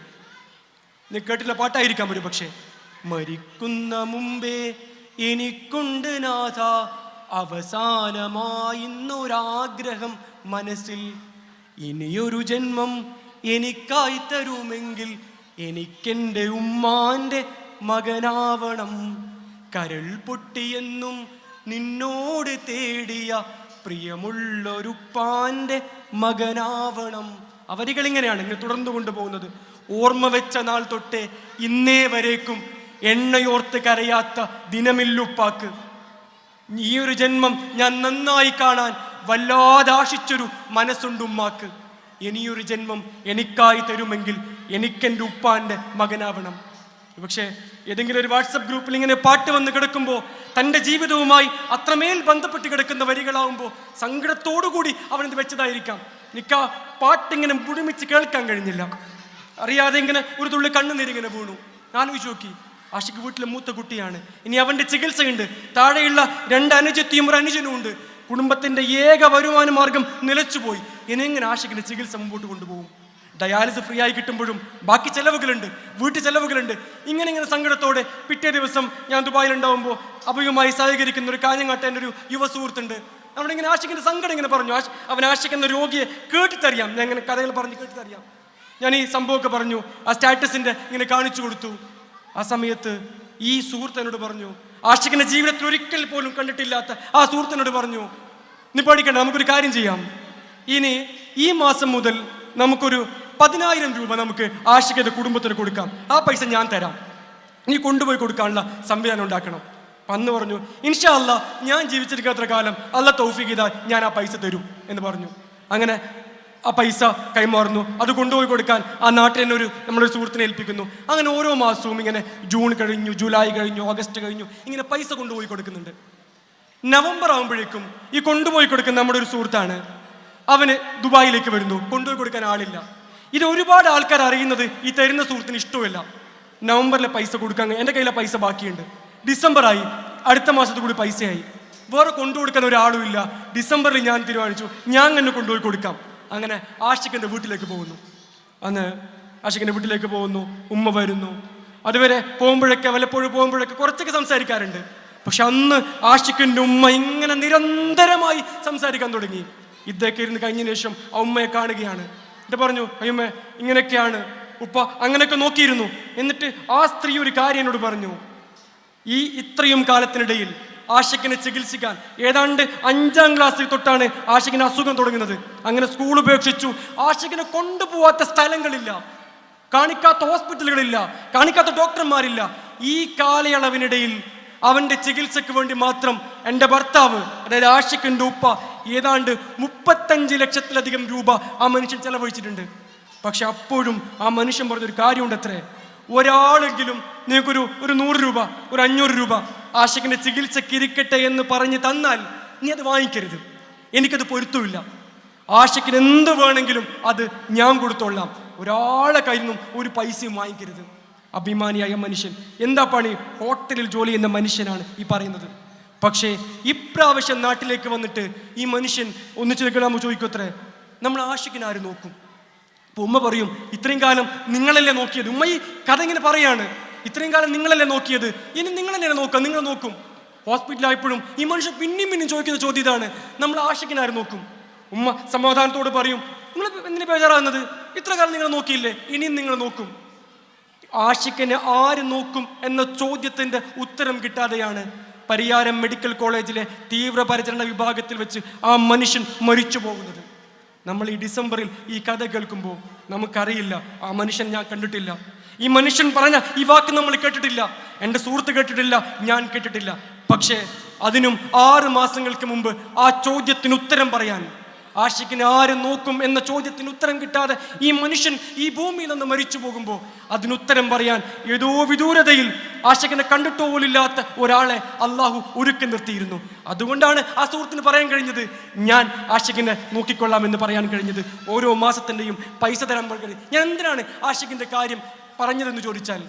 നീ കേട്ടില്ല പാട്ടായിരിക്കാം ഒരു പക്ഷേ. മരിക്കുന്ന മുമ്പേ എനിക്കുണ്ട് നാഥ അവസാനമായിന്നൊരാഗ്രഹം മനസ്സിൽ, ഇനിയൊരു ജന്മം എനിക്കായി തരുമെങ്കിൽ എനിക്കെൻ്റെ ഉമ്മാൻ്റെ മകനാവണം. കരൾ പൊട്ടിയെന്നും നിന്നോട് തേടിയ പ്രിയമുള്ളൊരുപ്പാൻ്റെ മകനാവണം. അവരികൾ ഇങ്ങനെയാണ് ഇങ്ങനെ തുടർന്നു കൊണ്ടുപോകുന്നത്. ഓർമ്മ വെച്ച നാൾ തൊട്ടേ ഇന്നേ വരേക്കും എണ്ണയോർത്ത് കരയാത്ത ദിനമില്ലുപ്പാക്ക്. ഈ ഒരു ജന്മം ഞാൻ നന്നായി കാണാൻ വല്ലാതെ ആശിച്ചൊരു മനസ്സുണ്ട് ഉമ്മാക്ക്. ഇനിയൊരു ജന്മം എനിക്കായി തരുമെങ്കിൽ എനിക്കെൻ്റെ ഉപ്പാൻ്റെ മകനാവണം. പക്ഷേ ഏതെങ്കിലും ഒരു വാട്സപ്പ് ഗ്രൂപ്പിൽ ഇങ്ങനെ പാട്ട് വന്ന് കിടക്കുമ്പോൾ, തൻ്റെ ജീവിതവുമായി അത്രമേൽ ബന്ധപ്പെട്ട് കിടക്കുന്ന വരികളാവുമ്പോൾ സങ്കടത്തോടുകൂടി അവനത് വെച്ചതായിരിക്കാം. എനിക്ക് ആ പാട്ടിങ്ങനെ മുഴുമിച്ച് കേൾക്കാൻ കഴിഞ്ഞില്ല. അറിയാതെ ഇങ്ങനെ ഒരു തുള്ളി കണ്ണുനീരിങ്ങനെ വീണു. ആലോചിച്ച് നോക്കി, ആഷിക്ക് വീട്ടിലെ മൂത്ത കുട്ടിയാണ്. ഇനി അവൻ്റെ ചികിത്സയുണ്ട്. താഴെയുള്ള 2 അനുജത്തിയും 1 അനുജനും ഉണ്ട്. കുടുംബത്തിൻ്റെ ഏക വരുമാന മാർഗം നിലച്ചുപോയി. ഇനി എങ്ങനെ ആഷിക്കിൻ്റെ ചികിത്സ മുമ്പോട്ട് കൊണ്ടുപോകും? ഡയാലിസിസ് ഫ്രീ ആയി കിട്ടുമ്പോഴും ബാക്കി ചെലവുകളുണ്ട്, വീട്ടു ചെലവുകളുണ്ട്. ഇങ്ങനെ സങ്കടത്തോടെ പിറ്റേ ദിവസം ഞാൻ ദുബായിലുണ്ടാവുമ്പോൾ അഭയുമായി സഹകരിക്കുന്ന ഒരു കാഞ്ഞങ്ങാട്ടൻ്റെ ഒരു യുവ സുഹൃത്തുണ്ട്. നമ്മളിങ്ങനെ ആഷിക്കിൻ്റെ സങ്കടം ഇങ്ങനെ പറഞ്ഞു. അവൻ ആഷിക്കുന്ന രോഗിയെ കേട്ടിട്ടറിയാം. ഞാൻ ഇങ്ങനെ കഥകൾ പറഞ്ഞ് കേട്ടിട്ടറിയാം. ഞാൻ ഈ സംഭവമൊക്കെ പറഞ്ഞു, ആ സ്റ്റാറ്റസിൻ്റെ ഇങ്ങനെ കാണിച്ചു കൊടുത്തു. ആ സമയത്ത് ഈ സുഹൃത്തിനോട് പറഞ്ഞു, ആഷിക്കിൻ്റെ ജീവിതത്തിൽ ഒരിക്കൽ പോലും കണ്ടിട്ടില്ലാത്ത ആ സുഹൃത്തിനോട് പറഞ്ഞു, നീ പഠിക്കണ്ട, നമുക്കൊരു കാര്യം ചെയ്യാം. ഇനി ഈ മാസം മുതൽ നമുക്കൊരു 10,000 രൂപ നമുക്ക് ആഷിക്കിൻ്റെ കുടുംബത്തിന് കൊടുക്കാം. ആ പൈസ ഞാൻ തരാം, നീ കൊണ്ടുപോയി കൊടുക്കാനുള്ള സംവിധാനം ഉണ്ടാക്കണം. അന്ന് പറഞ്ഞു, ഇൻഷാ അല്ലാ ഞാൻ ജീവിച്ചിരിക്കാത്ര കാലം അല്ല തൗഫീഖ് ചെയ്താൽ ഞാൻ ആ പൈസ തരും എന്ന് പറഞ്ഞു. അങ്ങനെ ആ പൈസ കൈമാറുന്നു. അത് കൊണ്ടുപോയി കൊടുക്കാൻ ആ നാട്ടിൽ തന്നെ നമ്മളൊരു സുഹൃത്തിനെ ഏൽപ്പിക്കുന്നു. അങ്ങനെ ഓരോ മാസവും ഇങ്ങനെ ജൂൺ കഴിഞ്ഞു, ജൂലൈ കഴിഞ്ഞു, ഓഗസ്റ്റ് കഴിഞ്ഞു, ഇങ്ങനെ പൈസ കൊണ്ടുപോയി കൊടുക്കുന്നുണ്ട്. നവംബർ ആകുമ്പോഴേക്കും ഈ കൊണ്ടുപോയി കൊടുക്കുന്ന നമ്മുടെ ഒരു സുഹൃത്താണ്, അവന് ദുബായിലേക്ക് വരുന്നു. കൊണ്ടുപോയി കൊടുക്കാൻ ആളില്ല. ഇത് ഒരുപാട് ആൾക്കാർ അറിയുന്നത് ഈ തരുന്ന സുഹൃത്തിന് ഇഷ്ടമില്ല. നവംബറിലെ പൈസ കൊടുക്കാൻ എൻ്റെ കയ്യിലെ പൈസ ബാക്കിയുണ്ട്. ഡിസംബറായി, അടുത്ത മാസത്തിൽ കൂടി പൈസയായി, വേറെ കൊണ്ടുകൊടുക്കാൻ ഒരാളും ഇല്ല. ഡിസംബറിൽ ഞാൻ തീരുമാനിച്ചു, ഞാൻ തന്നെ കൊണ്ടുപോയി കൊടുക്കാം. അങ്ങനെ ആഷിഖിൻ്റെ വീട്ടിലേക്ക് പോകുന്നു. അന്ന് ആഷിഖിൻ്റെ വീട്ടിലേക്ക് പോകുന്നു. ഉമ്മ വരുന്നു. അതുവരെ പോകുമ്പോഴൊക്കെ വല്ലപ്പോഴും പോകുമ്പോഴൊക്കെ കുറച്ചൊക്കെ സംസാരിക്കാറുണ്ട്. പക്ഷെ അന്ന് ആഷിഖിൻ്റെ ഉമ്മ ഇങ്ങനെ നിരന്തരമായി സംസാരിക്കാൻ തുടങ്ങി. ഇതൊക്കെ ഇരുന്ന് കഴിഞ്ഞതിന് ശേഷം ആ ഉമ്മയെ കാണുകയാണ്. എന്നിട്ട് പറഞ്ഞു, അയ്യമ്മ ഇങ്ങനെയൊക്കെയാണ് ഉപ്പ, അങ്ങനെയൊക്കെ നോക്കിയിരുന്നു. എന്നിട്ട് ആ സ്ത്രീ ഒരു കാര്യം എന്നോട് പറഞ്ഞു, ഈ ഇത്രയും കാലത്തിനിടയിൽ ആഷിഖിനെ ചികിത്സിക്കാൻ ഏതാണ്ട് 5ാം ക്ലാസ്സിൽ തൊട്ടാണ് ആഷിഖിന് അസുഖം തുടങ്ങുന്നത്. അങ്ങനെ സ്കൂൾ ഉപേക്ഷിച്ചു. ആഷിഖിനെ കൊണ്ടുപോകാത്ത സ്ഥലങ്ങളില്ല, കാണിക്കാത്ത ഹോസ്പിറ്റലുകളില്ല, കാണിക്കാത്ത ഡോക്ടർമാരില്ല. ഈ കാലയളവിനിടയിൽ അവൻ്റെ ചികിത്സയ്ക്ക് വേണ്ടി മാത്രം എൻ്റെ ഭർത്താവ്, അതായത് ആഷിഖിൻ്റെ ഉപ്പ, ഏതാണ്ട് 35 ലക്ഷത്തിലധികം രൂപ ആ മനുഷ്യൻ ചെലവഴിച്ചിട്ടുണ്ട്. പക്ഷെ അപ്പോഴും ആ മനുഷ്യൻ പറഞ്ഞൊരു കാര്യമുണ്ട് അത്രേ, ഒരാളെങ്കിലും നിങ്ങൾക്കൊരു 100 രൂപ, ഒരു 500 രൂപ ആഷിഖിൻ്റെ ചികിത്സയ്ക്ക് ഇരിക്കട്ടെ എന്ന് പറഞ്ഞ് തന്നാൽ നീ അത് വാങ്ങിക്കരുത്, എനിക്കത് പൊരുത്തമില്ല. ആഷിഖിന് എന്ത് വേണമെങ്കിലും അത് ഞാൻ കൊടുത്തോളാം, ഒരാളെ കയ്യിൽ നിന്നും ഒരു പൈസയും വാങ്ങിക്കരുത്. അഭിമാനിയായ മനുഷ്യൻ. എന്താ പണി? ഹോട്ടലിൽ ജോലി ചെയ്യുന്ന മനുഷ്യനാണ് ഈ പറയുന്നത്. പക്ഷേ ഇപ്രാവശ്യം നാട്ടിലേക്ക് വന്നിട്ട് ഈ മനുഷ്യൻ ഒന്നിച്ചു നിൽക്കണം ചോദിക്കത്രേ, നമ്മൾ ആഷിഖിനെ ആര് നോക്കും? അപ്പോൾ ഉമ്മ പറയും, ഇത്രയും കാലം നിങ്ങളല്ലേ നോക്കിയത്. ഉമ്മ ഈ കഥ ഇങ്ങനെ പറയാണ്, ഇത്രയും കാലം നിങ്ങളല്ലേ നോക്കിയത്, ഇനി നിങ്ങളല്ലേ നോക്കാം, നിങ്ങൾ നോക്കും. ഹോസ്പിറ്റലായപ്പോഴും ഈ മനുഷ്യൻ പിന്നെയും ചോദിക്കുന്ന ചോദ്യം ഇതാണ്, നമ്മൾ ആഷിഖിനെ ആര് നോക്കും? ഉമ്മ സമാധാനത്തോട് പറയും, നിങ്ങൾ എന്തിനു ബേജാറാകുന്നത്, ഇത്ര കാലം നിങ്ങൾ നോക്കിയില്ലേ, ഇനിയും നിങ്ങൾ നോക്കും. ആഷിഖിനെ ആര് നോക്കും എന്ന ചോദ്യത്തിൻ്റെ ഉത്തരം കിട്ടാതെയാണ് പരിയാരം മെഡിക്കൽ കോളേജിലെ തീവ്രപരിചരണ വിഭാഗത്തിൽ വെച്ച് ആ മനുഷ്യൻ മരിച്ചു പോകുന്നത്. നമ്മൾ ഈ ഡിസംബറിൽ ഈ കഥ കേൾക്കുമ്പോൾ നമുക്കറിയില്ല, ആ മനുഷ്യൻ ഞാൻ കണ്ടിട്ടില്ല, ഈ മനുഷ്യൻ പറഞ്ഞ ഈ വാക്ക് നമ്മൾ കേട്ടിട്ടില്ല, എൻ്റെ സുഹൃത്ത് കേട്ടിട്ടില്ല, ഞാൻ കേട്ടിട്ടില്ല. പക്ഷേ അതിനും 6 മാസങ്ങൾക്ക് മുമ്പ് ആ ചോദ്യത്തിന് ഉത്തരം പറയാൻ, ആഷിഖിനെ ആര് നോക്കും എന്ന ചോദ്യത്തിന് ഉത്തരം കിട്ടാതെ ഈ മനുഷ്യൻ ഈ ഭൂമിയിൽ നിന്ന് മരിച്ചു പോകുമ്പോൾ അതിനുത്തരം പറയാൻ ഏതോ വിദൂരതയിൽ ആഷിഖിനെ കണ്ടിട്ടോ പോലില്ലാത്ത ഒരാളെ അള്ളാഹു ഒരുക്കി നിർത്തിയിരുന്നു. അതുകൊണ്ടാണ് ആ സുഹൃത്തിന് പറയാൻ കഴിഞ്ഞത്, ഞാൻ ആഷിഖിനെ നോക്കിക്കൊള്ളാം എന്ന് പറയാൻ കഴിഞ്ഞത്. ഓരോ മാസത്തിൻ്റെയും പൈസ തരാൻ പറഞ്ഞത്. ഞാൻ എന്തിനാണ് ആഷിഖിൻ്റെ കാര്യം പറഞ്ഞതെന്ന് ചോദിച്ചാൽ,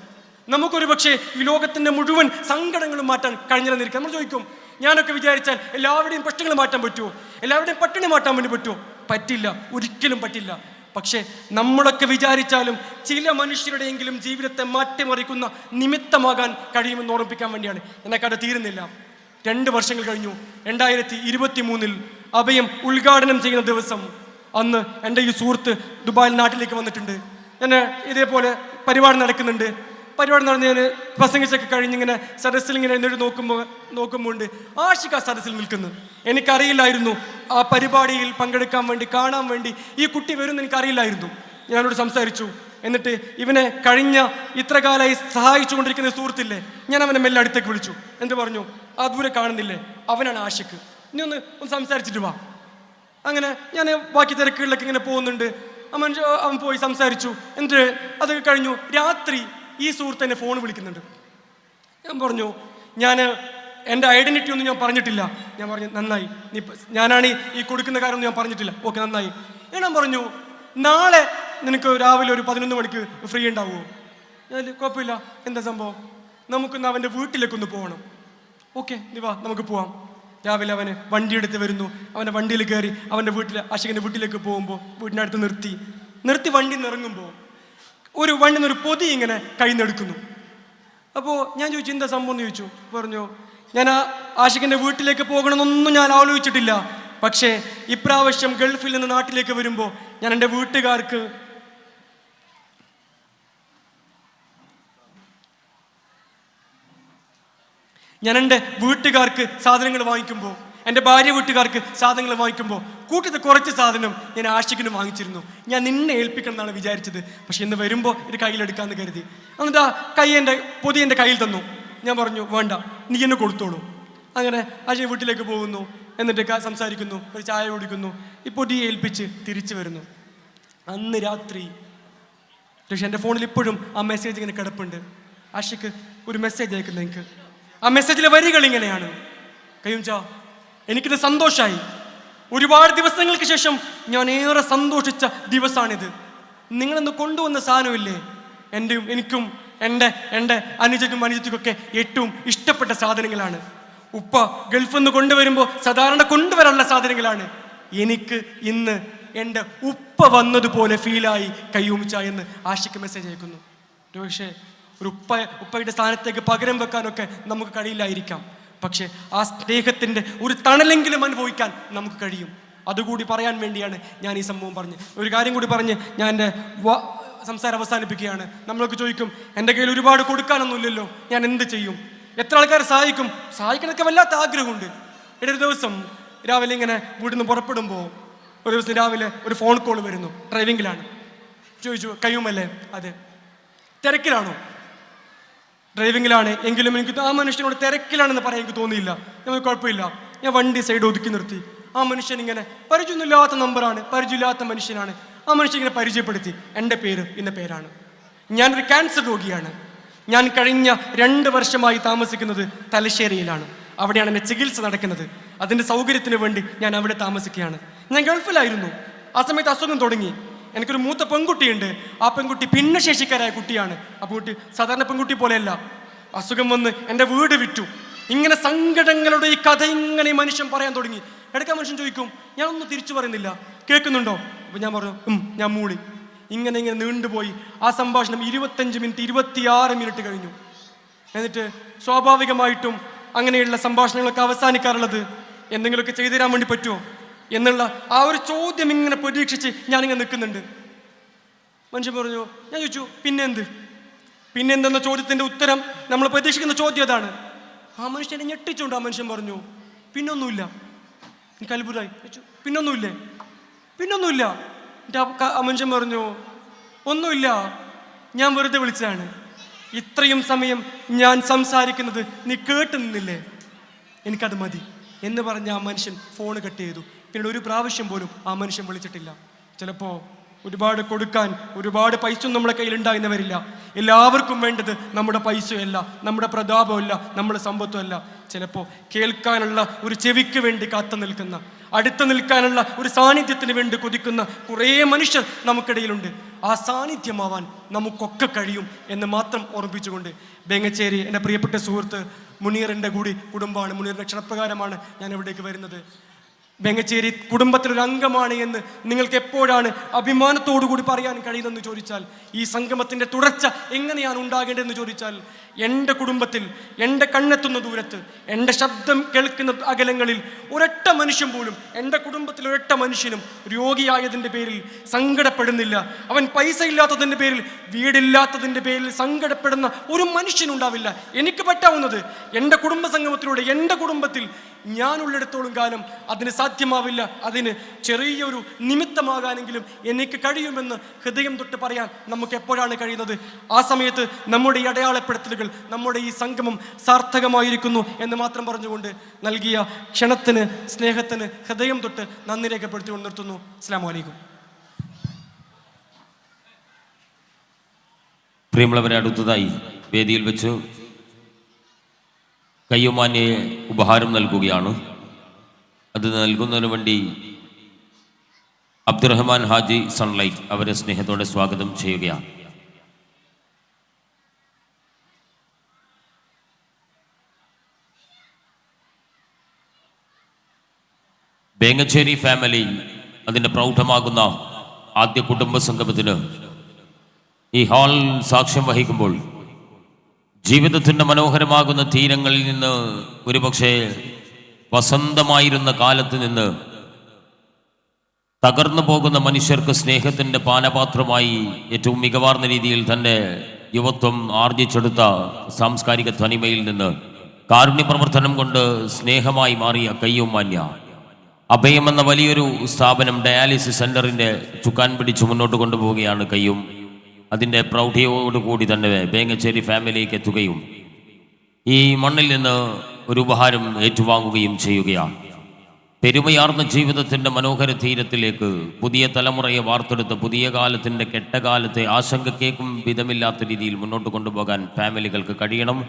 നമുക്കൊരു പക്ഷേ ഈ ലോകത്തിൻ്റെ മുഴുവൻ സങ്കടങ്ങളും മാറ്റാൻ കഴിഞ്ഞിരുന്നിരിക്കും. നമ്മൾ ചോദിക്കും, ഞാനൊക്കെ വിചാരിച്ചാൽ എല്ലാവരുടെയും പ്രശ്നങ്ങൾ മാറ്റാൻ പറ്റുമോ, എല്ലാവരുടെയും പട്ടിണി മാറ്റാൻ വേണ്ടി പറ്റുമോ? പറ്റില്ല, ഒരിക്കലും പറ്റില്ല. പക്ഷേ നമ്മളൊക്കെ വിചാരിച്ചാലും ചില മനുഷ്യരുടെയെങ്കിലും ജീവിതത്തെ മാറ്റിമറിക്കുന്ന നിമിത്തമാകാൻ കഴിയുമെന്ന് ഓർമ്മിപ്പിക്കാൻ വേണ്ടിയാണ്. എന്നെക്കഥ തീരുന്നില്ല. 2 വർഷങ്ങൾ കഴിഞ്ഞു. 2023 അഭയം ഉദ്ഘാടനം ചെയ്യുന്ന ദിവസം അന്ന് എൻ്റെ ഈ സുഹൃത്ത് ദുബായിൽ നാട്ടിലേക്ക് വന്നിട്ടുണ്ട്. എന്നെ ഇതേപോലെ പരിപാടി നടക്കുന്നുണ്ട്. പരിപാടി നടന്ന് ഞാൻ പ്രസംഗിച്ചൊക്കെ കഴിഞ്ഞിങ്ങനെ സദസ്സിൽ ഇങ്ങനെ എന്നോട് നോക്കുമ്പോൾ ആഷിഖ് ആ സദസ്സിൽ നിൽക്കുന്നു. എനിക്കറിയില്ലായിരുന്നു ആ പരിപാടിയിൽ പങ്കെടുക്കാൻ വേണ്ടി, കാണാൻ വേണ്ടി ഈ കുട്ടി വരുമെന്ന് എനിക്കറിയില്ലായിരുന്നു. ഞാനോട് സംസാരിച്ചു. എന്നിട്ട് ഇവനെ കഴിഞ്ഞ ഇത്ര കാലമായി സഹായിച്ചു കൊണ്ടിരിക്കുന്ന സുഹൃത്തില്ലേ, ഞാൻ അവനെ മെല്ലെ അടുത്തേക്ക് വിളിച്ചു. എന്ത് പറഞ്ഞു? ആ ദൂരെ കാണുന്നില്ലേ, അവനാണ് ആഷിഖ്, നീ ഒന്ന് സംസാരിച്ചിട്ട് വാ. അങ്ങനെ ഞാൻ ബാക്കി തിരക്കുകളിലൊക്കെ ഇങ്ങനെ പോകുന്നുണ്ട്. അവൻ പോയി സംസാരിച്ചു. എന്നിട്ട് അത് കഴിഞ്ഞു. രാത്രി ഈ സുഹൃത്ത് എന്നെ ഫോൺ വിളിക്കുന്നുണ്ട്. ഞാൻ പറഞ്ഞു, ഞാൻ എൻ്റെ ഐഡൻറ്റിറ്റി ഒന്നും ഞാൻ പറഞ്ഞിട്ടില്ല. ഞാൻ പറഞ്ഞു, നന്നായി, ഞാനാണ് ഈ കൊടുക്കുന്ന കാര്യമൊന്നും ഞാൻ പറഞ്ഞിട്ടില്ല. ഓക്കെ, നന്നായി. ഞാൻ പറഞ്ഞു, നാളെ നിനക്ക് രാവിലെ ഒരു 11 മണിക്ക് ഫ്രീ ഉണ്ടാവുമോ? ഞാൻ, കുഴപ്പമില്ല, എന്താ സംഭവം? നമുക്കൊന്ന് അവൻ്റെ വീട്ടിലേക്കൊന്ന് പോകണം. ഓക്കെ, നീ വാ, നമുക്ക് പോവാം. രാവിലെ അവന് വണ്ടി എടുത്ത് വരുന്നു. അവൻ്റെ വണ്ടിയിൽ കയറി അവൻ്റെ ആഷിഖിൻ്റെ വീട്ടിലേക്ക് പോകുമ്പോൾ വീട്ടിനടുത്ത് നിർത്തി വണ്ടി ഇറങ്ങുമ്പോൾ വണ്ടിയിൽ നിന്ന് ഒരു പൊതി ഇങ്ങനെ കയ്യിൽ നിന്ന് എടുക്കുന്നു. അപ്പോൾ ഞാൻ ചോദിച്ചു, എന്താ സംഭവം എന്ന് ചോദിച്ചു. പറഞ്ഞു, ഞാൻ ആഷിഖിൻ്റെ വീട്ടിലേക്ക് പോകണമെന്നൊന്നും ഞാൻ ആലോചിച്ചിട്ടില്ല. പക്ഷേ ഇപ്രാവശ്യം ഗൾഫിൽ നിന്ന് നാട്ടിലേക്ക് വരുമ്പോൾ ഞാൻ എൻ്റെ വീട്ടുകാർക്ക് സാധനങ്ങൾ വാങ്ങിക്കുമ്പോൾ, എൻ്റെ ഭാര്യ വീട്ടുകാർക്ക് സാധനങ്ങൾ വാങ്ങിക്കുമ്പോൾ കൂട്ടത്തിൽ കുറച്ച് സാധനം ഞാൻ ആഷിഖിന് വാങ്ങിച്ചിരുന്നു. ഞാൻ നിന്നെ ഏൽപ്പിക്കണം എന്നാണ് വിചാരിച്ചത്. പക്ഷെ ഇന്ന് വരുമ്പോൾ ഇത് കയ്യിലെടുക്കാമെന്ന് കരുതി. എന്നിട്ട് പൊതി എൻ്റെ കയ്യിൽ തന്നു. ഞാൻ പറഞ്ഞു, വേണ്ട, നീ എന്നെ കൊടുത്തോളൂ. അങ്ങനെ ആഷിഖ് വീട്ടിലേക്ക് പോകുന്നു. എന്നിട്ട് സംസാരിക്കുന്നു, ഒരു ചായ കുടിക്കുന്നു. ഈ പൊതിയെ ഏൽപ്പിച്ച് തിരിച്ചു വരുന്നു. അന്ന് രാത്രി പക്ഷെ എൻ്റെ ഫോണിൽ ഇപ്പോഴും ആ മെസ്സേജ് ഇങ്ങനെ കിടപ്പുണ്ട്. ആഷിഖ് ഒരു മെസ്സേജ് അയക്കുന്നു എനിക്ക്. ആ മെസ്സേജിലെ വരികൾ ഇങ്ങനെയാണ്: കയ്യൂംചാ, എനിക്കിത് സന്തോഷമായി. ഒരുപാട് ദിവസങ്ങൾക്ക് ശേഷം ഞാൻ ഏറെ സന്തോഷിച്ച ദിവസമാണിത്. നിങ്ങളെന്ന് കൊണ്ടുവന്ന സാധനമില്ലേ, എനിക്കും എൻ്റെ അനുജത്തിക്കൊക്കെ ഏറ്റവും ഇഷ്ടപ്പെട്ട സാധനങ്ങളാണ്. ഉപ്പ ഗൾഫിൽ നിന്ന് കൊണ്ടുവരുമ്പോൾ സാധാരണ കൊണ്ടുവരാനുള്ള സാധനങ്ങളാണ്. എനിക്ക് ഇന്ന് എൻ്റെ ഉപ്പ വന്നതുപോലെ ഫീലായി കയ്യൂംച എന്ന് ആഷിഖ് മെസ്സേജ് അയക്കുന്നു. പക്ഷേ ഒരു ഉപ്പയുടെ സ്ഥാനത്തേക്ക് പകരം വെക്കാനൊക്കെ നമുക്ക് കഴിയില്ലായിരിക്കാം. പക്ഷെ ആ സ്നേഹത്തിൻ്റെ ഒരു തണലെങ്കിലും അനുഭവിക്കാൻ നമുക്ക് കഴിയും. അതുകൂടി പറയാൻ വേണ്ടിയാണ് ഞാൻ ഈ സംഭവം ഒരു കാര്യം കൂടി പറഞ്ഞ് ഞാൻ എൻ്റെ സംസാരം അവസാനിപ്പിക്കുകയാണ്. നമ്മളൊക്കെ ചോദിക്കും, എൻ്റെ കയ്യിൽ ഒരുപാട് കൊടുക്കാനൊന്നുമില്ലല്ലോ, ഞാൻ എന്ത് ചെയ്യും? എത്ര ആൾക്കാരെ സഹായിക്കണമൊക്കെ വല്ലാത്ത ആഗ്രഹമുണ്ട്. ഒരു ദിവസം രാവിലെ ഇങ്ങനെ വീട്ടിൽ നിന്ന് പുറപ്പെടുമ്പോൾ ഒരു ദിവസം രാവിലെ ഒരു ഫോൺ കോൾ വരുന്നു. ഡ്രൈവിങ്ങിലാണ്. ചോദിച്ചു, കയ്യുമല്ലേ? അതെ. തിരക്കിലാണോ? ഡ്രൈവിങ്ങിലാണ്. എങ്കിലും എനിക്ക് ആ മനുഷ്യനോട് തിരക്കിലാണെന്ന് പറയാൻ എനിക്ക് തോന്നിയില്ല. നമുക്ക് കുഴപ്പമില്ല. ഞാൻ വണ്ടി സൈഡ് ഒതുക്കി നിർത്തി. ആ മനുഷ്യൻ ഇങ്ങനെ പരിചയമൊന്നുമില്ലാത്ത നമ്പറാണ്, പരിചയമില്ലാത്ത മനുഷ്യനാണ്. ആ മനുഷ്യൻ ഇങ്ങനെ പരിചയപ്പെടുത്തി, എൻ്റെ പേര് ഇന്ന പേരാണ്, ഞാനൊരു ക്യാൻസർ രോഗിയാണ്, ഞാൻ കഴിഞ്ഞ 2 വർഷമായി താമസിക്കുന്നത് തലശ്ശേരിയിലാണ്, അവിടെയാണ് എൻ്റെ ചികിത്സ നടക്കുന്നത്, അതിൻ്റെ സൗകര്യത്തിന് വേണ്ടി ഞാൻ അവിടെ താമസിക്കുകയാണ്. ഞാൻ ഗൾഫിലായിരുന്നു. ആ സമയത്ത് അസുഖം തുടങ്ങി. എനിക്കൊരു മൂത്ത പെൺകുട്ടിയുണ്ട്. ആ പെൺകുട്ടി ഭിന്നശേഷിക്കാരായ കുട്ടിയാണ്. ആ പെൺകുട്ടി സാധാരണ പെൺകുട്ടി പോലെയല്ല. അസുഖം വന്ന് എൻ്റെ വീട് വിറ്റു. ഇങ്ങനെ സങ്കടങ്ങളുടെ ഈ കഥ ഇങ്ങനെ ഈ മനുഷ്യൻ പറയാൻ തുടങ്ങി. ഇടയ്ക്ക് മനുഷ്യൻ ചോദിക്കും, ഞാൻ ഒന്നും തിരിച്ചു പറയുന്നില്ല, കേൾക്കുന്നുണ്ടോ? അപ്പം ഞാൻ പറഞ്ഞു, ഞാൻ മൂളി. ഇങ്ങനെ നീണ്ടുപോയി. ആ സംഭാഷണം 25 മിനിറ്റ് 26 മിനിറ്റ് കഴിഞ്ഞു. എന്നിട്ട് സ്വാഭാവികമായിട്ടും അങ്ങനെയുള്ള സംഭാഷണങ്ങളൊക്കെ അവസാനിക്കാറുള്ളത് എന്തെങ്കിലുമൊക്കെ ചെയ്തു തരാൻ വേണ്ടി പറ്റുമോ എന്നുള്ള ആ ഒരു ചോദ്യം ഇങ്ങനെ പ്രതീക്ഷിച്ച് ഞാനിങ്ങനെ നിൽക്കുന്നുണ്ട്. മനുഷ്യൻ പറഞ്ഞു, ഞാൻ ചോദിച്ചു, പിന്നെന്തെന്ന ചോദ്യത്തിൻ്റെ ഉത്തരം നമ്മൾ പ്രതീക്ഷിക്കുന്ന ചോദ്യം അതാണ്. ആ മനുഷ്യനെ ഞെട്ടിച്ചുകൊണ്ട് ആ മനുഷ്യൻ പറഞ്ഞു, പിന്നൊന്നുമില്ല. എനിക്ക് അത്ഭുതമായി. പിന്നൊന്നുമില്ല. ആ മനുഷ്യൻ പറഞ്ഞു, ഒന്നുമില്ല, ഞാൻ വെറുതെ വിളിച്ചതാണ്. ഇത്രയും സമയം ഞാൻ സംസാരിക്കുന്നത് നീ കേട്ടു നിന്നില്ലേ, എനിക്കത് മതി എന്ന് പറഞ്ഞ് ആ മനുഷ്യൻ ഫോൺ കട്ട് ചെയ്തു. പിന്നീട് ഒരു പ്രാവശ്യം പോലും ആ മനുഷ്യൻ വിളിച്ചിട്ടില്ല. ചിലപ്പോൾ ഒരുപാട് കൊടുക്കാൻ ഒരുപാട് പൈസ നമ്മളെ കയ്യിലുണ്ടാകുന്ന വരില്ല. എല്ലാവർക്കും വേണ്ടത് നമ്മുടെ പൈസയല്ല, നമ്മുടെ പ്രതാപമല്ല, നമ്മുടെ സമ്പത്തുമല്ല. ചിലപ്പോൾ കേൾക്കാനുള്ള ഒരു ചെവിക്ക് വേണ്ടി കാത്തു നിൽക്കുന്ന, അടുത്ത് നിൽക്കാനുള്ള ഒരു സാന്നിധ്യത്തിന് വേണ്ടി കൊതിക്കുന്ന കുറേ മനുഷ്യർ നമുക്കിടയിലുണ്ട്. ആ സാന്നിധ്യമാവാൻ നമുക്കൊക്കെ കഴിയും എന്ന് മാത്രം ഓർമ്മിപ്പിച്ചുകൊണ്ട് ബേങ്ങച്ചേരി എൻ്റെ പ്രിയപ്പെട്ട സുഹൃത്ത് മുനീറിൻ്റെ കൂടി കുടുംബമാണ്. മുനീറിൻ്റെ ക്ഷണപ്രകാരമാണ് ഞാൻ ഇവിടേക്ക് വരുന്നത്. ബേങ്ങച്ചേരി കുടുംബത്തിലൊരു അംഗമാണ് എന്ന് നിങ്ങൾക്ക് എപ്പോഴാണ് അഭിമാനത്തോടു കൂടി പറയാൻ കഴിയുന്നതെന്ന് ചോദിച്ചാൽ, ഈ സംഗമത്തിൻ്റെ തുടർച്ച എങ്ങനെയാണ് ഉണ്ടാകേണ്ടതെന്ന് ചോദിച്ചാൽ, എൻ്റെ കുടുംബത്തിൽ, എൻ്റെ കണ്ണെത്തുന്ന ദൂരത്ത്, എൻ്റെ ശബ്ദം കേൾക്കുന്ന അകലങ്ങളിൽ ഒരൊറ്റ മനുഷ്യൻ പോലും, എൻ്റെ കുടുംബത്തിൽ ഒരൊറ്റ മനുഷ്യനും രോഗിയായതിൻ്റെ പേരിൽ സങ്കടപ്പെടുന്നില്ല. അവൻ പൈസ ഇല്ലാത്തതിൻ്റെ പേരിൽ, വീടില്ലാത്തതിൻ്റെ പേരിൽ സങ്കടപ്പെടുന്ന ഒരു മനുഷ്യനുണ്ടാവില്ല. എനിക്ക് പറ്റാവുന്നത് എൻ്റെ കുടുംബ സംഗമത്തിലൂടെ എൻ്റെ കുടുംബത്തിൽ ഞാനുള്ളിടത്തോളം കാലം അതിന് സാധ്യമാവില്ല. അതിന് ചെറിയൊരു നിമിത്തമാകാനെങ്കിലും എനിക്ക് കഴിയുമെന്ന് ഹൃദയം തൊട്ട് പറയാൻ നമുക്ക് എപ്പോഴാണ് കഴിയുന്നത്? ആ സമയത്ത് നമ്മുടെ ഈ അടയാളപ്പെടുത്തലുകൾ, നമ്മുടെ ഈ സംഗമം സാർത്ഥകമായിരിക്കുന്നു എന്ന് മാത്രം പറഞ്ഞുകൊണ്ട് നൽകിയ ക്ഷണത്തിന് സ്നേഹത്തിന് ഹൃദയം തൊട്ട് നന്ദി രേഖപ്പെടുത്തി നിർത്തുന്നു. അസ്സലാമു അലൈക്കും. പ്രിയമുള്ളവരെ, അടുത്തതായി വേദിയിൽ വെച്ച് കയ്യുമാന്യെ ഉപഹാരം നൽകുകയാണ്. അത് നൽകുന്നതിന് വേണ്ടി അബ്ദുറഹ്മാൻ ഹാജി സൺലൈറ്റ് അവരെ സ്നേഹത്തോടെ സ്വാഗതം ചെയ്യുകയാണ്. വേങ്ങച്ചേരി ഫാമിലി അതിൻ്റെ പ്രൗഢമാകുന്ന ആദ്യ കുടുംബ സംഗമത്തിന് ഈ ഹാൾ സാക്ഷ്യം വഹിക്കുമ്പോൾ ജീവിതത്തിൻ്റെ മനോഹരമാകുന്ന തീരങ്ങളിൽ നിന്ന് ഒരുപക്ഷെ വസന്തമായിരുന്ന കാലത്ത് നിന്ന് തകർന്നു പോകുന്ന മനുഷ്യർക്ക് സ്നേഹത്തിൻ്റെ പാനപാത്രമായി ഏറ്റവും മികവാർന്ന രീതിയിൽ തൻ്റെ യുവത്വം ആർജിച്ചെടുത്ത സാംസ്കാരിക തനിമയിൽ നിന്ന് കാരുണ്യ പ്രവർത്തനം കൊണ്ട് സ്നേഹമായി മാറിയ കയ്യുമാന്യ അഭയം എന്ന വലിയൊരു സ്ഥാപനം ഡയാലിസിസ് സെൻ്ററിൻ്റെ ചുക്കാൻ പിടിച്ച് മുന്നോട്ട് കൊണ്ടുപോവുകയാണ് കയ്യും. അതിൻ്റെ പ്രൗഢിയോടുകൂടി തന്നെ വേങ്ങച്ചേരി ഫാമിലിക്ക് എത്തുകയും ഈ മണ്ണിൽ നിന്ന് ഒരു ഉപഹാരം ഏറ്റുവാങ്ങുകയും ചെയ്യുകയാണ്. പെരുമയാർന്ന ജീവിതത്തിൻ്റെ മനോഹര തീരത്തിലേക്ക് പുതിയ തലമുറയെ വാർത്തെടുത്ത് പുതിയ കാലത്തിൻ്റെ കെട്ടകാലത്തെ ആശങ്കക്കേക്കും വിധമില്ലാത്ത രീതിയിൽ മുന്നോട്ട് കൊണ്ടുപോകാൻ ഫാമിലികൾക്ക് കഴിയണം.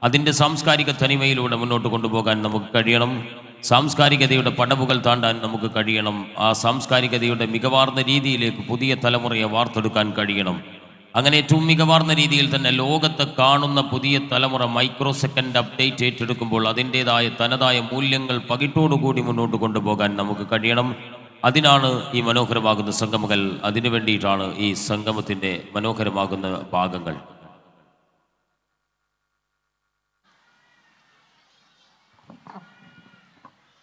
അതിൻ്റെ സാംസ്കാരിക തനിമയിലൂടെ മുന്നോട്ട് കൊണ്ടുപോകാൻ നമുക്ക് കഴിയണം. സാംസ്കാരികതയുടെ പടവുകൾ താണ്ടാൻ നമുക്ക് കഴിയണം. ആ സാംസ്കാരികതയുടെ മികവാർന്ന രീതിയിലേക്ക് പുതിയ തലമുറയെ വാർത്തെടുക്കാൻ കഴിയണം. അങ്ങനെ ഏറ്റവും മികവാർന്ന രീതിയിൽ തന്നെ ലോകത്തെ കാണുന്ന പുതിയ തലമുറ മൈക്രോ സെക്കൻഡ് അപ്ഡേറ്റ് ഏറ്റെടുക്കുമ്പോൾ അതിൻ്റേതായ തനതായ മൂല്യങ്ങൾ പകിട്ടോടുകൂടി മുന്നോട്ട് കൊണ്ടുപോകാൻ നമുക്ക് കഴിയണം. അതിനാണ് ഈ മനോഹരമാകുന്ന സംഗമങ്ങൾ. അതിനു വേണ്ടിയിട്ടാണ് ഈ സംഗമത്തിൻ്റെ മനോഹരമാകുന്ന ഭാഗങ്ങൾ.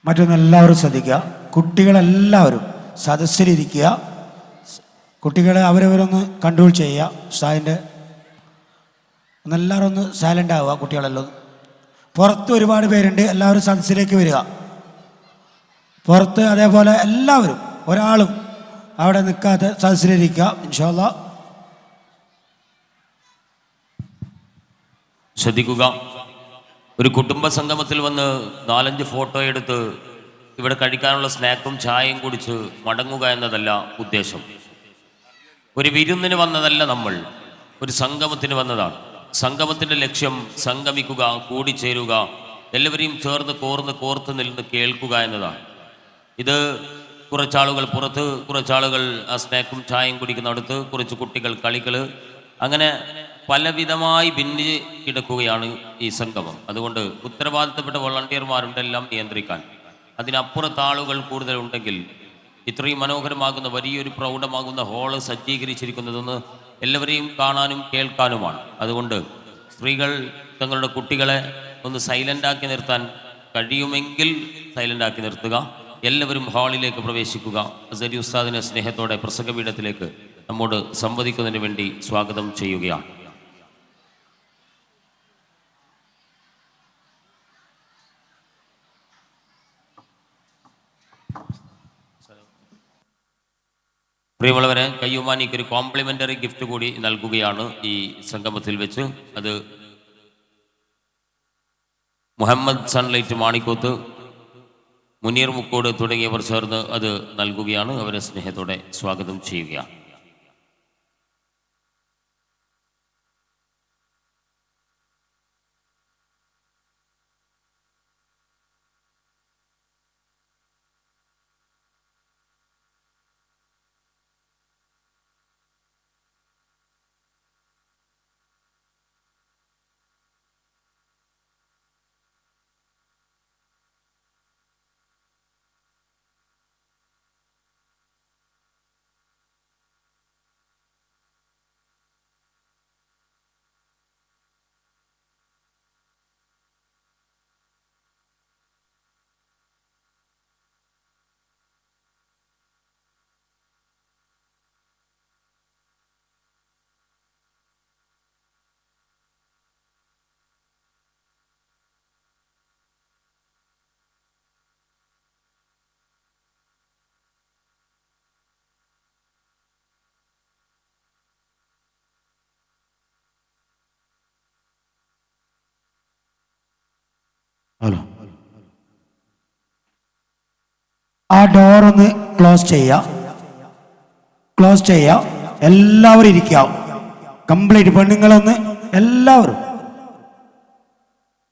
മറ്റൊന്ന് എല്ലാവരും ശ്രദ്ധിക്കുക. കുട്ടികളെല്ലാവരും സദസ്സിലിരിക്കുക. കുട്ടികളെ അവരവരൊന്ന് കൺട്രോൾ ചെയ്യുക. ഉസ്താദിൻ്റെ ഒന്നെല്ലാവരും ഒന്ന് സൈലൻ്റ് ആവുക. കുട്ടികളെല്ലാം പുറത്ത് ഒരുപാട് പേരുണ്ട്. എല്ലാവരും സദസ്സിലേക്ക് വരിക. പുറത്ത് അതേപോലെ എല്ലാവരും ഒരാളും അവിടെ നിൽക്കാതെ സദസ്സിലിരിക്കുക. ഇൻഷാ അല്ലാഹ് ശ്രദ്ധിക്കുക. ഒരു കുടുംബ സംഗമത്തിൽ വന്ന് 4-5 ഫോട്ടോ എടുത്ത് ഇവിടെ കഴിക്കാനുള്ള സ്നാക്കും ചായയും കുടിച്ച് മടങ്ങുക എന്നതല്ല ഉദ്ദേശം. ഒരു വിരുന്നിന് വന്നതല്ല നമ്മൾ, ഒരു സംഗമത്തിന് വന്നതാണ്. സംഗമത്തിൻ്റെ ലക്ഷ്യം സംഗമിക്കുക, കൂടിച്ചേരുക, എല്ലാവരെയും ചേർന്ന് കോർത്ത് നിന്ന് കേൾക്കുക എന്നതാണ്. ഇത് കുറച്ചാളുകൾ പുറത്ത്, കുറച്ചാളുകൾ ആ സ്നാക്കും ചായയും കുടിക്കുന്നിടത്ത്, കുറച്ച് കുട്ടികൾ കളികൾ, അങ്ങനെ പലവിധമായി ഭിന്നി കിടക്കുകയാണ് ഈ സംഗമം. അതുകൊണ്ട് ഉത്തരവാദിത്തപ്പെട്ട വോളണ്ടിയർമാരുണ്ട് എല്ലാം നിയന്ത്രിക്കാൻ. അതിനപ്പുറത്ത് ആളുകൾ കൂടുതലുണ്ടെങ്കിൽ ഇത്രയും മനോഹരമാകുന്ന വലിയൊരു പ്രൗഢമാകുന്ന ഹാള് സജ്ജീകരിച്ചിരിക്കുന്നതെന്ന് എല്ലാവരെയും കാണാനും കേൾക്കാനുമാണ്. അതുകൊണ്ട് സ്ത്രീകൾ തങ്ങളുടെ കുട്ടികളെ ഒന്ന് സൈലൻ്റാക്കി നിർത്താൻ കഴിയുമെങ്കിൽ സൈലൻ്റാക്കി നിർത്തുക. എല്ലാവരും ഹാളിലേക്ക് പ്രവേശിക്കുക. അസരി ഉസ്താദിനെ സ്നേഹത്തോടെ പ്രസംഗപീഠത്തിലേക്ക് നമ്മോട് സംവദിക്കുന്നതിന് വേണ്ടി സ്വാഗതം ചെയ്യുകയാണ്. പ്രിയമുള്ളവരെ, കയ്യുമാനിക്ക് ഒരു കോംപ്ലിമെൻ്ററി ഗിഫ്റ്റ് കൂടി നൽകുകയാണ് ഈ സംഗമത്തിൽ വെച്ച്. അത് മുഹമ്മദ് സൺലൈറ്റ് മാണിക്കോത്ത്, മുനീർ മുക്കോട് തുടങ്ങിയവർ ചേർന്ന് അത് നൽകുകയാണ്. അവരെ സ്നേഹത്തോടെ സ്വാഗതം ചെയ്യുകയാണ്. ഹലോ, ആ ഡോറൊന്ന് ക്ലോസ് ചെയ്യുക. എല്ലാവരും ഇരിക്കുക. കംപ്ലീറ്റ് പെണ്ണുങ്ങളൊന്ന് എല്ലാവരും.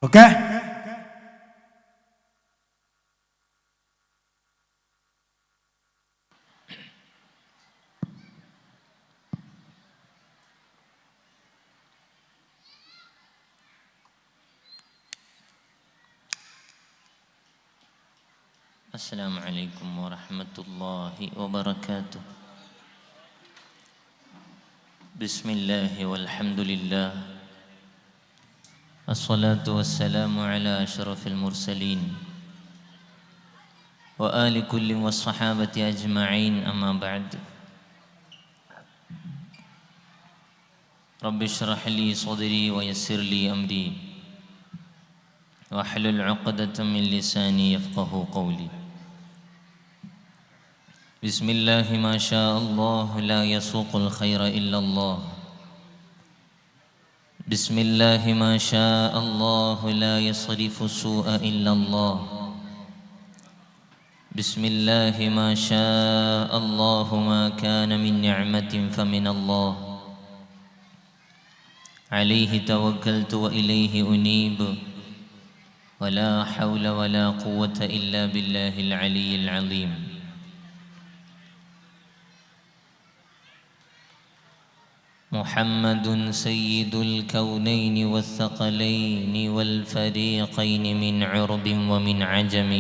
ഓക്കെ. السلام عليكم ورحمة الله وبركاته. بسم الله والحمد لله الصلاة والسلام على أشرف المرسلين وآل كل والصحابة أجمعين. أما بعد، رب اشرح لي صدري ويسر لي أمري واحلل عقدة من لساني يفقه قولي. بسم الله ما شاء الله لا يسوق الخير إلا الله. بسم الله ما شاء الله لا يصرف السوء إلا الله. بسم الله ما شاء الله ما كان من نعمة فمن الله. عليه توكلت وإليه أنيب. ولا حول ولا قوة إلا بالله العلي العظيم. محمد سيد الكونين والثقلين والفريقين من عرب ومن عجم.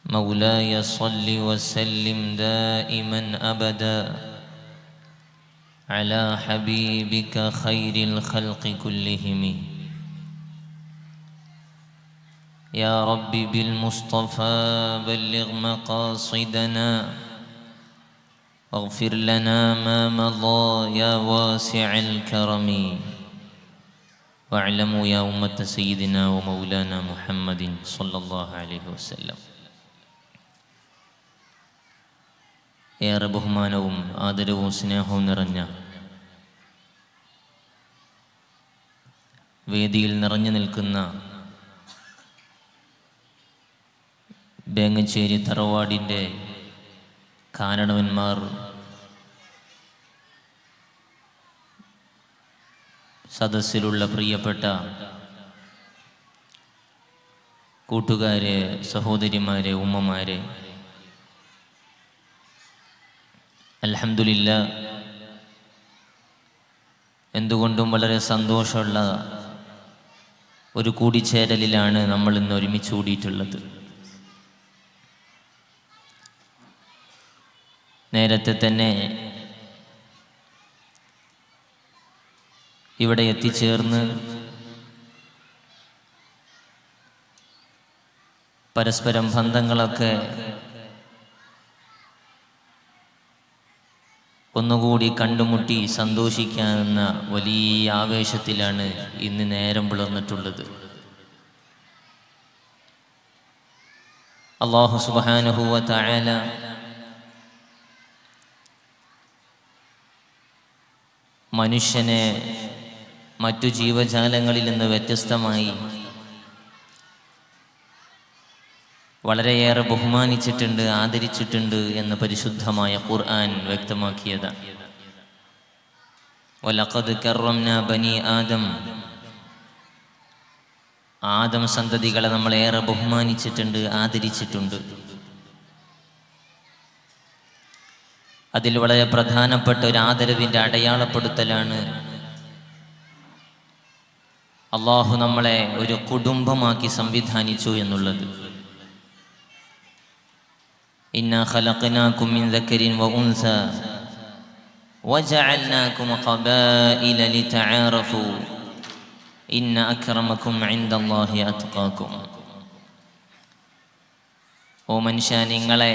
مولاي صل وسلم دائما أبدا على حبيبك خير الخلق كلهم. يا رب بالمصطفى بلغ مقاصدنا واغفر لنا ما مضى يا واسع الكرم. واعلموا يا أمة سيدنا ومولانا محمد صلى الله عليه وسلم. ഏറെ ബഹുമാനവും ആദരവും സ്നേഹവും നിറഞ്ഞ വേദിയിൽ നിറഞ്ഞു നിൽക്കുന്ന ബേങ്ങച്ചേരി തറവാടിൻ്റെ കാരണവന്മാർ, സദസ്സിലുള്ള പ്രിയപ്പെട്ട കൂട്ടുകാരെ, സഹോദരിമാരെ, ഉമ്മമാരെ, അൽഹംദുലില്ലാ, എന്തുകൊണ്ടും വളരെ സന്തോഷമുള്ള ഒരു കൂടിച്ചേരലിലാണ് നമ്മൾ ഇന്ന് ഒരുമിച്ച് കൂടിയിട്ടുള്ളത്. നേരത്തെ തന്നെ ഇവിടെ എത്തിച്ചേർന്ന് പരസ്പരം ബന്ധങ്ങളൊക്കെ ഒന്നുകൂടി കണ്ടുമുട്ടി സന്തോഷിക്കാവുന്ന വലിയ ആവേശത്തിലാണ് ഇന്ന് നേരം പുലർന്നിട്ടുള്ളത്. അല്ലാഹു സുബ്ഹാനഹു വ തആല മനുഷ്യനെ മറ്റു ജീവജാലങ്ങളിൽ നിന്ന് വ്യത്യസ്തമായി വളരെയേറെ ബഹുമാനിച്ചിട്ടുണ്ട്, ആദരിച്ചിട്ടുണ്ട് എന്ന് പരിശുദ്ധമായ ഖുർആൻ വ്യക്തമാക്കിയതാണ്. വലഖദ് കറംനാ ബനി ആദം, ആദം സന്തതികളെ നമ്മൾ ഏറെ ബഹുമാനിച്ചിട്ടുണ്ട്, ആദരിച്ചിട്ടുണ്ട്. അതിൽ വളരെ പ്രധാനപ്പെട്ട ഒരു ആദരവിൻ്റെ അടയാളപ്പെടുത്തലാണ് അള്ളാഹു നമ്മളെ ഒരു കുടുംബമാക്കി സംവിധാനിച്ചു എന്നുള്ളത്. ഇന്നാ ഖലഖനാകും മിൻ ദക്കരിൻ വ ഉൻസ വജഅൽനാകും ഖബായില ലിതആറഫു ഇന്ന അക്രമകും ഇൻദല്ലാഹി അത്ഖാകും. ഓ മനുഷ്യ, നിങ്ങളെ